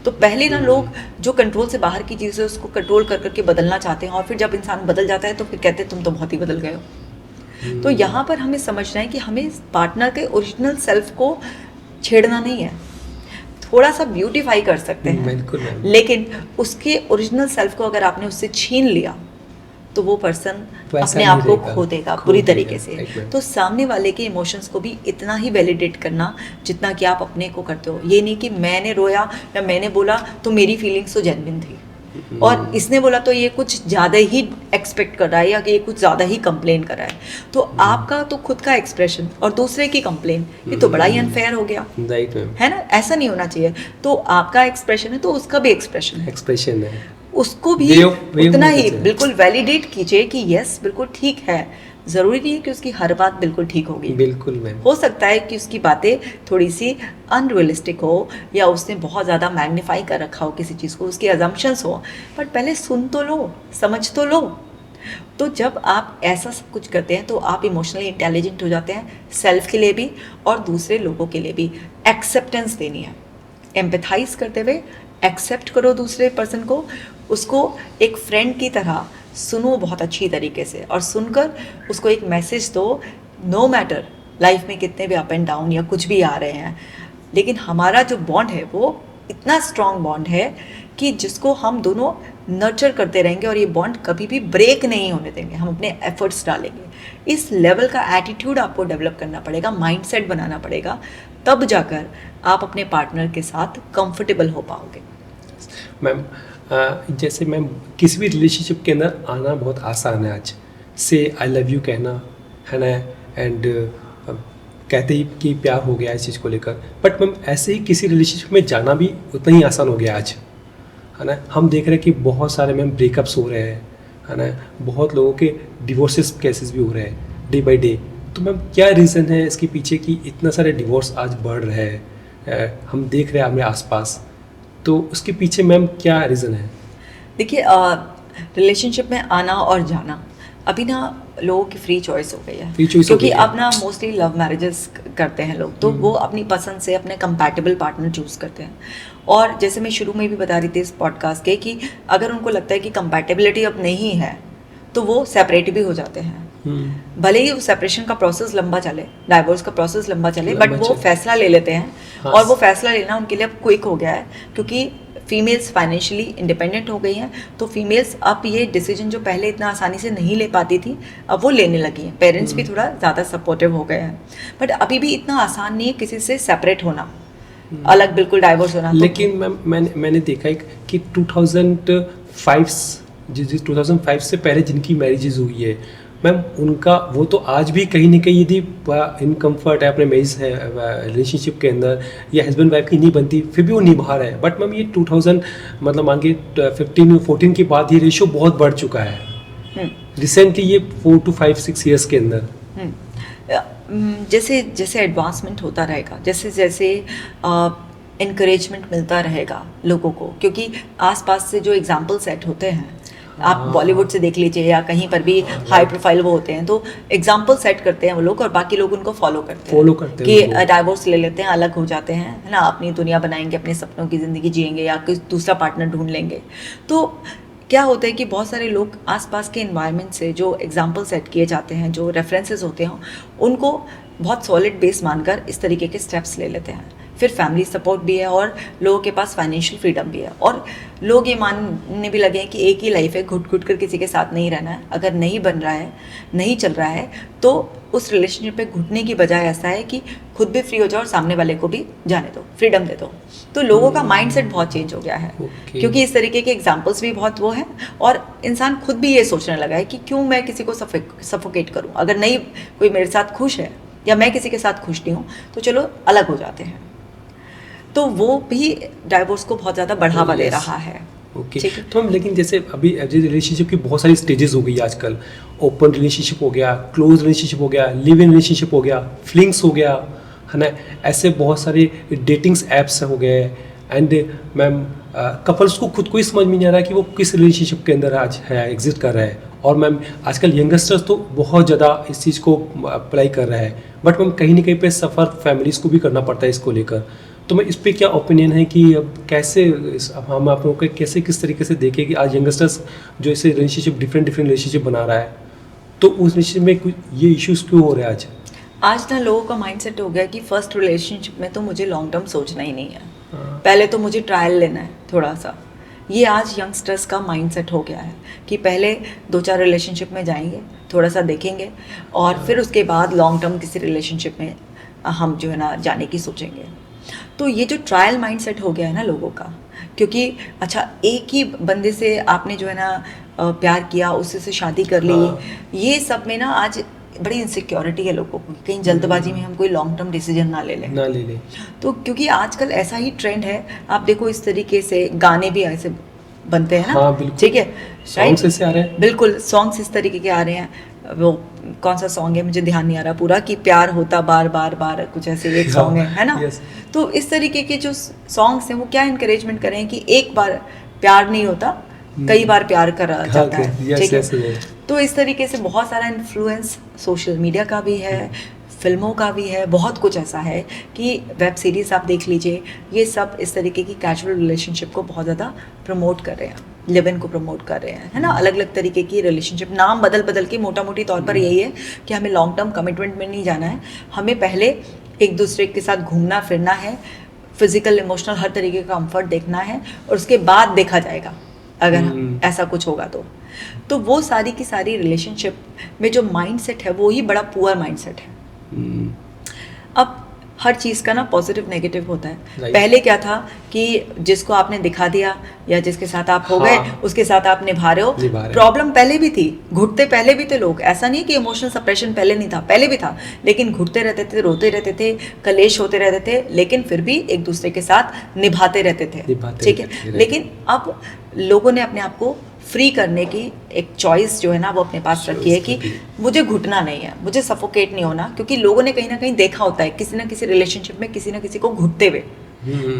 तो पहले ना लोग जो कंट्रोल से बाहर की चीज़ें उसको कंट्रोल कर करके बदलना चाहते हैं, और फिर जब इंसान बदल जाता है तो फिर कहते हैं तुम तो बहुत ही बदल गए हो। तो यहाँ पर हमें समझना है कि हमें पार्टनर के ओरिजिनल सेल्फ को छेड़ना नहीं है, थोड़ा सा ब्यूटीफाई कर सकते हैं, लेकिन उसके ओरिजिनल सेल्फ को अगर आपने उससे छीन लिया तो वो पर्सन अपने आप को खो देगा बुरी तरीके से। तो सामने वाले के इमोशंस को भी इतना ही वैलिडेट करना जितना कि आप अपने को करते हो। ये नहीं कि मैंने रोया या मैंने बोला तो मेरी फीलिंग्स तो जेन्युइन थी, और इसने बोला तो ये कुछ ज़्यादा ही एक्सपेक्ट कर रहा है, या कि ये कुछ ज़्यादा ही कंप्लेन कर रहा है। तो आपका तो खुद का एक्सप्रेशन और दूसरे की कंप्लेन, ये तो बड़ा ही अनफेयर हो गया, है ना? ऐसा नहीं होना चाहिए। तो आपका एक्सप्रेशन है तो उसका भी एक्सप्रेशन है, उसको भी उतना ही बिल्कुल वैलिडेट कीजिए कि यस बिल्कुल ठीक है। ज़रूरी नहीं है कि उसकी हर बात बिल्कुल ठीक होगी, बिल्कुल मैम। हो सकता है कि उसकी बातें थोड़ी सी अनरियलिस्टिक हो, या उसने बहुत ज़्यादा मैग्नीफाई कर रखा हो किसी चीज़ को, उसके अजम्पशंस हो, बट पहले सुन तो लो, समझ तो लो। तो जब आप ऐसा सब कुछ करते हैं तो आप इमोशनली इंटेलिजेंट हो जाते हैं, सेल्फ के लिए भी और दूसरे लोगों के लिए भी। एक्सेप्टेंस देनी है, एम्पैथाइज करते हुए एक्सेप्ट करो दूसरे पर्सन को, उसको एक फ्रेंड की तरह सुनो बहुत अच्छी तरीके से, और सुनकर उसको एक मैसेज दो, नो मैटर लाइफ में कितने भी अप एंड डाउन या कुछ भी आ रहे हैं, लेकिन हमारा जो बॉन्ड है वो इतना स्ट्रॉन्ग बॉन्ड है कि जिसको हम दोनों नर्चर करते रहेंगे, और ये बॉन्ड कभी भी ब्रेक नहीं होने देंगे, हम अपने एफर्ट्स डालेंगे। इस लेवल का एटीट्यूड आपको डेवलप करना पड़ेगा, माइंडसेट बनाना पड़ेगा, तब जाकर आप अपने पार्टनर के साथ कंफर्टेबल हो पाओगे। मैम जैसे मैम किसी भी रिलेशनशिप के अंदर आना बहुत आसान है आज से, आई लव यू कहना है ना, एंड कहते ही कि प्यार हो गया इस चीज़ को लेकर, बट मैम ऐसे ही किसी रिलेशनशिप में जाना भी उतना ही आसान हो गया आज, है ना। हम देख रहे हैं कि बहुत सारे मैम ब्रेकअप्स हो रहे हैं, है ना, बहुत लोगों के डिवोर्सेस केसेस भी हो रहे हैं डे बाई डे। तो मैम क्या रीज़न है इसके पीछे कि इतना सारे डिवोर्स आज बढ़ रहे हैं, हम देख रहे हैं हमारे आसपास, तो उसके पीछे मैम क्या रीज़न है? देखिए, रिलेशनशिप में आना और जाना अभी ना लोगों की फ्री चॉइस हो गई है, क्योंकि अब ना मोस्टली लव मैरिजेस करते हैं लोग, तो वो अपनी पसंद से अपने कंपैटिबल पार्टनर चूज़ करते हैं। और जैसे मैं शुरू में भी बता रही थी इस पॉडकास्ट के कि अगर उनको लगता है कि कंपैटिबिलिटी अब नहीं है तो वो सेपरेट भी हो जाते हैं। भले ही वो सेपरेशन का प्रोसेस लंबा चले, डाइवोर्स का प्रोसेस लंबा चले, बट वो फैसला ले लेते हैं। हाँ। और वो फैसला लेना उनके लिए अब क्विक हो गया है, क्योंकि फीमेल्स फाइनेंशियली इंडिपेंडेंट हो गई हैं, तो फीमेल्स अब ये डिसीजन जो पहले इतना आसानी से नहीं ले पाती थी, अब वो लेने लगी हैं। पेरेंट्स भी थोड़ा ज़्यादा सपोर्टिव हो गए हैं, बट अभी भी इतना आसान नहीं है किसी से सेपरेट होना, अलग बिल्कुल डाइवोर्स होना। लेकिन मैंने देखा है कि 2005 से पहले जिनकी मैरिजेज हुई है मैम उनका वो तो आज भी कहीं ना कहीं यदि इनकम्फर्ट है अपने मैरिज है रिलेशनशिप के अंदर या हस्बैंड वाइफ की नहीं बनती फिर भी वो निभा रहा है, बट मैम ये 2000 मतलब मान के 15-14 के बाद ये रेशियो बहुत बढ़ चुका है रिसेंटली, ये 4 to 5-6 ईयर्स के अंदर। जैसे जैसे एडवांसमेंट होता रहेगा, जैसे जैसे इनकरेजमेंट मिलता रहेगा लोगों को, क्योंकि आसपास से जो एग्जाम्पल सेट होते हैं, आप बॉलीवुड से देख लीजिए या कहीं पर भी हाई प्रोफाइल वो होते हैं, तो एग्जाम्पल सेट करते हैं वो लोग और बाकी लोग उनको फॉलो करते हैं कि डाइवोर्स ले लेते हैं, अलग हो जाते हैं, है ना, अपनी दुनिया बनाएंगे, अपने सपनों की ज़िंदगी जिएंगे या कोई दूसरा पार्टनर ढूंढ लेंगे। तो क्या होता है कि बहुत सारे लोग आसपास के एनवायरनमेंट से जो एग्जाम्पल सेट किए जाते हैं, जो रेफरेंसेस होते हैं, उनको बहुत सॉलिड बेस मानकर इस तरीके के स्टेप्स ले लेते हैं। फिर फैमिली सपोर्ट भी है और लोगों के पास फाइनेंशियल फ्रीडम भी है, और लोग ये मानने भी लगे हैं कि एक ही लाइफ है, घुट घुट कर किसी के साथ नहीं रहना है। अगर नहीं बन रहा है, नहीं चल रहा है, तो उस रिलेशनशिप पे घुटने की बजाय ऐसा है कि खुद भी फ्री हो जाओ और सामने वाले को भी जाने दो, फ्रीडम दे दो। तो लोगों का माइंडसेट बहुत चेंज हो गया है क्योंकि इस तरीके के एग्जाम्पल्स भी बहुत वो हैं, और इंसान खुद भी ये सोचने लगा है कि क्यों मैं किसी को सफोकेट करूं, अगर नहीं कोई मेरे साथ खुश है या मैं किसी के साथ खुश नहीं हूँ तो चलो अलग हो जाते हैं। तो वो भी डाइवोर्स को बहुत ज़्यादा बढ़ावा दे रहा है। ओके तो हम, लेकिन जैसे अभी रिलेशनशिप की बहुत सारी स्टेजेस हो गई आजकल, ओपन रिलेशनशिप हो गया, क्लोज रिलेशनशिप हो गया, लिव इन रिलेशनशिप हो गया, फ्लिंग्स हो गया, है ना, ऐसे बहुत सारे डेटिंग्स ऐप्स हो गए। एंड मैम कपल्स को खुद को ही समझ में नहीं आ रहा कि वो किस रिलेशनशिप के अंदर आज है, एग्जिस्ट कर रहा है। और मैम आजकल यंगस्टर्स तो बहुत ज़्यादा इस चीज़ को अप्लाई कर रहा है, बट मैम कहीं ना कहीं पे सफ़र फैमिलीज़ को भी करना पड़ता है इसको लेकर। तो मैं इस पे क्या ओपिनियन है कि अब कैसे हम आप लोगों को कैसे किस तरीके से देखें कि आज यंगस्टर्स जो ऐसे रिलेशनशिप डिफरेंट रिलेशनशिप बना रहा है, तो उस रिलेशनशिप में कुछ ये इश्यूज क्यों हो रहे हैं आज ना लोगों का माइंडसेट हो गया कि फर्स्ट रिलेशनशिप में तो मुझे लॉन्ग टर्म सोचना ही नहीं है, पहले तो मुझे ट्रायल लेना है थोड़ा सा। ये आज यंगस्टर्स का माइंडसेट हो गया है कि पहले 2-4 रिलेशनशिप में जाएंगे, थोड़ा सा देखेंगे और फिर उसके बाद लॉन्ग टर्म किसी रिलेशनशिप में हम जो है ना जाने की सोचेंगे। तो ये जो ट्रायल माइंडसेट हो गया है ना लोगों का, क्योंकि अच्छा एक ही बंदे से आपने जो है ना प्यार किया, उससे से शादी कर ली, ये सब में ना आज बड़ी इनसिक्योरिटी है लोगों को, कहीं जल्दबाजी में हम कोई लॉन्ग टर्म डिसीजन ना ले लें। तो क्योंकि आजकल ऐसा ही ट्रेंड है, आप देखो इस तरीके से गाने भी ऐसे बनते हैं ना, ठीक है, सॉन्ग्स ऐसे आ रहे हैं, बिल्कुल सॉन्ग्स इस तरीके के आ रहे हैं। वो कौन सा सॉन्ग है मुझे ध्यान नहीं आ रहा पूरा, कि प्यार होता बार बार बार, कुछ ऐसे एक सॉन्ग है ना। तो इस तरीके के जो सॉन्ग्स हैं वो क्या इनकरेजमेंट करें कि एक बार प्यार नहीं होता, कई बार प्यार करा जाता है, ठीक है। तो इस तरीके से बहुत सारा इन्फ्लुएंस सोशल मीडिया का भी है, फिल्मों का भी है, बहुत कुछ ऐसा है कि वेब सीरीज़ आप देख लीजिए, ये सब इस तरीके की कैजुअल रिलेशनशिप को बहुत ज़्यादा प्रमोट कर रहे हैं, लिव इन को प्रमोट कर रहे हैं, है ना। अलग अलग तरीके की रिलेशनशिप, नाम बदल बदल के, मोटा मोटी तौर पर यही है कि हमें लॉन्ग टर्म कमिटमेंट में नहीं जाना है, हमें पहले एक दूसरे के साथ घूमना फिरना है, फिजिकल इमोशनल हर तरीके का कंफर्ट देखना है, और उसके बाद देखा जाएगा अगर ऐसा कुछ होगा तो वो सारी की सारी रिलेशनशिप में जो माइंडसेट है वो ही बड़ा पुअर माइंडसेट है। अब हर चीज़ का ना पॉजिटिव नेगेटिव होता है। पहले क्या था कि जिसको आपने दिखा दिया या जिसके साथ आप हो गए, उसके साथ आप निभा रहे हो। प्रॉब्लम पहले भी थी, घुटते पहले भी थे लोग, ऐसा नहीं कि इमोशनल सप्रेशन पहले नहीं था, पहले भी था, लेकिन घुटते रहते थे, रोते रहते थे, कलेश होते रहते थे, लेकिन फिर भी एक दूसरे के साथ निभाते रहते थे, ठीक है। लेकिन अब लोगों ने अपने आप को फ्री करने की एक चॉइस जो है ना वो अपने पास रखी है कि मुझे घुटना नहीं है, मुझे सफोकेट नहीं होना, क्योंकि लोगों ने कहीं ना कहीं देखा होता है किसी ना किसी रिलेशनशिप में किसी ना किसी को घुटते हुए,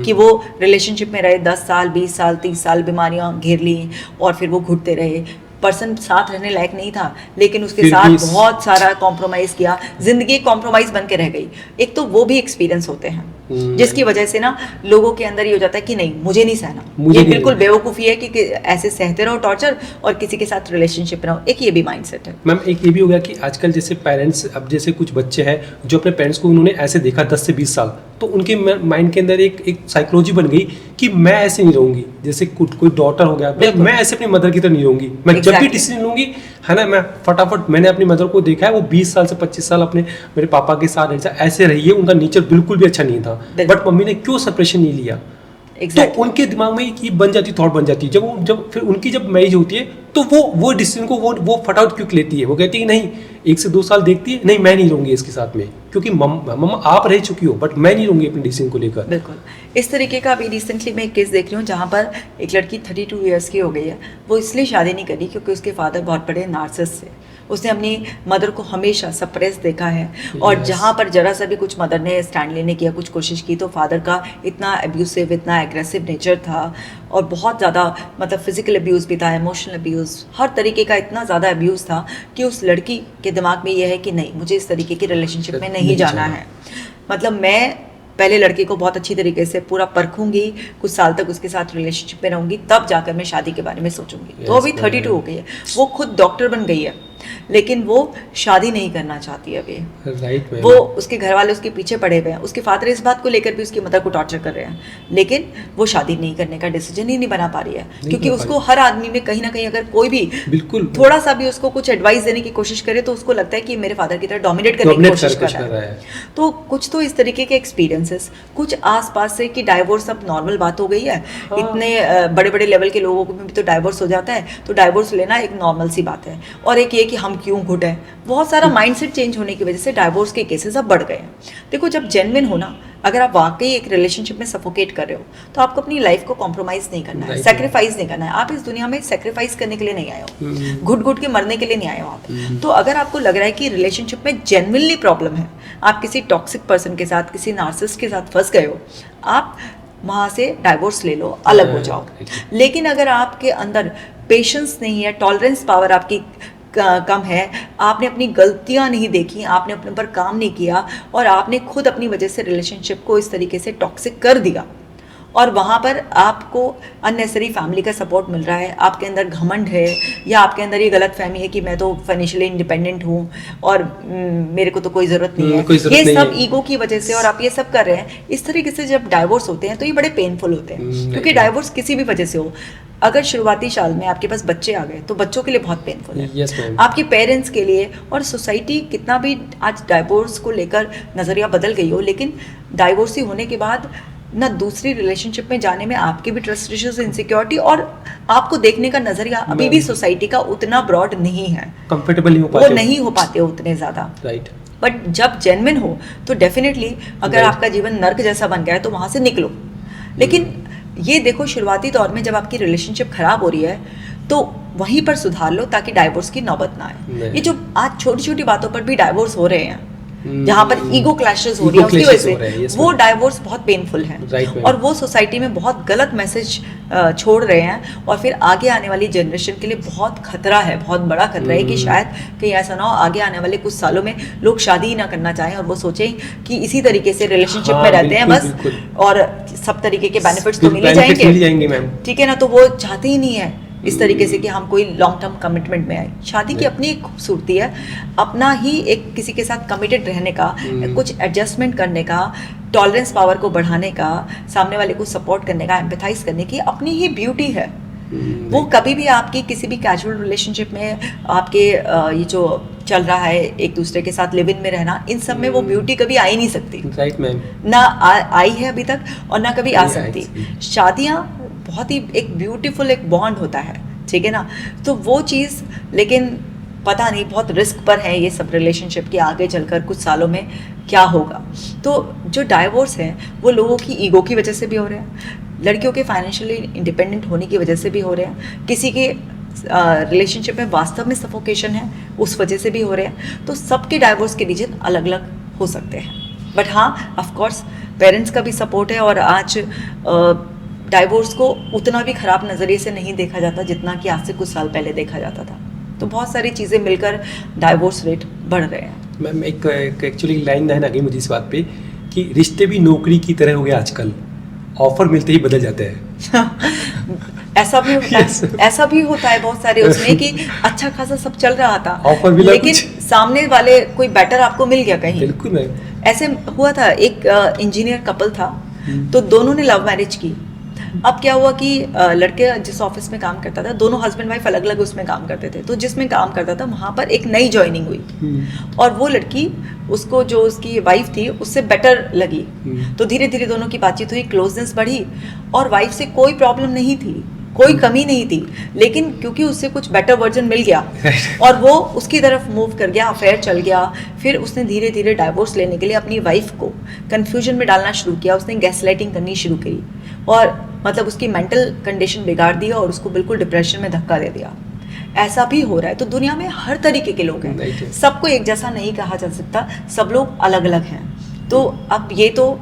कि वो रिलेशनशिप में रहे 10 साल 20 साल 30 साल, बीमारियां घेर ली और फिर वो घुटते रहे, पर्सन साथ रहने लायक नहीं था लेकिन उसके साथ बहुत सारा कॉम्प्रोमाइज़ किया, जिंदगी कॉम्प्रोमाइज़ बन के रह गई। एक तो वो भी एक्सपीरियंस होते हैं जिसकी वजह से ना लोगों के अंदर ये हो जाता है कि नहीं मुझे नहीं सहना, ये बिल्कुल बेवकूफ़ी है कि ऐसे सहते रहो टॉर्चर और किसी के साथ रिलेशनशिप रहो। एक ये भी माइंडसेट है मैम। एक ये भी हो गया कि आजकल जैसे पेरेंट्स, अब जैसे कुछ बच्चे हैं जो अपने पेरेंट्स को उन्होंने ऐसे देखा 10 से 20 साल, तो उनके माइंड के अंदर एक साइकोलॉजी बन गई कि मैं ऐसे नहीं रहूंगी। जैसे कोई डॉटर हो गया, मैं ऐसे अपनी मदर की तरह नहीं रहूंगी, मैं जब भी डिसीजन लूंगी, है ना, मैं फटाफट, मैंने अपनी मदर को देखा है वो 20 साल से 25 साल अपने मेरे पापा के साथ ऐसे रही है, उनका नेचर बिल्कुल भी अच्छा नहीं था, बट मम्मी ने क्यों सेपरेशन नहीं लिया, Exactly. तो उनके दिमाग में ये बन जाती, थॉट बन जाती है। जब फिर उनकी जब मैरिज होती है तो वो डिसीजन को वो फटाफट क्यों लेती है? वो कहती है कि नहीं, 1 से 2 साल देखती है, नहीं मैं नहीं रहूंगी इसके साथ में, क्योंकि मम्मा आप रह चुकी हो, बट मैं नहीं रहूंगी अपने डिसीजन को लेकर। बिल्कुल इस तरीके का अभी रिसेंटली मैं एक केस देख रही हूँ जहाँ पर एक लड़की 32 इयर्स की हो गई है। वो इसलिए शादी नहीं करी क्योंकि उसके फादर बहुत बड़े नार्सिसिस्ट थे। उसने अपनी मदर को हमेशा सप्रेस देखा है, और जहाँ पर जरा सा भी कुछ मदर ने स्टैंड लेने की कुछ कोशिश की तो फादर का इतना एब्यूसिव, इतना एग्रेसिव नेचर था, और बहुत ज़्यादा मतलब फिजिकल अब्यूज़ भी था, इमोशनल अब्यूज़, हर तरीके का इतना ज़्यादा अब्यूज़ था कि उस लड़की के दिमाग में यह है कि नहीं, मुझे इस तरीके की रिलेशनशिप में नहीं जाना है। मतलब मैं पहले लड़के को बहुत अच्छी तरीके से पूरा परखूंगी, कुछ साल तक उसके साथ रिलेशनशिप में रहूंगी, तब जाकर मैं शादी के बारे में सोचूंगी। तो अभी 32 हो गई है, वो खुद डॉक्टर बन गई है, लेकिन वो शादी नहीं करना चाहती है अभी। राइट। वो उसके घर वाले उसके पीछे पड़े हुए हैं, उसके फादर इस बात को लेकर भी उसकी मदर को टॉर्चर कर रहे हैं, लेकिन वो शादी नहीं करने का डिसीजन ही नहीं बना पा रही है, क्योंकि उसको हर आदमी में कहीं ना कहीं अगर कोई भी बिल्कुल थोड़ा सा भी उसको कुछ एडवाइस देने की कोशिश करे तो उसको लगता है कि मेरे फादर की तरह डोमिनेट करने की कोशिश कर रहा है। तो कुछ तो इस तरीके के एक्सपीरियंसेस, कुछ आसपास से कि डाइवोर्स अब नॉर्मल बात हो गई है। इतने बड़े बड़े लेवल के लोगों को भी तो डाइवोर्स हो जाता है, तो डाइवोर्स लेना एक नॉर्मल सी बात है। और एक ये कि हम क्यों घुट है, बहुत सारा माइंडसेट चेंज होने की वजह से डाइवोर्स के केसेस अब बढ़ गए हैं। देखो, जब जेन्युइन होना, अगर आप वाकई एक रिलेशनशिप में सफोकेट कर रहे हो तो आपको अपनी लाइफ को कॉम्प्रोमाइज नहीं करना है, सेक्रीफाइस नहीं करना है। आप इस दुनिया में सेक्रीफाइस करने के लिए नहीं आए हो, घुट घुट के मरने के लिए नहीं आए हो आप। तो अगर आपको लग रहा है कि रिलेशनशिप में जेन्युइनली प्रॉब्लम है, आप किसी टॉक्सिक पर्सन के साथ, किसी नार्सिसिस्ट के साथ फंस गए हो, आप वहाँ से डाइवोर्स ले लो, अलग हो जाओ। लेकिन अगर आपके अंदर पेशेंस नहीं है, टॉलरेंस पावर आपकी कम है, आपने अपनी गलतियां नहीं देखी, आपने अपने पर काम नहीं किया, और आपने खुद अपनी वजह से रिलेशनशिप को इस तरीके से टॉक्सिक कर दिया, और वहाँ पर आपको अननेसेसरी फैमिली का सपोर्ट मिल रहा है, आपके अंदर घमंड है, या आपके अंदर ये गलत फहमी है कि मैं तो फाइनेंशियली इंडिपेंडेंट हूँ और मेरे को तो कोई ज़रूरत नहीं है, ये सब ईगो की वजह से, और आप ये सब कर रहे हैं। इस तरीके से जब डाइवोर्स होते हैं तो ये बड़े पेनफुल होते हैं, क्योंकि डाइवोर्स किसी भी वजह से हो, अगर शुरुआती साल में आपके पास बच्चे आ गए तो बच्चों के लिए बहुत पेनफुल है, आपके पेरेंट्स के लिए, और सोसाइटी कितना भी आज डाइवोर्स को लेकर नज़रिया बदल गई हो, लेकिन डाइवोर्स होने के बाद ना दूसरी रिलेशनशिप में जाने में आपके भी ट्रस्ट इश्यूज, इनसिक्योरिटी, और आपको देखने का नजरिया अभी भी सोसाइटी का उतना ब्रॉड नहीं है, कंफर्टेबल नहीं हो पाते, वो नहीं हो पाते उतने ज़्यादा। राइट। बट जब जेन्युइन हो तो डेफिनेटली अगर आपका जीवन नर्क जैसा बन गया है तो वहाँ से निकलो। लेकिन ये देखो, शुरुआती दौर में जब आपकी रिलेशनशिप खराब हो रही है तो वहीं पर सुधार लो ताकि डाइवोर्स की नौबत ना आए। ये जो आज छोटी छोटी बातों पर भी डाइवोर्स हो रहे हैं, जहाँ पर ईगो क्लैशेस हो रही है, उसकी वजह से वो डाइवोर्स बहुत पेनफुल है, और वो सोसाइटी में बहुत गलत मैसेज छोड़ रहे हैं, और फिर आगे आने वाली जनरेशन के लिए बहुत खतरा है, बहुत बड़ा खतरा है कि शायद कहीं ऐसा ना हो आगे आने वाले कुछ सालों में लोग शादी ही ना करना चाहें, और वो सोचें कि इसी तरीके से रिलेशनशिप में रहते हैं बस, और सब तरीके के बेनिफिट्स तो मिल ही जाएंगे, ठीक है ना। तो वो चाहते ही नहीं है इस तरीके से कि हम कोई लॉन्ग टर्म कमिटमेंट में आए। शादी की अपनी एक खूबसूरती है, अपना ही एक किसी के साथ कमिटेड रहने का, कुछ एडजस्टमेंट करने का, टॉलरेंस पावर को बढ़ाने का, सामने वाले को सपोर्ट करने का, एम्पैथाइज करने की अपनी ही ब्यूटी है। वो कभी भी आपकी किसी भी कैजुअल रिलेशनशिप में आपके ये जो चल रहा है एक दूसरे के साथ लिव इन में रहना, इन सब में वो ब्यूटी कभी आ ही नहीं सकती, राइट मैम, ना आई है अभी तक और ना कभी आ सकती। शादियाँ बहुत ही एक ब्यूटीफुल एक बॉन्ड होता है, ठीक है ना। तो वो चीज़, लेकिन पता नहीं, बहुत रिस्क पर है ये सब रिलेशनशिप के आगे चलकर कुछ सालों में क्या होगा। तो जो डाइवोर्स है वो लोगों की ईगो की वजह से भी हो रहे हैं, लड़कियों के फाइनेंशियली इंडिपेंडेंट होने की वजह से भी हो रहे हैं, किसी के रिलेशनशिप में वास्तव में सफोकेशन है उस वजह से भी हो रहे हैं। तो सबके डाइवोर्स के रीजन अलग अलग हो सकते हैं, बट हाँ ऑफ कोर्स पेरेंट्स का भी सपोर्ट है, और आज डाइवोर्स को उतना भी ख़राब नज़रिए से नहीं देखा जाता जितना कि आज से कुछ साल पहले देखा जाता था। तो बहुत सारी चीज़ें मिलकर डाइवोर्स रेट बढ़ रहे हैं। मैम एक एक्चुअली लाइन आ गई मुझे इस बात पे कि रिश्ते भी नौकरी की तरह हो गए आजकल, ऑफर मिलते ही बदल जाते हैं। ऐसा भी होता है, ऐसा भी होता है बहुत सारे उसमें कि अच्छा खासा सब चल रहा था, ऑफर मिला, लेकिन सामने वाले कोई बेटर आपको मिल गया कहीं। बिल्कुल मैम, ऐसे हुआ था, एक इंजीनियर कपल था, तो दोनों ने लव मैरिज की, अब क्या हुआ कि लड़के जिस ऑफिस में काम करता था, दोनों हस्बैंड वाइफ अलग अलग उसमें काम करते थे, तो जिसमें काम करता था वहाँ पर एक नई ज्वाइनिंग हुई और वो लड़की उसको जो उसकी वाइफ थी उससे बेटर लगी। तो धीरे धीरे दोनों की बातचीत हुई, क्लोजनेस बढ़ी और वाइफ से कोई प्रॉब्लम नहीं थी, कोई कमी नहीं थी, लेकिन क्योंकि उससे कुछ बेटर वर्जन मिल गया और वो उसकी तरफ मूव कर गया, अफेयर चल गया, फिर उसने धीरे धीरे डाइवोर्स लेने के लिए अपनी वाइफ को कंफ्यूजन में डालना शुरू किया, उसने गैसलाइटिंग करनी शुरू की और मतलब उसकी मेंटल कंडीशन बिगाड़ दी और उसको बिल्कुल डिप्रेशन में धक्का दे दिया। ऐसा भी हो रहा है। तो दुनिया में हर तरीके के लोग हैं, सबको एक जैसा नहीं कहा जा सकता, सब लोग अलग अलग हैं। तो अब ये तो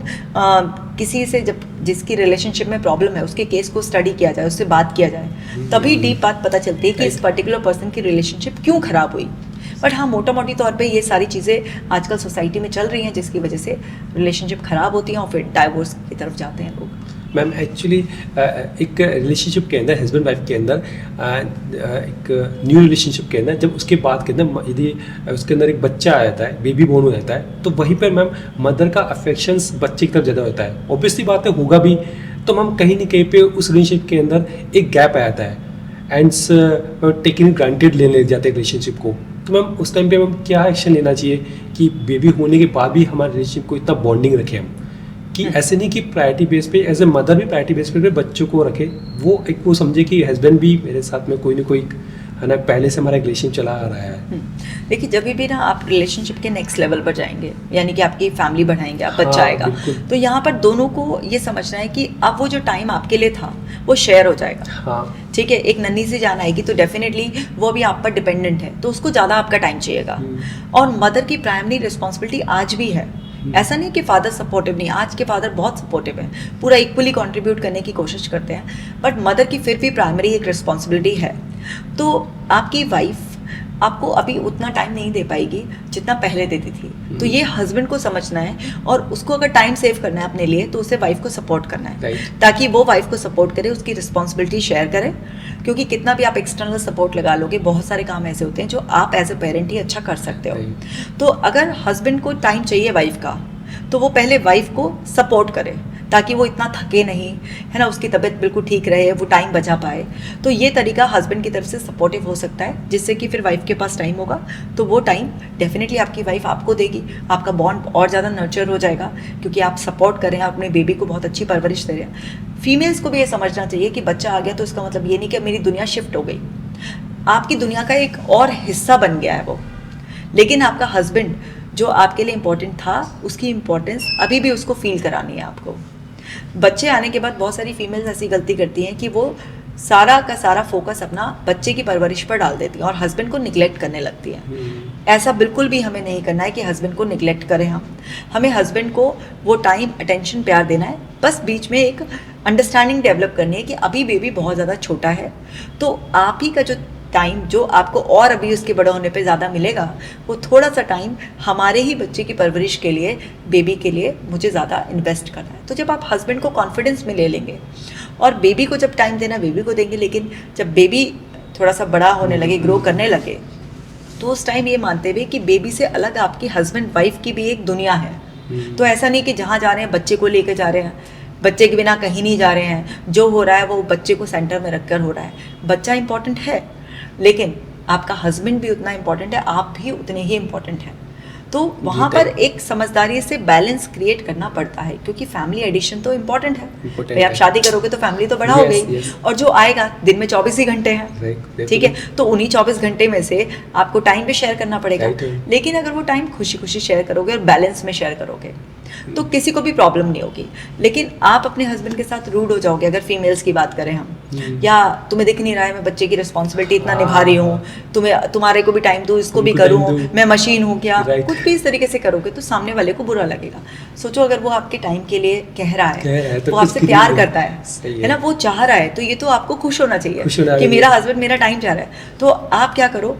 किसी से जब जिसकी रिलेशनशिप में प्रॉब्लम है उसके केस को स्टडी किया जाए, उससे बात किया जाए, तभी डीप बात पता चलती है कि इस पर्टिकुलर पर्सन की रिलेशनशिप क्यों खराब हुई। बट हाँ, मोटा मोटी तौर पे ये सारी चीज़ें आजकल सोसाइटी में चल रही हैं जिसकी वजह से रिलेशनशिप खराब होती हैं और फिर डाइवोर्स की तरफ जाते हैं लोग। मैम एक्चुअली एक रिलेशनशिप के अंदर, हस्बैंड वाइफ के अंदर, एक न्यू रिलेशनशिप के अंदर, जब उसके बाद के अंदर यदि उसके अंदर एक बच्चा आ जाता है, बेबी बोर्न हो जाता है, तो वहीं पर मैम मदर का अफेक्शंस बच्चे की तरफ ज़्यादा होता है। ऑब्वियसली बात है, होगा भी। तो मैम कहीं ना कहीं पे उस रिलेशनशिप के अंदर एक गैप आ जाता है एंड टेकिंग ग्रांटेड लेने लग जाते हैं रिलेशनशिप को। तो मैम उस टाइम पे मैम क्या एक्शन लेना चाहिए कि बेबी होने के बाद भी हमारे रिलेशनशिप को इतना बॉन्डिंग रखें हम, कि ऐसे नहीं कि प्रायोरिटी बेस पे एज ए मदर भी प्रायोरिटी बेस पे बच्चों को रखे, वो एक वो समझे कि हस्बैंड भी मेरे साथ में कोई ना कोई है ना, पहले से हमारा रिलेशन चला आ रहा है। देखिए, जब भी ना आप रिलेशनशिप के नेक्स्ट लेवल पर जाएंगे, यानी कि आपकी फैमिली बढ़ाएंगे, आप बच्चा आएगा, तो यहाँ पर दोनों को ये समझना है कि अब वो जो टाइम आपके लिए था वो शेयर हो जाएगा। हाँ, ठीक है, एक नन्ही सी जान आएगी तो डेफिनेटली वो भी आप पर डिपेंडेंट है, तो उसको ज़्यादा आपका टाइम चाहिएगा। और मदर की प्राइमरी रिस्पॉन्सिबिलिटी आज भी है, ऐसा नहीं कि फादर सपोर्टिव नहीं, आज के फादर बहुत सपोर्टिव हैं, पूरा इक्वली कंट्रीब्यूट करने की कोशिश करते हैं, बट मदर की फिर भी प्राइमरी एक रिस्पॉन्सिबिलिटी है। तो आपकी वाइफ आपको अभी उतना टाइम नहीं दे पाएगी जितना पहले देती थी, तो ये हस्बैंड को समझना है और उसको अगर टाइम सेव करना है अपने लिए तो उसे वाइफ को सपोर्ट करना है, ताकि वो वाइफ को सपोर्ट करे, उसकी रिस्पॉन्सिबिलिटी शेयर करे। क्योंकि कितना भी आप एक्सटर्नल सपोर्ट लगा लोगे, बहुत सारे काम ऐसे होते हैं जो आप एज ए पेरेंट ही अच्छा कर सकते हो। तो अगर हस्बैंड को टाइम चाहिए वाइफ का, तो वो पहले वाइफ को सपोर्ट करे ताकि वो इतना थके नहीं, है ना, उसकी तबीयत बिल्कुल ठीक रहे, वो टाइम बचा पाए। तो ये तरीका हस्बैंड की तरफ से सपोर्टिव हो सकता है, जिससे कि फिर वाइफ के पास टाइम होगा तो वो टाइम डेफिनेटली आपकी वाइफ आपको देगी, आपका बॉन्ड और ज़्यादा नर्चर हो जाएगा, क्योंकि आप सपोर्ट कर रहे हैं, अपने बेबी को बहुत अच्छी परवरिश दे रहे हैं। फीमेल्स को भी ये समझना चाहिए कि बच्चा आ गया तो इसका मतलब ये नहीं कि मेरी दुनिया शिफ्ट हो गई, आपकी दुनिया का एक और हिस्सा बन गया है वो, लेकिन आपका हस्बैंड जो आपके लिए इम्पोर्टेंट था, उसकी इम्पोर्टेंस अभी भी उसको फील करानी है आपको। बच्चे आने के बाद बहुत सारी फीमेल्स ऐसी गलती करती हैं कि वो सारा का सारा फोकस अपना बच्चे की परवरिश पर डाल देती हैं और हस्बैंड को निगलेक्ट करने लगती हैं। ऐसा बिल्कुल भी हमें नहीं करना है कि हस्बैंड को निगलेक्ट करें हमें हस्बैंड को वो टाइम, अटेंशन, प्यार देना है। बस बीच में एक अंडरस्टैंडिंग डेवलप करनी है कि अभी बेबी बहुत ज़्यादा छोटा है, तो आप ही का जो टाइम जो आपको और अभी उसके बड़ा होने पे ज़्यादा मिलेगा, वो थोड़ा सा टाइम हमारे ही बच्चे की परवरिश के लिए, बेबी के लिए मुझे ज़्यादा इन्वेस्ट करना है। तो जब आप हस्बैंड को कॉन्फिडेंस में ले लेंगे और बेबी को जब टाइम देना बेबी को देंगे, लेकिन जब बेबी थोड़ा सा बड़ा होने लगे, ग्रो करने लगे, तो उस टाइम ये मानते हुए कि बेबी से अलग आपकी हस्बैंड वाइफ की भी एक दुनिया है। तो ऐसा नहीं कि जहाँ जा रहे हैं बच्चे को लेकर जा रहे हैं, बच्चे के बिना कहीं नहीं जा रहे हैं, जो हो रहा है वो बच्चे को सेंटर में रखकर हो रहा है। बच्चा इंपॉर्टेंट है, लेकिन आपका हस्बैंड भी उतना इम्पोर्टेंट है, आप भी उतने ही इम्पोर्टेंट हैं। तो वहाँ पर एक समझदारी से बैलेंस क्रिएट करना पड़ता है, क्योंकि फैमिली एडिशन तो इम्पोर्टेंट है। भाई आप शादी करोगे तो फैमिली तो बड़ा हो गई, और जो आएगा दिन में 24 ही घंटे हैं, ठीक है, तो उन्हीं 24 घंटे में से आपको टाइम भी शेयर करना पड़ेगा। लेकिन अगर वो टाइम खुशी खुशी शेयर करोगे और बैलेंस में शेयर करोगे तो किसी को भी प्रॉब्लम नहीं होगी। लेकिन आप अपने हस्बैंड के साथ रूड हो जाओगे, अगर फीमेल्स की बात करें हम, या तुम्हें दिख नहीं रहा है मैं बच्चे की रिस्पॉन्सिबिलिटी इतना निभा रही हूँ, तुम्हारे को भी टाइम दूँ, इसको भी करूँ, मैं मशीन हूँ क्या, कुछ भी इस तरीके से करोगे तो सामने वाले को बुरा लगेगा। सोचो अगर वो आपके टाइम के लिए कह रहा है, वो आपसे प्यार करता है ना, वो चाह रहा है, तो ये तो आपको खुश होना चाहिए कि मेरा हस्बैंड मेरा टाइम चाह रहा है। तो आप क्या करो,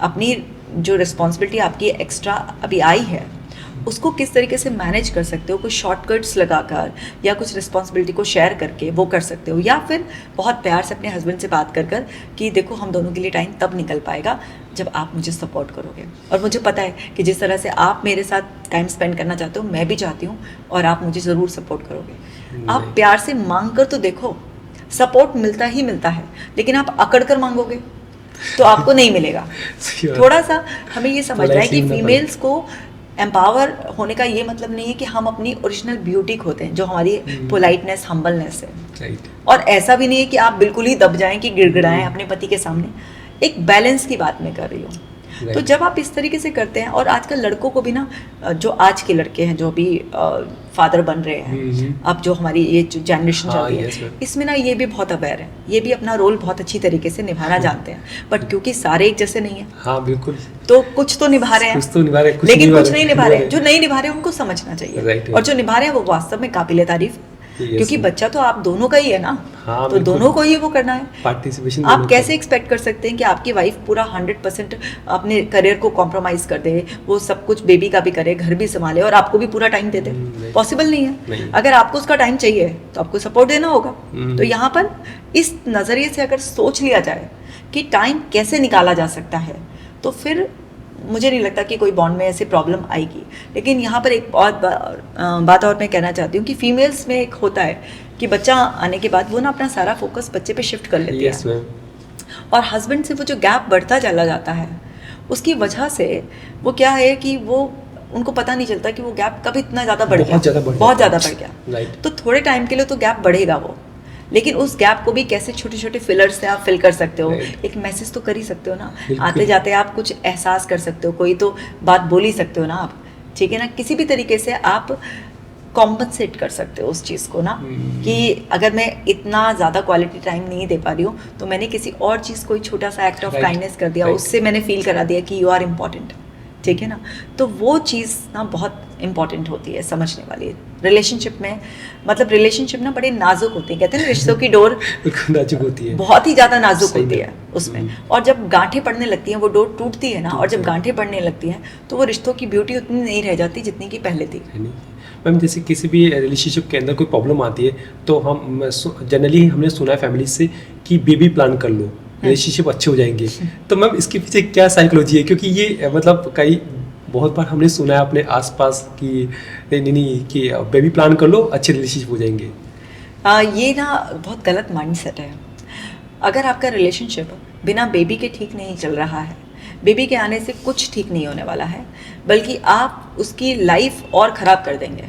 अपनी जो रिस्पॉन्सिबिलिटी आपकी एक्स्ट्रा अभी आई है उसको किस तरीके से मैनेज कर सकते हो, कुछ शॉर्टकट्स लगाकर या कुछ रिस्पॉन्सिबिलिटी को शेयर करके वो कर सकते हो, या फिर बहुत प्यार से अपने हस्बैंड से बात कर कि देखो हम दोनों के लिए टाइम तब निकल पाएगा जब आप मुझे सपोर्ट करोगे, और मुझे पता है कि जिस तरह से आप मेरे साथ टाइम स्पेंड करना चाहते हो मैं भी चाहती हूँ, और आप मुझे ज़रूर सपोर्ट करोगे। आप प्यार से मांग कर तो देखो सपोर्ट मिलता ही मिलता है, लेकिन आप अकड़ कर मांगोगे तो आपको नहीं मिलेगा। सही बात। थोड़ा सा हमें ये समझना है कि Politely होना फीमेल्स को एम्पावर होने का ये मतलब नहीं है कि हम अपनी ओरिजिनल ब्यूटी खोते हैं, जो हमारी पोलाइटनेस, हम्बलनेस है। राइट। और ऐसा भी नहीं है कि आप बिल्कुल ही दब जाएं कि गिड़गिड़ाएं अपने पति के सामने। एक बैलेंस की बात मैं कर रही हूँ। Right. तो जब आप इस तरीके से करते हैं, और आजकल लड़कों को भी ना, जो आज के लड़के हैं जो भी फादर बन रहे हैं, अब जो हमारी ये जो जनरेशन चल हाँ, रही है, yes, ma'am. इसमें ना ये भी बहुत अवेयर है, ये भी अपना रोल बहुत अच्छी तरीके से निभाना जानते हैं। बट क्योंकि सारे एक जैसे नहीं है, हाँ बिल्कुल। तो कुछ तो निभा रहे हैं, कुछ तो निभा रहे हैं, कुछ लेकिन निभा कुछ रहे नहीं हैं। निभा रहे हैं। जो नहीं निभा रहे हैं उनको समझना चाहिए। Right, और जो निभा रहे हैं वो वास्तव में काबिले तारीफ, Yes, क्योंकि ma'am. बच्चा तो आप दोनों का ही है ना। हाँ, तो बिल्कुल। दोनों को ही वो करना है। पार्टिसिपेशन आप कैसे एक्सपेक्ट कर सकते हैं कि आपकी वाइफ पूरा 100% अपने करियर को कॉम्प्रोमाइज कर दे, वो सब कुछ बेबी का भी करे, घर भी संभाले और आपको भी पूरा टाइम दे दे? नहीं। पॉसिबल नहीं नहीं। है। अगर आपको उसका टाइम चाहिए तो आपको सपोर्ट देना होगा। तो यहाँ पर इस नज़रिए से अगर सोच लिया जाए कि टाइम कैसे निकाला जा सकता है, तो फिर मुझे नहीं लगता कि कोई बॉन्ड में ऐसी प्रॉब्लम आएगी। लेकिन यहाँ पर एक बहुत बात और मैं कहना चाहती हूँ कि फीमेल्स में एक होता है कि बच्चा आने के बाद वो ना अपना सारा फोकस बच्चे पे शिफ्ट कर लेती यस है, मैम। और हस्बैंड से वो जो गैप बढ़ता चला जाता है, उसकी वजह से वो क्या है कि वो उनको पता नहीं चलता कि वो गैप कब इतना ज़्यादा बढ़ गया, बहुत ज़्यादा बढ़ गया। राइट। तो थोड़े टाइम के लिए तो गैप बढ़ेगा वो, लेकिन उस गैप को भी कैसे छोटे छोटे फिलर से आप फिल कर सकते हो। Right. एक मैसेज तो कर ही सकते हो ना, बिल्कुल। आते जाते आप कुछ एहसास कर सकते हो, कोई तो बात बोल ही सकते हो ना आप, ठीक है ना। किसी भी तरीके से आप कॉम्पनसेट कर सकते हो उस चीज़ को ना, कि अगर मैं इतना ज़्यादा क्वालिटी टाइम नहीं दे पा रही हूँ तो मैंने किसी और चीज़ कोई छोटा सा एक्ट ऑफ Right. काइंडनेस कर दिया, Right. उससे मैंने फील करा दिया कि यू आर इम्पॉर्टेंट, ठीक है ना। तो वो चीज़ ना बहुत इम्पॉर्टेंट होती है, समझने वाली। रिलेशनशिप में मतलब रिलेशनशिप ना बड़े नाजुक होते हैं, कहते हैं ना रिश्तों की डोर बिल्कुल नाजुक होती है। बहुत ही ज़्यादा नाजुक सही होती में। है उसमें, और जब गांठें पड़ने लगती हैं वो डोर टूटती है ना, और जब गांठें पड़ने लगती हैं तो वो रिश्तों की ब्यूटी उतनी नहीं रह जाती जितनी की पहले थी। है नहीं मैम, जैसे किसी भी रिलेशनशिप के अंदर कोई प्रॉब्लम आती है तो हम जनरली हमने सुना है फैमिली से कि बेबी प्लान कर लो, रिलेशनशिप अच्छे हो जाएंगे। तो मैम इसके पीछे क्या साइकोलॉजी है? क्योंकि ये मतलब कई बहुत बार हमने सुना है अपने आसपास कि नहीं कि बेबी प्लान कर लो, अच्छे रिलेशनशिप हो जाएंगे। ये ना बहुत गलत माइंडसेट है। अगर आपका रिलेशनशिप बिना बेबी के ठीक नहीं चल रहा है, बेबी के आने से कुछ ठीक नहीं होने वाला है, बल्कि आप उसकी लाइफ और ख़राब कर देंगे।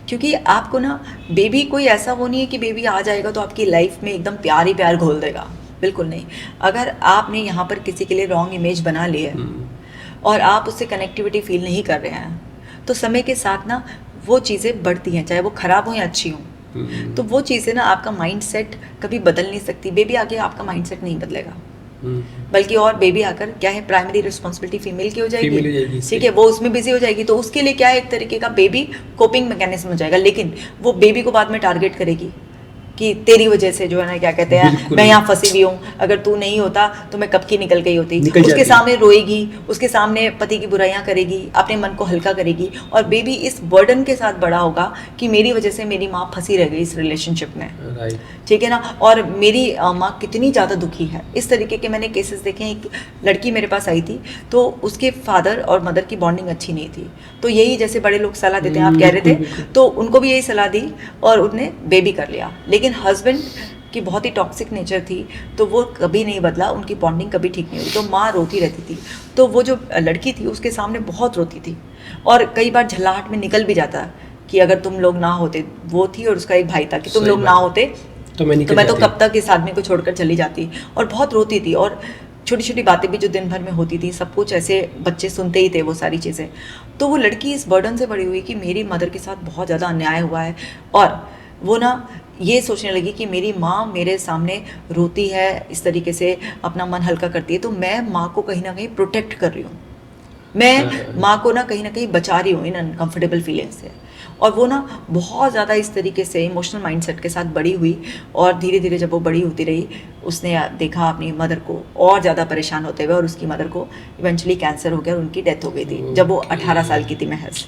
क्योंकि आपको ना बेबी कोई ऐसा वो नहीं है कि बेबी आ जाएगा तो आपकी लाइफ में एकदम प्यार ही प्यार घोल देगा, बिल्कुल नहीं। अगर आपने यहाँ पर किसी के लिए रॉन्ग इमेज बना ली है और आप उससे कनेक्टिविटी फील नहीं कर रहे हैं, तो समय के साथ ना वो चीज़ें बढ़ती हैं, चाहे वो ख़राब हो या अच्छी हो। तो वो चीज़ें ना आपका माइंडसेट कभी बदल नहीं सकती। बेबी आके आपका माइंडसेट नहीं बदलेगा, बल्कि और बेबी आकर क्या है, प्राइमरी रिस्पॉन्सिबिलिटी फीमेल की हो जाएगी, ठीक है, वो उसमें बिजी हो जाएगी। तो उसके लिए क्या है, एक तरीके का बेबी कोपिंग मैकेनिज्म हो जाएगा। लेकिन वो बेबी को बाद में टारगेट करेगी कि तेरी वजह से जो है ना, क्या कहते हैं, मैं यहाँ फंसी हुई हूँ, अगर तू नहीं होता तो मैं कब की निकल गई होती। उसके सामने रोएगी, उसके सामने पति की बुराइयां करेगी, अपने मन को हल्का करेगी, और बेबी इस बर्डन के साथ बड़ा होगा कि मेरी वजह से मेरी माँ फंसी रह गई इस रिलेशनशिप में, ठीक है ना, और मेरी माँ कितनी ज़्यादा दुखी है। इस तरीके के मैंने केसेस देखे हैं। एक लड़की मेरे पास आई थी तो उसके फादर और मदर की बॉन्डिंग अच्छी नहीं थी, तो यही जैसे बड़े लोग सलाह देते हैं, आप कह रहे थे, तो उनको भी यही सलाह दी और उन्होंने बेबी कर लिया। लेकिन हस्बैंड की बहुत ही टॉक्सिक नेचर थी, तो वो कभी नहीं बदला, उनकी बॉन्डिंग कभी ठीक नहीं हुई, तो माँ रोती रहती थी। तो वो जो लड़की थी उसके सामने बहुत रोती थी, और कई बार झल्लाहट में निकल भी जाता कि अगर तुम लोग ना होते, वो थी और उसका एक भाई था, कि तुम लोग ना होते तो मैं तो कब तक इस आदमी को छोड़कर चली जाती, और बहुत रोती थी। और छोटी छोटी बातें भी जो दिन भर में होती थी, सब कुछ ऐसे बच्चे सुनते ही थे वो सारी चीज़ें। तो वो लड़की इस बर्डन से बड़ी हुई कि मेरी मदर के साथ बहुत ज़्यादा अन्याय हुआ है, और वो ना ये सोचने लगी कि मेरी माँ मेरे सामने रोती है, इस तरीके से अपना मन हल्का करती है, तो मैं माँ को कहीं ना कहीं प्रोटेक्ट कर रही हूँ, मैं माँ को ना कहीं बचा रही हूँ इन अनकंफर्टेबल फीलिंग से। और वो ना बहुत ज़्यादा इस तरीके से इमोशनल माइंडसेट के साथ बड़ी हुई, और धीरे धीरे जब वो बड़ी होती रही, उसने देखा अपनी मदर को और ज़्यादा परेशान होते हुए, और उसकी मदर को इवेंचुअली कैंसर हो गया और उनकी डेथ हो गई थी जब वो 18 साल की थी महज।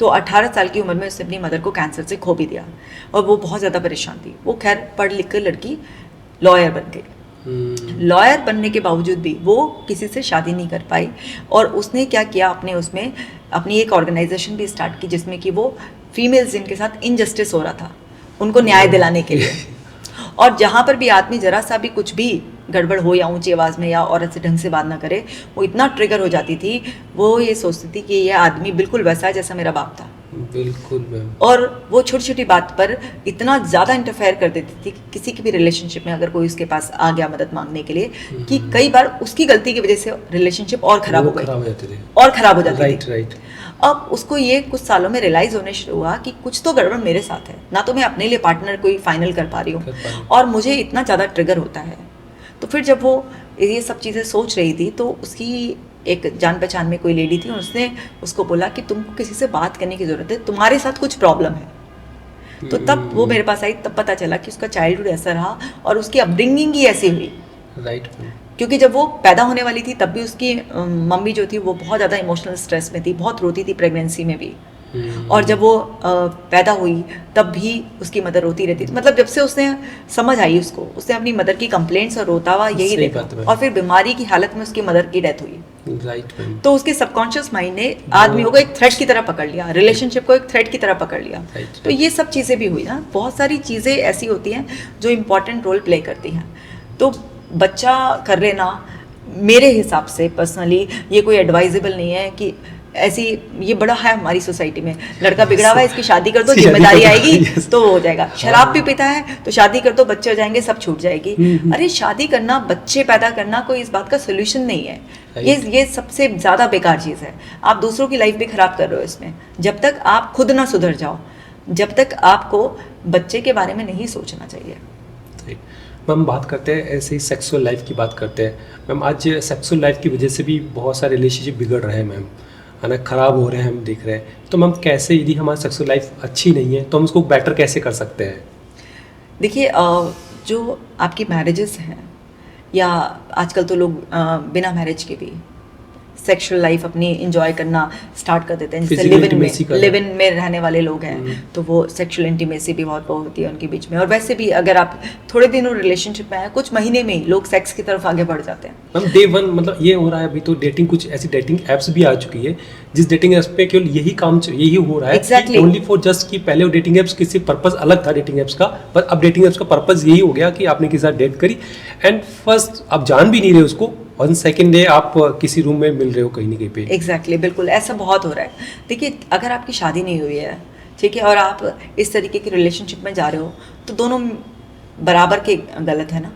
तो 18 साल की उम्र में उसने अपनी मदर को कैंसर से खो भी दिया, और वो बहुत ज़्यादा परेशान थी। वो खैर पढ़ लिख कर लड़की लॉयर बन गई। लॉयर बनने के बावजूद भी वो किसी से शादी नहीं कर पाई, और उसने क्या किया, अपने उसमें अपनी एक ऑर्गेनाइजेशन भी स्टार्ट की जिसमें कि वो फीमेल्स जिनके साथ इनजस्टिस हो रहा था उनको न्याय दिलाने के लिए, और जहाँ पर भी आदमी जरा सा भी कुछ भी गड़बड़ हो या ऊंची आवाज़ में या औरत से ढंग से बात ना करे, वो इतना ट्रिगर हो जाती थी, वो ये सोचती थी कि ये आदमी बिल्कुल वैसा है जैसा मेरा बाप था। बिल्कुल मैम। और वो छोटी छोटी बात पर इतना ज़्यादा इंटरफेयर कर देती थी कि किसी की भी रिलेशनशिप में अगर कोई उसके पास आ गया मदद मांगने के लिए, कि कई बार उसकी गलती की वजह से रिलेशनशिप और ख़राब हो गई, और ख़राब हो जाती थी। राइट। अब उसको ये कुछ सालों में रियलाइज़ होने शुरू हुआ कि कुछ तो गड़बड़ मेरे साथ है, ना तो मैं अपने लिए पार्टनर कोई फाइनल कर पा रही हूँ और मुझे इतना ज़्यादा ट्रिगर होता है। तो फिर जब वो ये सब चीज़ें सोच रही थी तो उसकी एक जान पहचान में कोई लेडी थी, उसने उसको बोला कि तुमको किसी से बात करने की ज़रूरत है, तुम्हारे साथ कुछ प्रॉब्लम है। तो तब वो मेरे पास आई, तब पता चला कि उसका चाइल्डहुड ऐसा रहा और उसकी अपब्रिंगिंग ही ऐसी हुई। राइट। क्योंकि जब वो पैदा होने वाली थी तब भी उसकी मम्मी जो थी वो बहुत ज़्यादा इमोशनल स्ट्रेस में थी, बहुत रोती थी प्रेगनेंसी में भी। और जब वो पैदा हुई तब भी उसकी मदर रोती रहती थी। मतलब जब से उसने समझ आई उसको, उसने अपनी मदर की कंप्लेंट्स और रोता हुआ यही देखा, और फिर बीमारी की हालत में उसकी मदर की डेथ हुई। राइट। तो उसके सबकॉन्शियस माइंड ने आदमी को एक थ्रेट की तरह पकड़ लिया, रिलेशनशिप को एक थ्रेट की तरह पकड़ लिया। तो ये सब चीज़ें भी हुई ना, बहुत सारी चीज़ें ऐसी होती हैं जो इम्पोर्टेंट रोल प्ले करती हैं। तो बच्चा कर लेना मेरे हिसाब से पर्सनली ये कोई एडवाइजेबल नहीं है कि ऐसी, ये बड़ा है हमारी सोसाइटी में, लड़का बिगड़ा हुआ है इसकी शादी कर दो, जिम्मेदारी आएगी तो वो हो जाएगा। शराब भी पीता है तो शादी कर दो, बच्चे हो जाएंगे, सब छूट जाएगी। अरे शादी करना, बच्चे पैदा करना कोई इस बात का सोल्यूशन नहीं है। ये सबसे ज़्यादा बेकार चीज़ है। आप दूसरों की लाइफ भी ख़राब कर रहे हो इसमें। जब तक आप खुद ना सुधर जाओ, जब तक आपको बच्चे के बारे में नहीं सोचना चाहिए। मैम बात करते हैं ऐसे ही सेक्सुअल लाइफ की बात करते हैं। मैम आज सेक्सुअल लाइफ की वजह से भी बहुत सारे रिलेशनशिप बिगड़ रहे हैं मैम, है ना, ख़राब हो रहे हैं, हम देख रहे हैं। तो मैम कैसे, यदि हमारी सेक्सुअल लाइफ अच्छी नहीं है तो हम उसको बेटर कैसे कर सकते हैं? देखिए, जो आपकी मैरिजेस हैं, या आजकल तो लोग बिना मैरिज के भी सेक्सुअल लाइफ अपनी इंजॉय करना स्टार्ट कर देते हैं। जैसे लिव इन में रहने वाले लोग हैं तो वो सेक्सुअल इंटीमेसी भी बहुत होती है उनके बीच में। और वैसे भी अगर आप थोड़े दिनों रिलेशनशिप में हैं, कुछ महीने में ही लोग सेक्स की तरफ आगे बढ़ जाते हैं। मैम डे वन मतलब ये हो रहा है अभी तो डेटिंग, कुछ ऐसी डेटिंग एप्स भी आ चुकी है जिस डेटिंग एप्स पे केवल यही हो रहा है Exactly. ओनली फॉर जस्ट कि पहले वो डेटिंग एप्स किसी पर्पस अलग था डेटिंग एप्स का, पर अब डेटिंग एप्स का पर्पस यही हो गया कि आपने किसी साथ डेट करी एंड फर्स्ट आप जान भी नहीं रहे उसको, और सेकेंड डे आप किसी रूम में मिल रहे हो कहीं ना कहीं पे। एग्जैक्टली, बिल्कुल ऐसा बहुत हो रहा है। देखिए, अगर आपकी शादी नहीं हुई है, ठीक है, और आप इस तरीके की रिलेशनशिप में जा रहे हो तो दोनों बराबर के गलत है ना।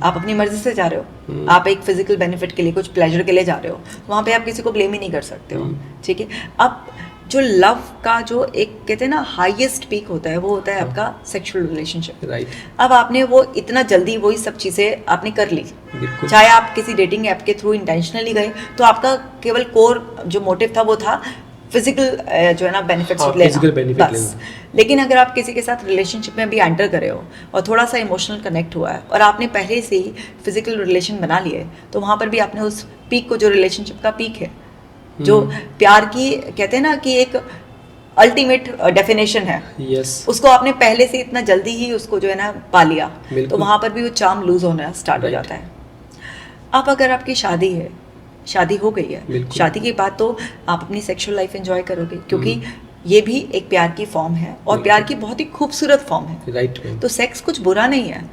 आप अपनी मर्जी से जा रहे हो, आप एक फिजिकल बेनिफिट के लिए, कुछ प्लेजर के लिए जा रहे हो, वहाँ पे आप किसी को ब्लेम ही नहीं कर सकते हो, ठीक है। अब जो लव का जो एक कहते हैं ना हाईएस्ट पीक होता है, वो होता है आपका सेक्सुअल रिलेशनशिप। राइट। अब आपने वो इतना जल्दी वही सब चीज़ें आपने कर ली, चाहे आप किसी डेटिंग ऐप के थ्रू इंटेंशनली गए, तो आपका केवल कोर जो मोटिव था वो था फिजिकल जो है ना बेनिफिट्स लेना, बस। लेकिन अगर आप किसी के साथ रिलेशनशिप में भी एंटर करे हो और थोड़ा सा इमोशनल कनेक्ट हुआ है और आपने पहले से ही फिजिकल रिलेशन बना लिए, तो वहाँ पर भी आपने उस पीक को, जो रिलेशनशिप का पीक है, जो प्यार की कहते हैं ना कि एक अल्टीमेट डेफिनेशन है, उसको आपने पहले से इतना जल्दी ही उसको जो है ना पा लिया, तो वहाँ पर भी वो चार्म लूज होना स्टार्ट हो जाता है। अब अगर आपकी शादी है, शादी हो गई है, शादी के बाद तो आप अपनी सेक्सुअल लाइफ एंजॉय करोगे, क्योंकि ये भी एक प्यार की फॉर्म है और प्यार की बहुत ही खूबसूरत फॉर्म है। राइट। तो सेक्स कुछ बुरा नहीं है।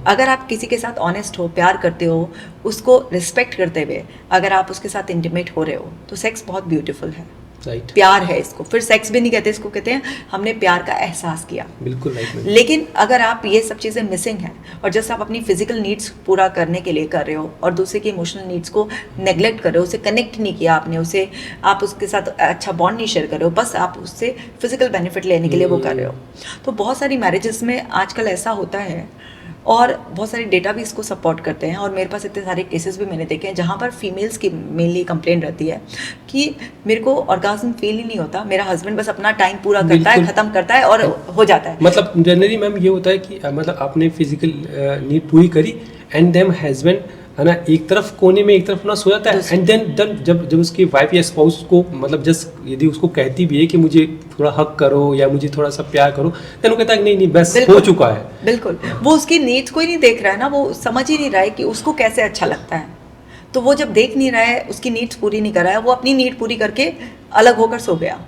अगर आप किसी के साथ ऑनेस्ट हो, प्यार करते हो, उसको रिस्पेक्ट करते हुए अगर आप उसके साथ इंटीमेट हो रहे हो, तो सेक्स बहुत ब्यूटीफुल है। राइट। प्यार है इसको, फिर सेक्स भी नहीं कहते, इसको कहते हैं हमने प्यार का एहसास किया। बिल्कुल राइट। लेकिन अगर आप ये सब चीज़ें मिसिंग हैं और जस्ट आप अपनी फिजिकल नीड्स पूरा करने के लिए कर रहे हो और दूसरे की इमोशनल नीड्स को नेग्लेक्ट कर रहे हो, उसे कनेक्ट नहीं किया आपने, उसे आप उसके साथ अच्छा बॉन्ड नहीं शेयर कर रहे हो, बस आप उससे फिजिकल बेनिफिट लेने के लिए वो कर रहे हो, तो बहुत सारी मैरिजेस में आजकल ऐसा होता है। और बहुत सारे डेटा भी इसको सपोर्ट करते हैं, और मेरे पास इतने सारे केसेस भी मैंने देखे हैं जहाँ पर फीमेल्स की मेनली कंप्लेंट रहती है कि मेरे को ऑर्गाज्म फील ही नहीं होता, मेरा हस्बैंड बस अपना टाइम पूरा करता है, खत्म करता है और हो जाता है। मतलब जनरली मैम ये होता है कि मतलब आपने फिजिकल नीड पूरी करी एंड देन हस्बैंड है ना एक तरफ कोने में एक तरफ ना सो जाता है, एंड देन जब उसकी वाइफ या स्पाउस को मतलब जस्ट यदि उसको कहती भी है कि मुझे थोड़ा हक करो या मुझे थोड़ा सा प्यार करो, देन वो कहता है नहीं बस हो चुका है। बिल्कुल, वो उसकी नीड्स को ही नहीं देख रहा है ना, वो समझ ही नहीं रहा है कि उसको कैसे अच्छा लगता है। तो वो जब देख नहीं रहा है, उसकी नीड्स पूरी नहीं कर रहा है, वो अपनी नीड पूरी करके अलग होकर सो गया,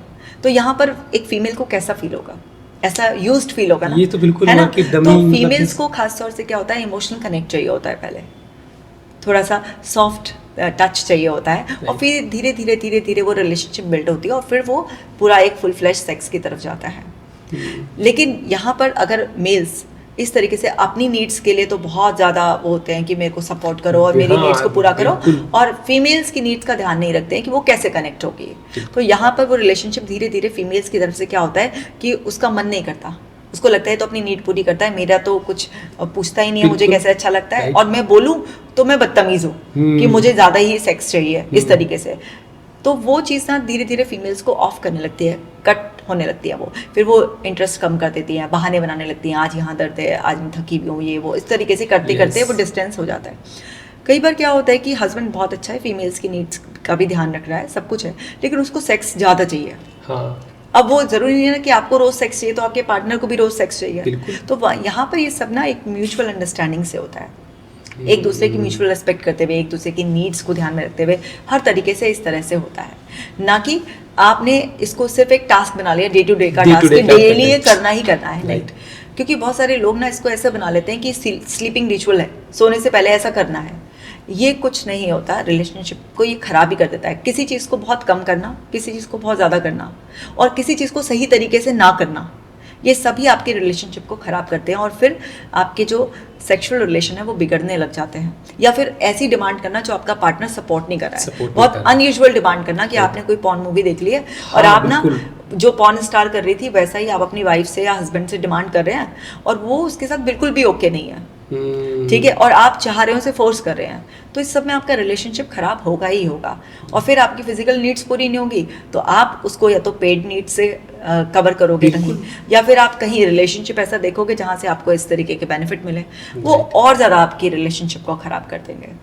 तो यहाँ पर एक फीमेल को कैसा फील होगा? ऐसा यूज्ड फील होगा ना, ये तो बिल्कुल है ना। हुआ कि तो dummy मतलब फीमेल्स कि- को खास तौर से क्या होता है, इमोशनल कनेक्ट चाहिए होता है पहले, थोड़ा सा सॉफ्ट टच चाहिए होता है, और Right. फिर धीरे धीरे धीरे धीरे वो रिलेशनशिप बिल्ड होती है और फिर वो पूरा एक फुल फ्लैश सेक्स की तरफ जाता है। लेकिन यहाँ पर अगर मेल्स इस तरीके से अपनी नीड्स के लिए तो बहुत ज़्यादा वो होते हैं कि मेरे को सपोर्ट करो और मेरी हाँ, नीड्स को पूरा करो, बिल्कुल। और फीमेल्स की नीड्स का ध्यान नहीं रखते हैं कि वो कैसे कनेक्ट होगी। तो यहाँ पर वो रिलेशनशिप धीरे धीरे फीमेल्स की तरफ से क्या होता है कि उसका मन नहीं करता, उसको लगता है तो अपनी नीड पूरी करता है, मेरा तो कुछ पूछता ही नहीं है, मुझे बिल्कुल। कैसे अच्छा लगता है, Right. और मैं बोलूँ तो मैं बदतमीज़ हूँ कि मुझे ज़्यादा ही सेक्स चाहिए, इस तरीके से। तो वो चीज़ ना धीरे धीरे फीमेल्स को ऑफ करने लगती है, कट होने लगती है वो, फिर वो इंटरेस्ट कम कर देती हैं, बहाने बनाने लगती हैं, आज यहाँ दर्द है, आज मैं थकी भी हूँ, ये वो, इस तरीके से करते करते वो डिस्टेंस हो जाता है। कई बार क्या होता है कि हस्बैंड बहुत अच्छा है, फीमेल्स की नीड्स का भी ध्यान रख रहा है, सब कुछ है, लेकिन उसको सेक्स ज़्यादा चाहिए। हाँ, अब वो ज़रूरी नहीं है ना कि आपको रोज़ सेक्स चाहिए तो आपके पार्टनर को भी रोज़ सेक्स चाहिए। बिल्कुल। तो यहाँ पर ये सब ना एक म्यूचुअल अंडरस्टैंडिंग से होता है, एक दूसरे की म्यूचुअल रिस्पेक्ट करते हुए, एक दूसरे की नीड्स को ध्यान में रखते हुए, हर तरीके से इस तरह से होता है। ना कि आपने इसको सिर्फ एक टास्क बना लिया, डे टू डे का टास्क, डेली ये करना ही करना है, राइट। क्योंकि बहुत सारे लोग ना इसको ऐसे बना लेते हैं कि स्लीपिंग रिचुअल है, सोने से पहले ऐसा करना है। ये कुछ नहीं होता, रिलेशनशिप को ये खराब ही कर देता है। किसी चीज़ को बहुत कम करना, किसी चीज़ को बहुत ज़्यादा करना, और किसी चीज़ को सही तरीके से ना करना, ये सभी आपके रिलेशनशिप को ख़राब करते हैं, और फिर आपके जो सेक्सुअल रिलेशन है वो बिगड़ने लग जाते हैं। या फिर ऐसी डिमांड करना जो आपका पार्टनर सपोर्ट नहीं कर रहा है, बहुत अनयूजुअल डिमांड करना कि आपने कोई पॉर्न मूवी देख ली है और हाँ, आप ना जो पॉर्न स्टार कर रही थी वैसा ही आप अपनी वाइफ से या हस्बैंड से डिमांड कर रहे हैं, और वो उसके साथ बिल्कुल भी ओके नहीं है, ठीक है, और आप चाह रहे हो, उसे फोर्स कर रहे हैं, तो इस सब में आपका रिलेशनशिप खराब होगा ही होगा। और फिर आपकी फिजिकल नीड्स पूरी नहीं होगी तो आप उसको या तो पेड नीड्स से कवर करोगे कहीं, या फिर आप कहीं रिलेशनशिप ऐसा देखोगे जहाँ से आपको इस तरीके के बेनिफिट मिले, वो और ज़्यादा आपकी रिलेशनशिप को खराब कर देंगे।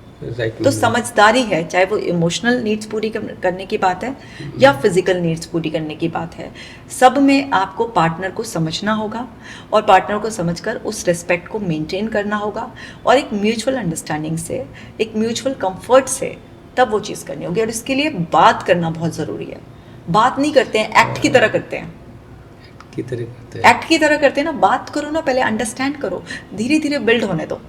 तो समझदारी है, चाहे वो इमोशनल नीड्स पूरी करने की बात है या फिजिकल नीड्स पूरी करने की बात है, सब में आपको पार्टनर को समझना होगा, और पार्टनर को समझकर उस रिस्पेक्ट को मेंटेन करना होगा, और एक म्यूचुअल अंडरस्टैंडिंग से, एक म्यूचुअल कंफर्ट से तब वो चीज़ करनी होगी। और इसके लिए बात करना बहुत ज़रूरी है। बात नहीं करते हैं, एक्ट की तरह करते हैं, एक्ट की तरह करते हैं ना। बात करो ना, पहले अंडरस्टैंड करो, धीरे धीरे बिल्ड होने दो,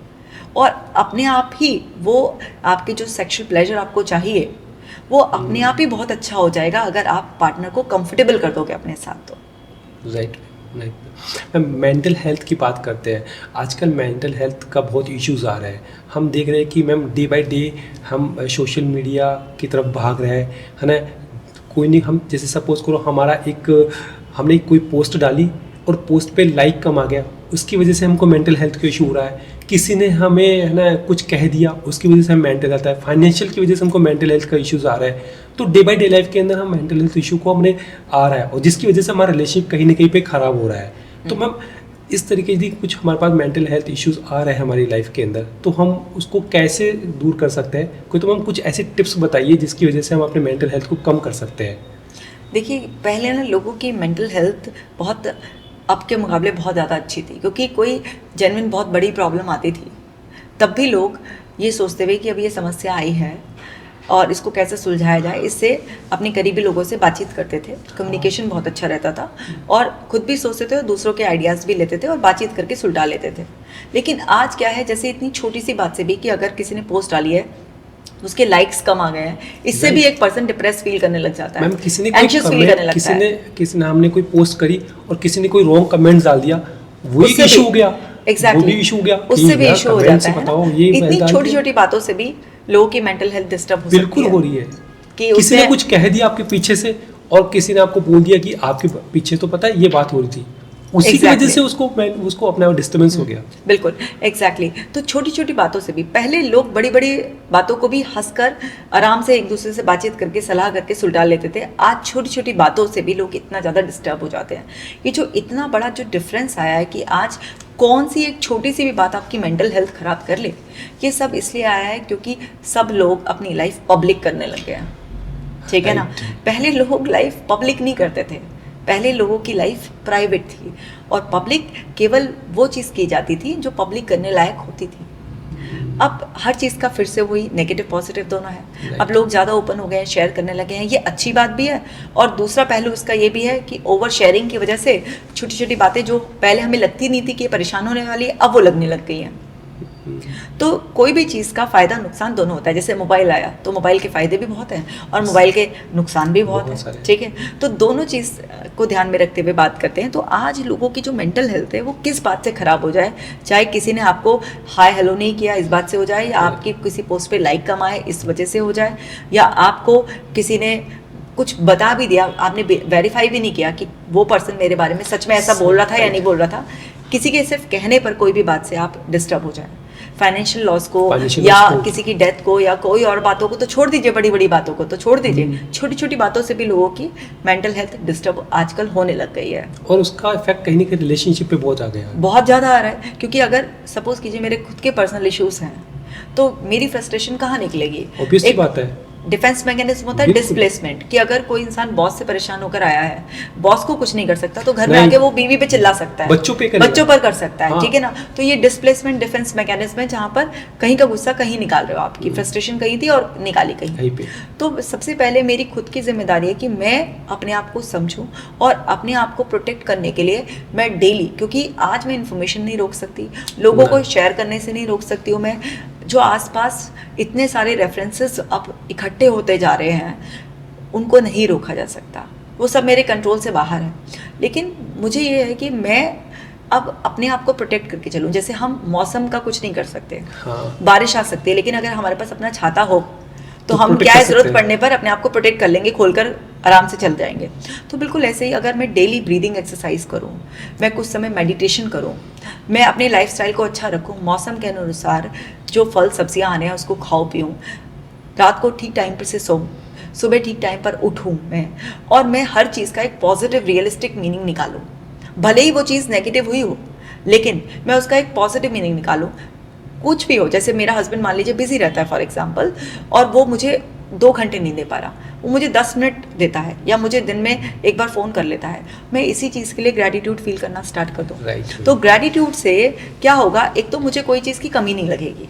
और अपने आप ही वो आपके जो सेक्सुअल प्लेजर आपको चाहिए वो अपने आप ही बहुत अच्छा हो जाएगा अगर आप पार्टनर को कंफर्टेबल कर दोगे अपने साथ। तो राइट। मैम, मेंटल हेल्थ की बात करते हैं। आजकल मेंटल हेल्थ का बहुत इश्यूज आ रहे हैं। हम देख रहे हैं कि मैम डे बाय डे हम सोशल मीडिया की तरफ भाग रहे हैं, है ना। कोई नहीं, हम जैसे सपोज करो हमने कोई पोस्ट डाली और पोस्ट पे लाइक कम आ गया, उसकी वजह से हमको मेंटल हेल्थ का इशू हो रहा है। किसी ने हमें, है ना, कुछ कह दिया, उसकी वजह से हम मेंटल हेल्थ है। फाइनेंशियल की वजह से हमको मेंटल हेल्थ का इश्यूज आ रहा है। तो डे बाय डे लाइफ के अंदर हम मेंटल हेल्थ इशू को हमने आ रहा है, और जिसकी वजह से हमारा रिलेशनशिप कहीं ना कहीं पे खराब हो रहा है। तो मैम, इस तरीके से कुछ हमारे पास मेंटल हेल्थ इश्यूज आ रहे हैं हमारी लाइफ के अंदर, तो हम उसको कैसे दूर कर सकते हैं? कोई तो मैम कुछ ऐसे टिप्स बताइए जिसकी वजह से हम अपने मेंटल हेल्थ को कम कर सकते हैं। देखिए, पहले ना लोगों की मेंटल हेल्थ बहुत अब के मुकाबले बहुत ज़्यादा अच्छी थी, क्योंकि कोई जेन्युइन बहुत बड़ी प्रॉब्लम आती थी तब भी लोग ये सोचते हुए कि अब ये समस्या आई है और इसको कैसे सुलझाया जाए, इससे अपने करीबी लोगों से बातचीत करते थे, कम्युनिकेशन बहुत अच्छा रहता था, और खुद भी सोचते थे और दूसरों के आइडियाज़ भी लेते थे और बातचीत करके सुलझा लेते थे। लेकिन आज क्या है, जैसे इतनी छोटी सी बात से भी कि अगर किसी ने पोस्ट डाली है उसके लाइक्स कम आ गए हैं, इससे भी एक पर्सन डिप्रेस फील करने लग जाता है, एंशियस फील करने लगता है। किसी ने हमने कोई पोस्ट करी और किसी ने कोई रॉन्ग कमेंट्स डाल दिया, वही इशू हो गया। एग्जैक्टली, इशू हो गया, उससे भी इशू हो जाता है बताओ, ना। इतनी छोटी छोटी बातों से भी लोगों की मेंटल हेल्थ डिस्टर्ब हो बिल्कुल हो रही है। कि किसी ने कुछ कह दिया आपके पीछे से, और किसी ने आपको बोल दिया कि आपके पीछे तो पता है ये बात हो रही थी, उसी की वजह से उसको अपना डिस्टर्बेंस हो गया। बिल्कुल, एग्जैक्टली। तो छोटी छोटी बातों से भी, पहले लोग बड़ी बड़ी बातों को भी हंसकर आराम से एक दूसरे से बातचीत करके सलाह करके सुलझा लेते थे। आज छोटी छोटी बातों से भी लोग इतना ज़्यादा डिस्टर्ब हो जाते हैं। ये जो इतना बड़ा जो डिफरेंस आया है कि आज कौन सी एक छोटी सी भी बात आपकी मेंटल हेल्थ खराब कर ले, ये सब इसलिए आया है क्योंकि सब लोग अपनी लाइफ पब्लिक करने लग गए हैं, ठीक है ना। पहले लोग लाइफ पब्लिक नहीं करते थे, पहले लोगों की लाइफ प्राइवेट थी, और पब्लिक केवल वो चीज़ की जाती थी जो पब्लिक करने लायक होती थी। अब हर चीज़ का फिर से वही नेगेटिव पॉजिटिव दोनों है। अब लोग ज़्यादा ओपन हो गए हैं, शेयर करने लगे हैं, ये अच्छी बात भी है। और दूसरा पहलू इसका ये भी है कि ओवर शेयरिंग की वजह से छोटी छोटी बातें जो पहले हमें लगती नहीं थी कि परेशान होने वाली है, अब वो लगने लग गई हैं। तो कोई भी चीज़ का फ़ायदा नुकसान दोनों होता है। जैसे मोबाइल आया तो मोबाइल के फ़ायदे भी बहुत हैं और मोबाइल के नुकसान भी बहुत हैं, ठीक है। तो दोनों चीज़ को ध्यान में रखते हुए बात करते हैं। तो आज लोगों की जो मेंटल हेल्थ है वो किस बात से ख़राब हो जाए, चाहे किसी ने आपको हाय हेलो नहीं किया इस बात से हो जाए, या आपकी किसी पोस्ट पे लाइक कम आए इस वजह से हो जाए, या आपको किसी ने कुछ बता भी दिया, आपने वेरीफाई भी नहीं किया कि वो पर्सन मेरे बारे में सच में ऐसा बोल रहा था या नहीं बोल रहा था, किसी के सिर्फ कहने पर कोई भी बात से आप डिस्टर्ब हो जाए, फाइनेंशियल लॉस को या किसी की डेथ को या कोई और बातों को तो छोड़ दीजिए, बड़ी बड़ी बातों को तो छोड़ दीजिए, छोटी छोटी बातों से भी लोगों की मेंटल हेल्थ डिस्टर्ब आजकल होने लग गई है। और उसका इफेक्ट कहीं ना कहीं रिलेशनशिप पे बहुत आ गया है, बहुत ज़्यादा आ रहा है। क्योंकि अगर सपोज कीजिए मेरे खुद के पर्सनल इश्यूज हैं तो मेरी फ्रस्ट्रेशन कहाँ निकलेगी? ऑब्वियसली बात है। डिफेंस मैकेनिज्म होता है डिस्प्लेसमेंट, कि अगर कोई इंसान बॉस से परेशान होकर आया है, बॉस को कुछ नहीं कर सकता तो घर में आके वो बीवी पे चिल्ला सकता है, बच्चों पर कर सकता है, ठीक है ना। तो ये डिस्प्लेसमेंट डिफेंस मैकेनिज्म है, जहाँ पर कहीं का गुस्सा कहीं निकाल रहे हो, आपकी फ्रस्ट्रेशन कहीं थी और निकाली कहीं पे। तो सबसे पहले मेरी खुद की जिम्मेदारी है कि मैं अपने आप को समझूं और अपने आप को प्रोटेक्ट करने के लिए मैं डेली, क्योंकि आज मैं इन्फॉर्मेशन नहीं रोक सकती, लोगों को शेयर करने से नहीं रोक सकती हूँ मैं, जो आसपास इतने सारे रेफरेंसेस अब इकट्ठे होते जा रहे हैं उनको नहीं रोका जा सकता, वो सब मेरे कंट्रोल से बाहर है। लेकिन मुझे ये है कि मैं अब अपने आप को प्रोटेक्ट करके चलूं। जैसे हम मौसम का कुछ नहीं कर सकते, बारिश आ सकती है, लेकिन अगर हमारे पास अपना छाता हो तो हम क्या है, जरूरत पड़ने पर अपने आप को प्रोटेक्ट कर लेंगे, खोलकर आराम से चल जाएंगे। तो बिल्कुल ऐसे ही अगर मैं डेली ब्रीदिंग एक्सरसाइज करूं, मैं कुछ समय मेडिटेशन करूं, मैं अपने लाइफस्टाइल को अच्छा रखूं, मौसम के अनुसार जो फल सब्जियां आने हैं उसको खाओ पीऊं, रात को ठीक टाइम पर से सोऊं, सुबह ठीक टाइम पर उठूं मैं, और मैं हर चीज़ का एक पॉजिटिव रियलिस्टिक मीनिंग निकालूं। भले ही वो चीज़ नेगेटिव हुई हो लेकिन मैं उसका एक पॉजिटिव मीनिंग निकालूं। कुछ भी हो, जैसे मेरा हस्बैंड मान लीजिए बिजी रहता है फॉर एग्जांपल, और वो मुझे 2 घंटे नहीं दे पा रहा, वो मुझे 10 मिनट देता है या मुझे दिन में एक बार फ़ोन कर लेता है, मैं इसी चीज़ के लिए ग्रैटिट्यूड फील करना स्टार्ट कर दूँ। तो ग्रैटिट्यूड से क्या होगा, एक तो मुझे कोई चीज़ की कमी नहीं लगेगी,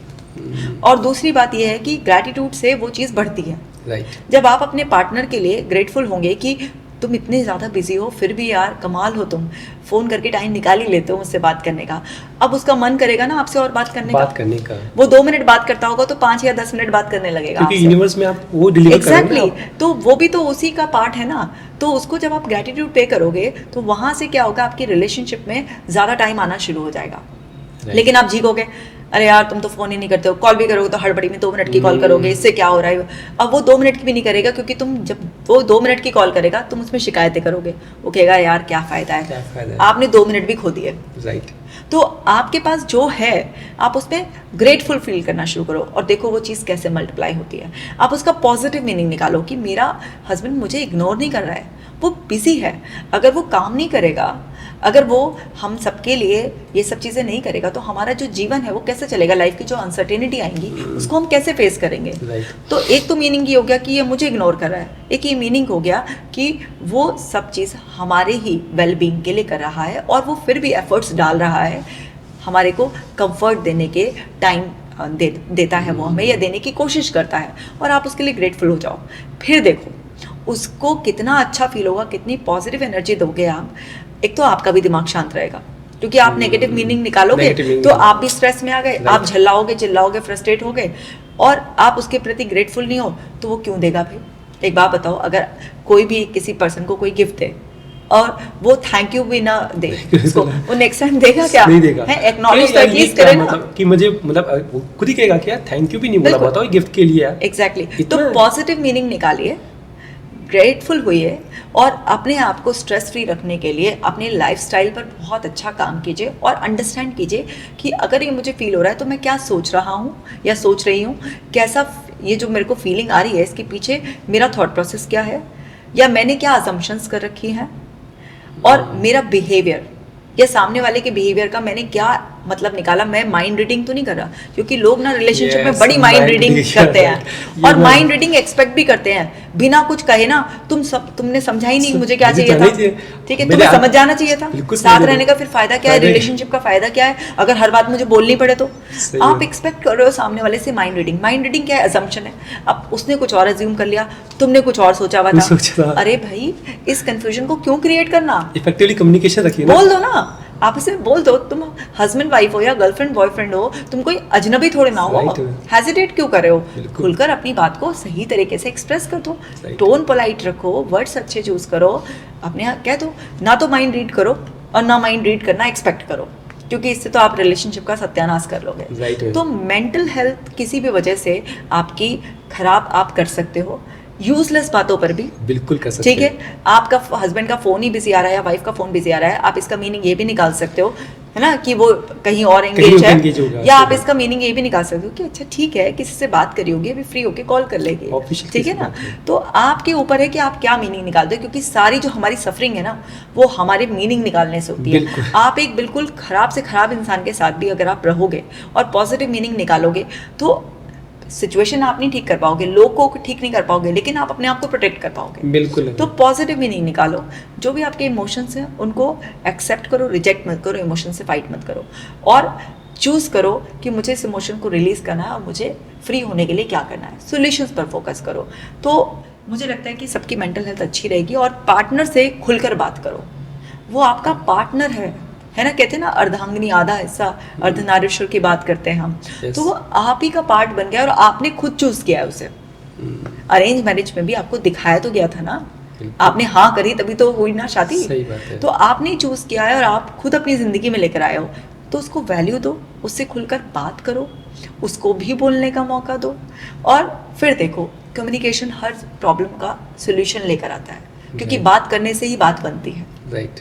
और दूसरी बात यह है कि ग्रैटिट्यूड से वो चीज़ बढ़ती है। जब आप अपने पार्टनर के लिए ग्रेटफुल होंगे कि तुम इतने ज़्यादा बिजी हो फिर भी यार कमाल हो, तुम फ़ोन करके टाइम निकाल ही लेते हो मुझसे बात करने का, अब उसका मन करेगा ना आपसे और बात करने का। वो 2 मिनट बात करता होगा तो 5 या 10 मिनट बात करने लगेगा, क्योंकि यूनिवर्स में आप वो डिलीवर करेंगे। एग्जैक्टली, तो वो भी तो उसी का पार्ट है ना। तो उसको जब आप ग्रैटिट्यूड पे करोगे तो वहाँ से क्या होगा, आपकी रिलेशनशिप में ज़्यादा टाइम आना शुरू हो जाएगा। लेकिन आप झीकोगे, अरे यार तुम तो फ़ोन ही नहीं करते हो, कॉल भी करोगे तो हड़बड़ी में 2 मिनट की कॉल करोगे, इससे क्या हो रहा है। अब वो 2 मिनट की भी नहीं करेगा, क्योंकि तुम जब वो 2 मिनट की कॉल करेगा तुम उसमें शिकायतें करोगे, वो कहेगा यार क्या फ़ायदा है, आपने 2 मिनट भी खो दिए। राइट। तो आपके पास जो है आप उसमें ग्रेटफुल फील करना शुरू करो और देखो वो चीज़ कैसे मल्टीप्लाई होती है। आप उसका पॉजिटिव मीनिंग निकालो कि मेरा हस्बैंड मुझे इग्नोर नहीं कर रहा है, वो बिजी है। अगर वो काम नहीं करेगा, अगर वो हम सबके लिए ये सब चीज़ें नहीं करेगा तो हमारा जो जीवन है वो कैसे चलेगा, लाइफ की जो अनसर्टेनिटी आएंगी उसको हम कैसे फेस करेंगे। तो एक तो मीनिंग ये हो गया कि ये मुझे इग्नोर कर रहा है, एक ये मीनिंग हो गया कि वो सब चीज़ हमारे ही वेलबींग के लिए कर रहा है और वो फिर भी एफर्ट्स डाल रहा है, हमारे को कंफर्ट देने के टाइम देता है वो हमें, या देने की कोशिश करता है, और आप उसके लिए ग्रेटफुल हो जाओ। फिर देखो उसको कितना अच्छा फील होगा, कितनी पॉजिटिव एनर्जी दोगे आप। एक तो आपका भी दिमाग शांत रहेगा, क्योंकि आप नेगेटिव मीनिंग निकालोगे तो आप भी स्ट्रेस में आ गए, आप झल्लाओगे, चिल्लाओगे, फ्रस्ट्रेट हो गए, और आप उसके प्रति ग्रेटफुल नहीं हो तो वो क्यों देगा फिर। एक बात बताओ, अगर कोई भी किसी पर्सन को कोई गिफ्ट दे और वो थैंक यू भी ना दे उसको, वो नेक्स्ट टाइम देगा क्या? नहीं देगा। एक्नॉलेज तो एटलीस्ट करे ना, मतलब कि मुझे मतलब खुद ही कहेगा कि यार थैंक यू भी नहीं बोला, बताओ गिफ्ट के लिए। एग्जैक्टली। तो पॉजिटिव मीनिंग निकालिए, ग्रेटफुल हुइए, और अपने आप को स्ट्रेस फ्री रखने के लिए अपने लाइफस्टाइल पर बहुत अच्छा काम कीजिए और अंडरस्टैंड कीजिए कि अगर ये मुझे फील हो रहा है तो मैं क्या सोच रहा हूँ या सोच रही हूँ, कैसा ये जो मेरे को फीलिंग आ रही है इसके पीछे मेरा थॉट प्रोसेस क्या है, या मैंने क्या असम्पशंस कर रखी हैं, और मेरा बिहेवियर या सामने वाले के बिहेवियर का मैंने क्या मतलब निकाला, मैं माइंड रीडिंग तो नहीं कर रहा, क्योंकि लोग ना रिलेशनशिप में Yes, बड़ी माइंड mind रीडिंग reading करते ये हैं और बात। माइंड रीडिंग एक्सपेक्ट भी करते हैं बिना कुछ कहे ना, तुमने समझा ही नहीं मुझे क्या मुझे चाहिए जाना था, ही चाहिए। ठीक है, मेरे तुम्हें आप- समझ जाना चाहिए था। बिल्कुल साथ समझ रहने का फिर फायदा क्या है, फायदा ही- रिलेशनशिप का फायदा क्या है अगर हर बात मुझे बोलनी पड़े तो। सही आप है। एक्सपेक्ट कर रहे हो सामने वाले से माइंड रीडिंग। माइंड रीडिंग क्या है, असम्पशन है। अब उसने कुछ और अज्यूम कर लिया, तुमने कुछ और सोचा हुआ कुछ था। सोचा था। अरे भाई, इस कंफ्यूजन को क्यों क्रिएट करना, इफेक्टिवली कम्युनिकेशन रखिए ना। बोल दो ना, आपस में बोल दो। तुम हस्बैंड वाइफ हो या गर्लफ्रेंड बॉयफ्रेंड हो, तुम कोई अजनबी थोड़े ना हो। Right. हेजिटेट क्यों कर रहे हो, बिल्कुल। खुलकर अपनी बात को सही तरीके से एक्सप्रेस कर दो, Right. टोन पोलाइट रखो, वर्ड्स अच्छे चूज करो, अपने यहाँ कह दो ना, तो माइंड रीड करो और ना माइंड रीड करना एक्सपेक्ट करो, क्योंकि इससे तो आप रिलेशनशिप का सत्यानाश कर लोगे। Right. तो मेंटल हेल्थ किसी भी वजह से आपकी खराब आप कर सकते हो, यूजलेस बातों पर भी। बिल्कुल कर सकते ठीक है, आपका हस्बैंड का फोन ही बिजी आ रहा है या वाइफ का फोन बिजी आ रहा है, आप इसका मीनिंग ये भी निकाल सकते हो, है ना, कि वो कहीं और एंगेज है, engage होगा, या सही आप बात। इसका मीनिंग ये भी निकाल सकते हो कि अच्छा ठीक है, किसी से बात करी होगी, अभी फ्री होके कॉल कर लेगी, Official ठीक है किसी ना। बात है। तो आपके ऊपर है कि आप क्या मीनिंग निकालते हो, क्योंकि सारी जो हमारी सफरिंग है ना, वो हमारे मीनिंग निकालने से होती बिल्कुल। है। आप एक बिल्कुल खराब से खराब इंसान के साथ भी अगर आप रहोगे और पॉजिटिव मीनिंग निकालोगे, तो सिचुएशन आप नहीं ठीक कर पाओगे, लोग को ठीक नहीं कर पाओगे, लेकिन आप अपने आप को प्रोटेक्ट कर पाओगे। बिल्कुल तो पॉजिटिव मीनिंग निकालो, जो भी आपके इमोशंस हैं उनको एक्सेप्ट करो, रिजेक्ट मत करो, इमोशन से फाइट मत करो, और चूज करो कि मुझे इस इमोशन को रिलीज करना है और मुझे फ्री होने के लिए क्या करना है, सॉल्यूशंस पर फोकस करो। तो मुझे लगता है कि सबकी मेंटल हेल्थ अच्छी रहेगी। और पार्टनर से खुलकर बात करो, वो आपका पार्टनर है ना, कहते हैं ना अर्धांगिनी आधा हिस्सा, अर्धनारीश्वर की बात करते हैं हम। Yes. तो वो आप ही का पार्ट बन गया और आपने खुद चूज किया है उसे। अरेंज मैरिज में भी आपको दिखाया तो गया था ना, बिल्कुल। आपने हाँ करी तभी तो हुई ना शादी। सही बात है। तो आपने चूज किया है और आप खुद अपनी जिंदगी में लेकर आए हो, तो उसको वैल्यू दो, उससे खुलकर बात करो, उसको भी बोलने का मौका दो, और फिर देखो कम्युनिकेशन हर प्रॉब्लम का सोल्यूशन लेकर आता है, क्योंकि Right. बात करने से ही बात बनती है। राइट।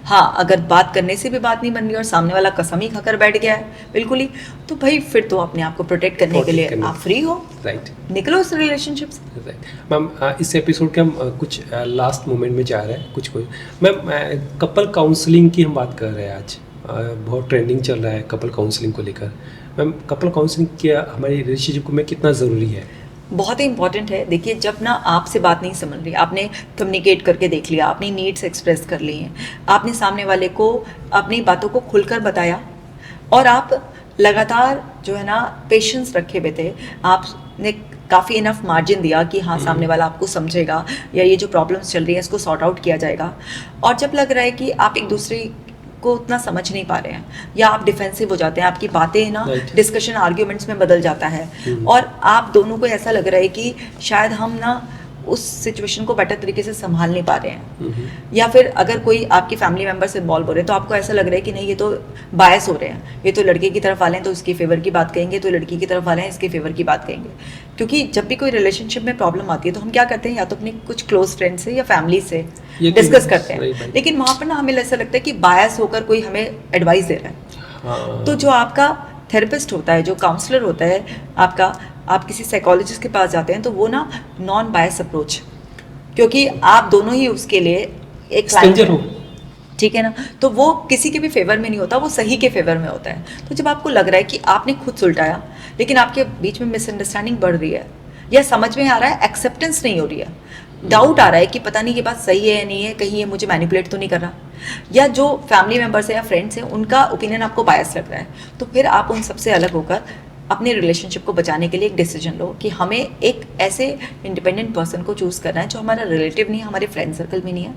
हाँ, अगर बात करने से भी बात नहीं बन रही और सामने वाला कसम ही खाकर बैठ गया है बिल्कुल ही, तो भाई फिर तो अपने आप को प्रोटेक्ट करने के Protect लिए करने- आप फ्री हो, राइट। निकलो उस रिलेशनशिप से। राइट मैम, इस एपिसोड के हम कुछ लास्ट मोमेंट में जा रहे हैं। कुछ मैम, कपल काउंसलिंग की हम बात कर रहे हैं आज। बहुत ट्रेंडिंग चल रहा है कपल काउंसलिंग को लेकर। मैम, कपल काउंसलिंग क्या हमारी रिलेशनशिप में कितना ज़रूरी है? बहुत ही इंपॉर्टेंट है। देखिए, जब ना आपसे बात नहीं समझ रही, आपने कम्युनिकेट करके देख लिया, अपनी नीड्स एक्सप्रेस कर ली हैं, आपने सामने वाले को अपनी बातों को खुलकर बताया, और आप लगातार जो है ना पेशेंस रखे हुए थे, आपने काफ़ी इनफ मार्जिन दिया कि हाँ सामने वाला आपको समझेगा, या ये जो प्रॉब्लम्स चल रही है इसको सॉर्ट आउट किया जाएगा। और जब लग रहा है कि आप एक दूसरे को उतना समझ नहीं पा रहे हैं, या आप डिफेंसिव हो जाते हैं, आपकी बातें ना Right. डिस्कशन आर्ग्यूमेंट्स में बदल जाता है, और आप दोनों को ऐसा लग रहा है कि शायद हम ना उस सिचुएशन को बेटर तरीके से संभाल नहीं पा रहे हैं, या फिर अगर कोई आपकी फैमिली मेंबर्स इन्वॉल्व हो रहे हैं तो आपको ऐसा लग रहा है कि नहीं, ये तो बायस हो रहे हैं, ये तो लड़के की तरफ वाले हैं तो इसकी फेवर की बात कहेंगे, तो लड़की की तरफ वाले हैं इसके फेवर की बात कहेंगे। क्योंकि जब भी कोई रिलेशनशिप में प्रॉब्लम आती है तो हम क्या करते हैं, या तो अपने कुछ क्लोज फ्रेंड से या फैमिली से ये तो डिस्कस करते सही हैं, बात। लेकिन वहाँ पर ना हमें ऐसा लगता है कि बायस होकर कोई हमें एडवाइस दे रहा है। हाँ। तो जो आपका थेरेपिस्ट होता है, जो काउंसलर होता है आपका, आप किसी साइकोलॉजिस्ट के पास जाते हैं तो वो ना नॉन बायस अप्रोच, क्योंकि आप दोनों ही उसके लिए एक स्ट्रेंजर हो। ठीक है ना, तो वो किसी के भी फेवर में नहीं होता, वो सही के फेवर में होता है। तो जब आपको लग रहा है कि आपने खुद सुलटाया, लेकिन आपके बीच में मिसअंडरस्टैंडिंग बढ़ रही है, या समझ में आ रहा है एक्सेप्टेंस नहीं हो रही है, डाउट आ रहा है कि पता नहीं ये बात सही है या नहीं है, कहीं ये मुझे मैनिपुलेट तो नहीं कर रहा, या जो फैमिली मेम्बर्स है या फ्रेंड्स हैं उनका ओपिनियन आपको बायस लग रहा है, तो फिर आप उन सबसे अलग होकर अपने रिलेशनशिप को बचाने के लिए एक डिसीजन लो कि हमें एक ऐसे इंडिपेंडेंट पर्सन को चूज़ करना है जो हमारा रिलेटिव नहीं है, हमारे फ्रेंड सर्कल में नहीं है,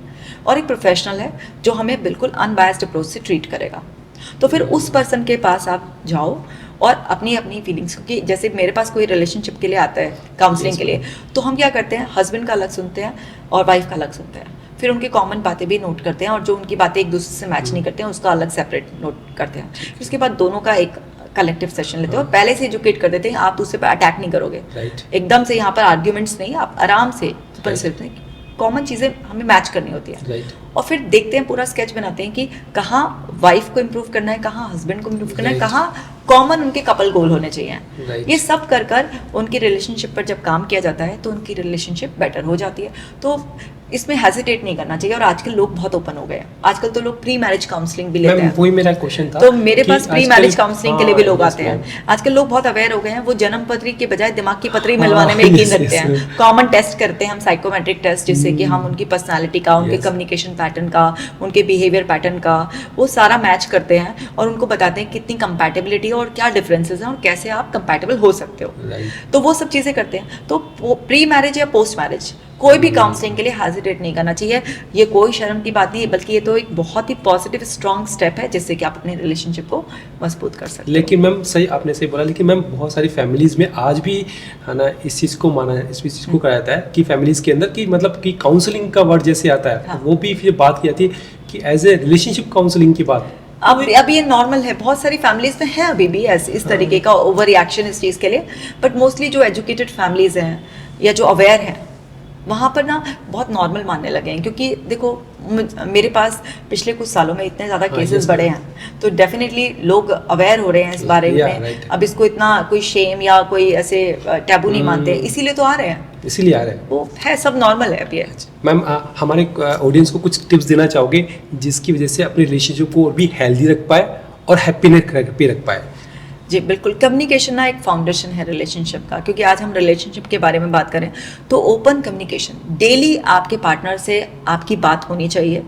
और एक प्रोफेशनल है जो हमें बिल्कुल अनबायस्ड अप्रोच से ट्रीट करेगा। तो फिर उस पर्सन के पास आप जाओ और अपनी अपनी फीलिंग्स, क्योंकि जैसे मेरे पास कोई रिलेशनशिप के लिए आता है काउंसलिंग के लिए, तो हम क्या करते हैं, हस्बैंड का अलग सुनते हैं और वाइफ का अलग सुनते हैं, फिर उनकी कॉमन बातें भी नोट करते हैं, और जो उनकी बातें एक दूसरे से मैच नहीं करते हैं उसका अलग सेपरेट नोट करते हैं। उसके बाद दोनों का एक कलेक्टिव सेशन लेते हैं और पहले से एजुकेट कर देते हैं, आप दूसरे पर अटैक नहीं करोगे, Right. एकदम से यहाँ पर आर्ग्यूमेंट्स नहीं, आप आराम से कॉमन चीज़ें हमें मैच करनी होती है, Right. और फिर देखते हैं, पूरा स्केच बनाते हैं कि कहाँ वाइफ को इम्प्रूव करना है, कहाँ हस्बैंड को इम्प्रूव करना है, Right. कहाँ कॉमन उनके कपल गोल होने चाहिए। Right. ये सब कर कर उनकी रिलेशनशिप पर जब काम किया जाता है तो उनकी रिलेशनशिप बेटर हो जाती है। तो इसमें हेजिटेट नहीं करना चाहिए। और आजकल लोग बहुत ओपन हो गए हैं, आजकल तो लोग प्री मैरिज काउंसलिंग भी लेते मैम हैं। वही मेरा क्वेश्चन था तो मेरे कि पास प्री आजकल- मैरिज काउंसलिंग के लिए भी लोग हाँ, आते yes, हैं। आजकल लोग बहुत अवेयर हो गए हैं, वो जन्म पत्री के बजाय दिमाग की पत्री हाँ, मिलवाने में यकीन yes, रखते yes, हैं। कॉमन टेस्ट करते हैं हम, साइकोमेट्रिक टेस्ट, जिससे कि हम उनकी पर्सनालिटी का, उनके Yes. कम्युनिकेशन पैटर्न का, उनके बिहेवियर पैटर्न का वो सारा मैच करते हैं और उनको बताते हैं कितनी कंपैटिबिलिटी और क्या डिफरेंसेस हैं और कैसे आप कंपैटिबल हो सकते हो। Right. तो वो सब चीज़ें करते हैं। तो प्री मैरिज या पोस्ट मैरिज कोई भी काउंसलिंग के लिए हेजिटेट नहीं करना चाहिए। ये कोई शर्म की बात नहीं है, बल्कि ये तो एक बहुत ही पॉजिटिव स्ट्रॉन्ग स्टेप है जिससे कि आप अपने रिलेशनशिप को मजबूत कर सकते लेकिन मैम सही, आपने सही बोला, लेकिन मैम बहुत सारी फैमिलीज में आज भी है ना इस चीज़ को माना है, इस चीज़ को कहा जाता है कि फैमिलीज के अंदर कि मतलब कि काउंसलिंग का वर्ड जैसे आता है हाँ। वो भी फिर बात की जाती है कि एज ए रिलेशनशिप काउंसलिंग की बात। अब ये नॉर्मल है, बहुत सारी फैमिलीज में है अभी भी ऐसे इस तरीके का ओवर रिएक्शन इस चीज़ के लिए। बट मोस्टली जो एजुकेटेड फैमिलीज हैं या जो अवेयर हैं वहाँ पर ना बहुत नॉर्मल मानने लगे हैं। क्योंकि देखो मेरे पास पिछले कुछ सालों में इतने ज़्यादा हाँ, केसेस yes, बढ़े हैं, तो डेफिनेटली लोग अवेयर हो रहे हैं इस बारे Yeah, में। right. अब इसको इतना कोई शेम या कोई ऐसे टैबू नहीं मानते, इसीलिए तो आ रहे हैं। इसीलिए आ रहे हैं। वो है, सब नॉर्मल है अभी। मैम हमारे ऑडियंस को कुछ टिप्स देना चाहोगे जिसकी वजह से अपने रिलेशनशिप को और भी हेल्दी रख पाए और हैप्पीनेस रख पाए? जी बिल्कुल, कम्युनिकेशन ना एक फाउंडेशन है रिलेशनशिप का। क्योंकि आज हम रिलेशनशिप के बारे में बात करें तो ओपन कम्युनिकेशन, डेली आपके पार्टनर से आपकी बात होनी चाहिए।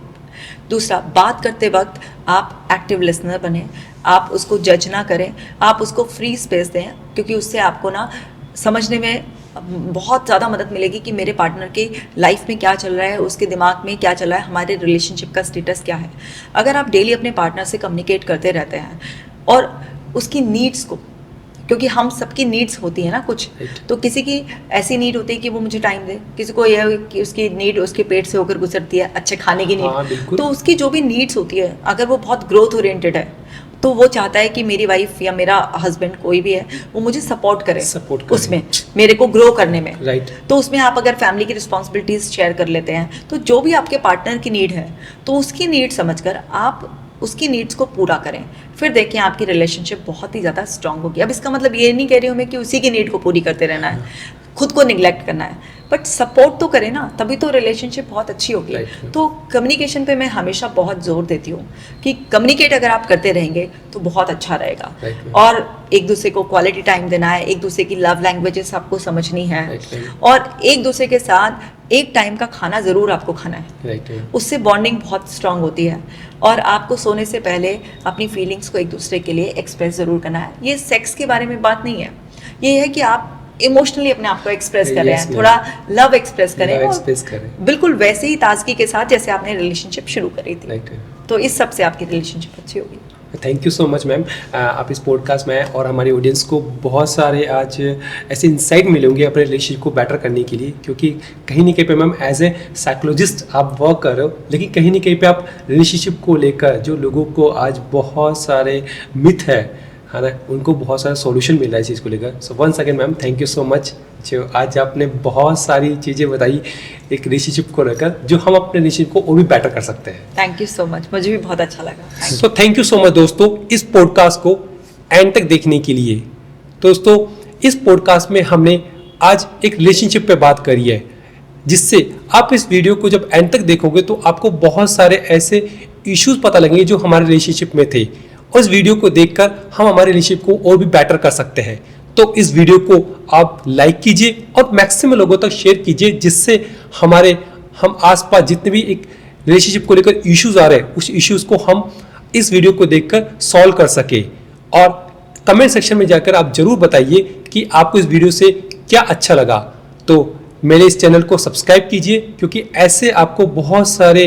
दूसरा, बात करते वक्त आप एक्टिव लिसनर बने, आप उसको जज ना करें, आप उसको फ्री स्पेस दें, क्योंकि उससे आपको ना समझने में बहुत ज़्यादा मदद मिलेगी कि मेरे पार्टनर की लाइफ में क्या चल रहा है, उसके दिमाग में क्या चल रहा है, हमारे रिलेशनशिप का स्टेटस क्या है। अगर आप डेली अपने पार्टनर से कम्युनिकेट करते रहते हैं और उसकी नीड्स को, क्योंकि हम सबकी नीड्स होती है ना कुछ, तो किसी की ऐसी नीड होती है कि वो मुझे टाइम दे, किसी को यह है कि उसकी नीड उसके पेट से होकर गुजरती है अच्छे खाने की हाँ, नीड। बिल्कुल। तो उसकी जो भी नीड्स होती है, अगर वो बहुत ग्रोथ ओरिएंटेड है तो वो चाहता है कि मेरी वाइफ या मेरा हस्बैंड कोई भी है वो मुझे सपोर्ट करे उसमें, मेरे को ग्रो करने में। राइट। तो उसमें आप अगर फैमिली की रिस्पॉन्सिबिलिटीज शेयर कर लेते हैं तो जो भी आपके पार्टनर की नीड है तो उसकी नीड समझकर आप उसकी नीड्स को पूरा करें, फिर देखें आपकी रिलेशनशिप बहुत ही ज़्यादा स्ट्रांग होगी। अब इसका मतलब ये नहीं कह रही हूँ मैं कि उसी की नीड को पूरी करते रहना है, खुद को निगलेक्ट करना है, बट सपोर्ट तो करें ना, तभी तो रिलेशनशिप बहुत अच्छी होगी। Right. तो कम्युनिकेशन पे मैं हमेशा बहुत जोर देती हूँ कि कम्युनिकेट अगर आप करते रहेंगे तो बहुत अच्छा रहेगा। Right. और एक दूसरे को क्वालिटी टाइम देना है, एक दूसरे की लव लैंग्वेजेस आपको समझनी है, Right. और एक दूसरे के साथ एक टाइम का खाना ज़रूर आपको खाना है। राइट। उससे बॉन्डिंग बहुत स्ट्रांग होती है। और आपको सोने से पहले अपनी फीलिंग्स को एक दूसरे के लिए एक्सप्रेस ज़रूर करना है। ये सेक्स के बारे में बात नहीं है, ये है कि आप इमोशनली अपने आप को एक्सप्रेस कर रहे हैं, थोड़ा लव एक्सप्रेस करें, एक्सप्रेस करें, बिल्कुल वैसे ही ताजगी के साथ जैसे आपने रिलेशनशिप शुरू करी थी। राइट। तो इस सब से आपकी रिलेशनशिप अच्छी होगी। Thank you so much ma'am, आप इस पॉडकास्ट में और हमारी ऑडियंस को बहुत सारे आज ऐसे इंसाइट मिले होंगे अपने रिलेशनशिप को बेटर करने के लिए, क्योंकि कहीं ना कहीं पे मैम एज ए साइकोलॉजिस्ट आप वर्क कर रहे हो, लेकिन कहीं ना कहीं पे आप रिलेशनशिप को लेकर जो लोगों को आज बहुत सारे मिथ है ना, उनको बहुत सारा सॉल्यूशन मिल रहा है इस चीज़ को लेकर। So once again ma'am thank you so much, जो आज आपने बहुत सारी चीज़ें बताई एक रिलेशनशिप को लेकर, जो हम अपने रिलेशनशिप को और भी बेटर कर सकते हैं। थैंक यू सो मच, मुझे भी बहुत अच्छा लगा। So thank you so much दोस्तों इस पॉडकास्ट को एंड तक देखने के लिए। दोस्तों इस पॉडकास्ट में हमने आज एक रिलेशनशिप पे बात करी है, जिससे आप इस वीडियो को जब एंड तक देखोगे तो आपको बहुत सारे ऐसे इश्यूज पता लगेंगे जो हमारे रिलेशनशिप में थे, और इस वीडियो को देखकर हम हमारे रिलेशनशिप को और भी बेटर कर सकते हैं। तो इस वीडियो को आप लाइक कीजिए और मैक्सिमम लोगों तक शेयर कीजिए, जिससे हम आसपास जितने भी एक रिलेशनशिप को लेकर इश्यूज आ रहे हैं उस इश्यूज को हम इस वीडियो को देखकर सॉल्व कर सके। और कमेंट सेक्शन में जाकर आप जरूर बताइए कि आपको इस वीडियो से क्या अच्छा लगा। तो मेरे इस चैनल को सब्सक्राइब कीजिए, क्योंकि ऐसे आपको बहुत सारे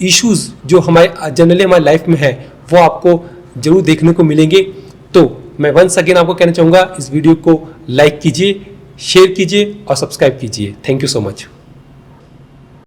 इश्यूज जो हमारे जनरली हमारी लाइफ में है वो आपको जरूर देखने को मिलेंगे। तो मैं वंस अगेन आपको कहना चाहूँगा, इस वीडियो को लाइक कीजिए, शेयर कीजिए और सब्सक्राइब कीजिए। Thank you so much.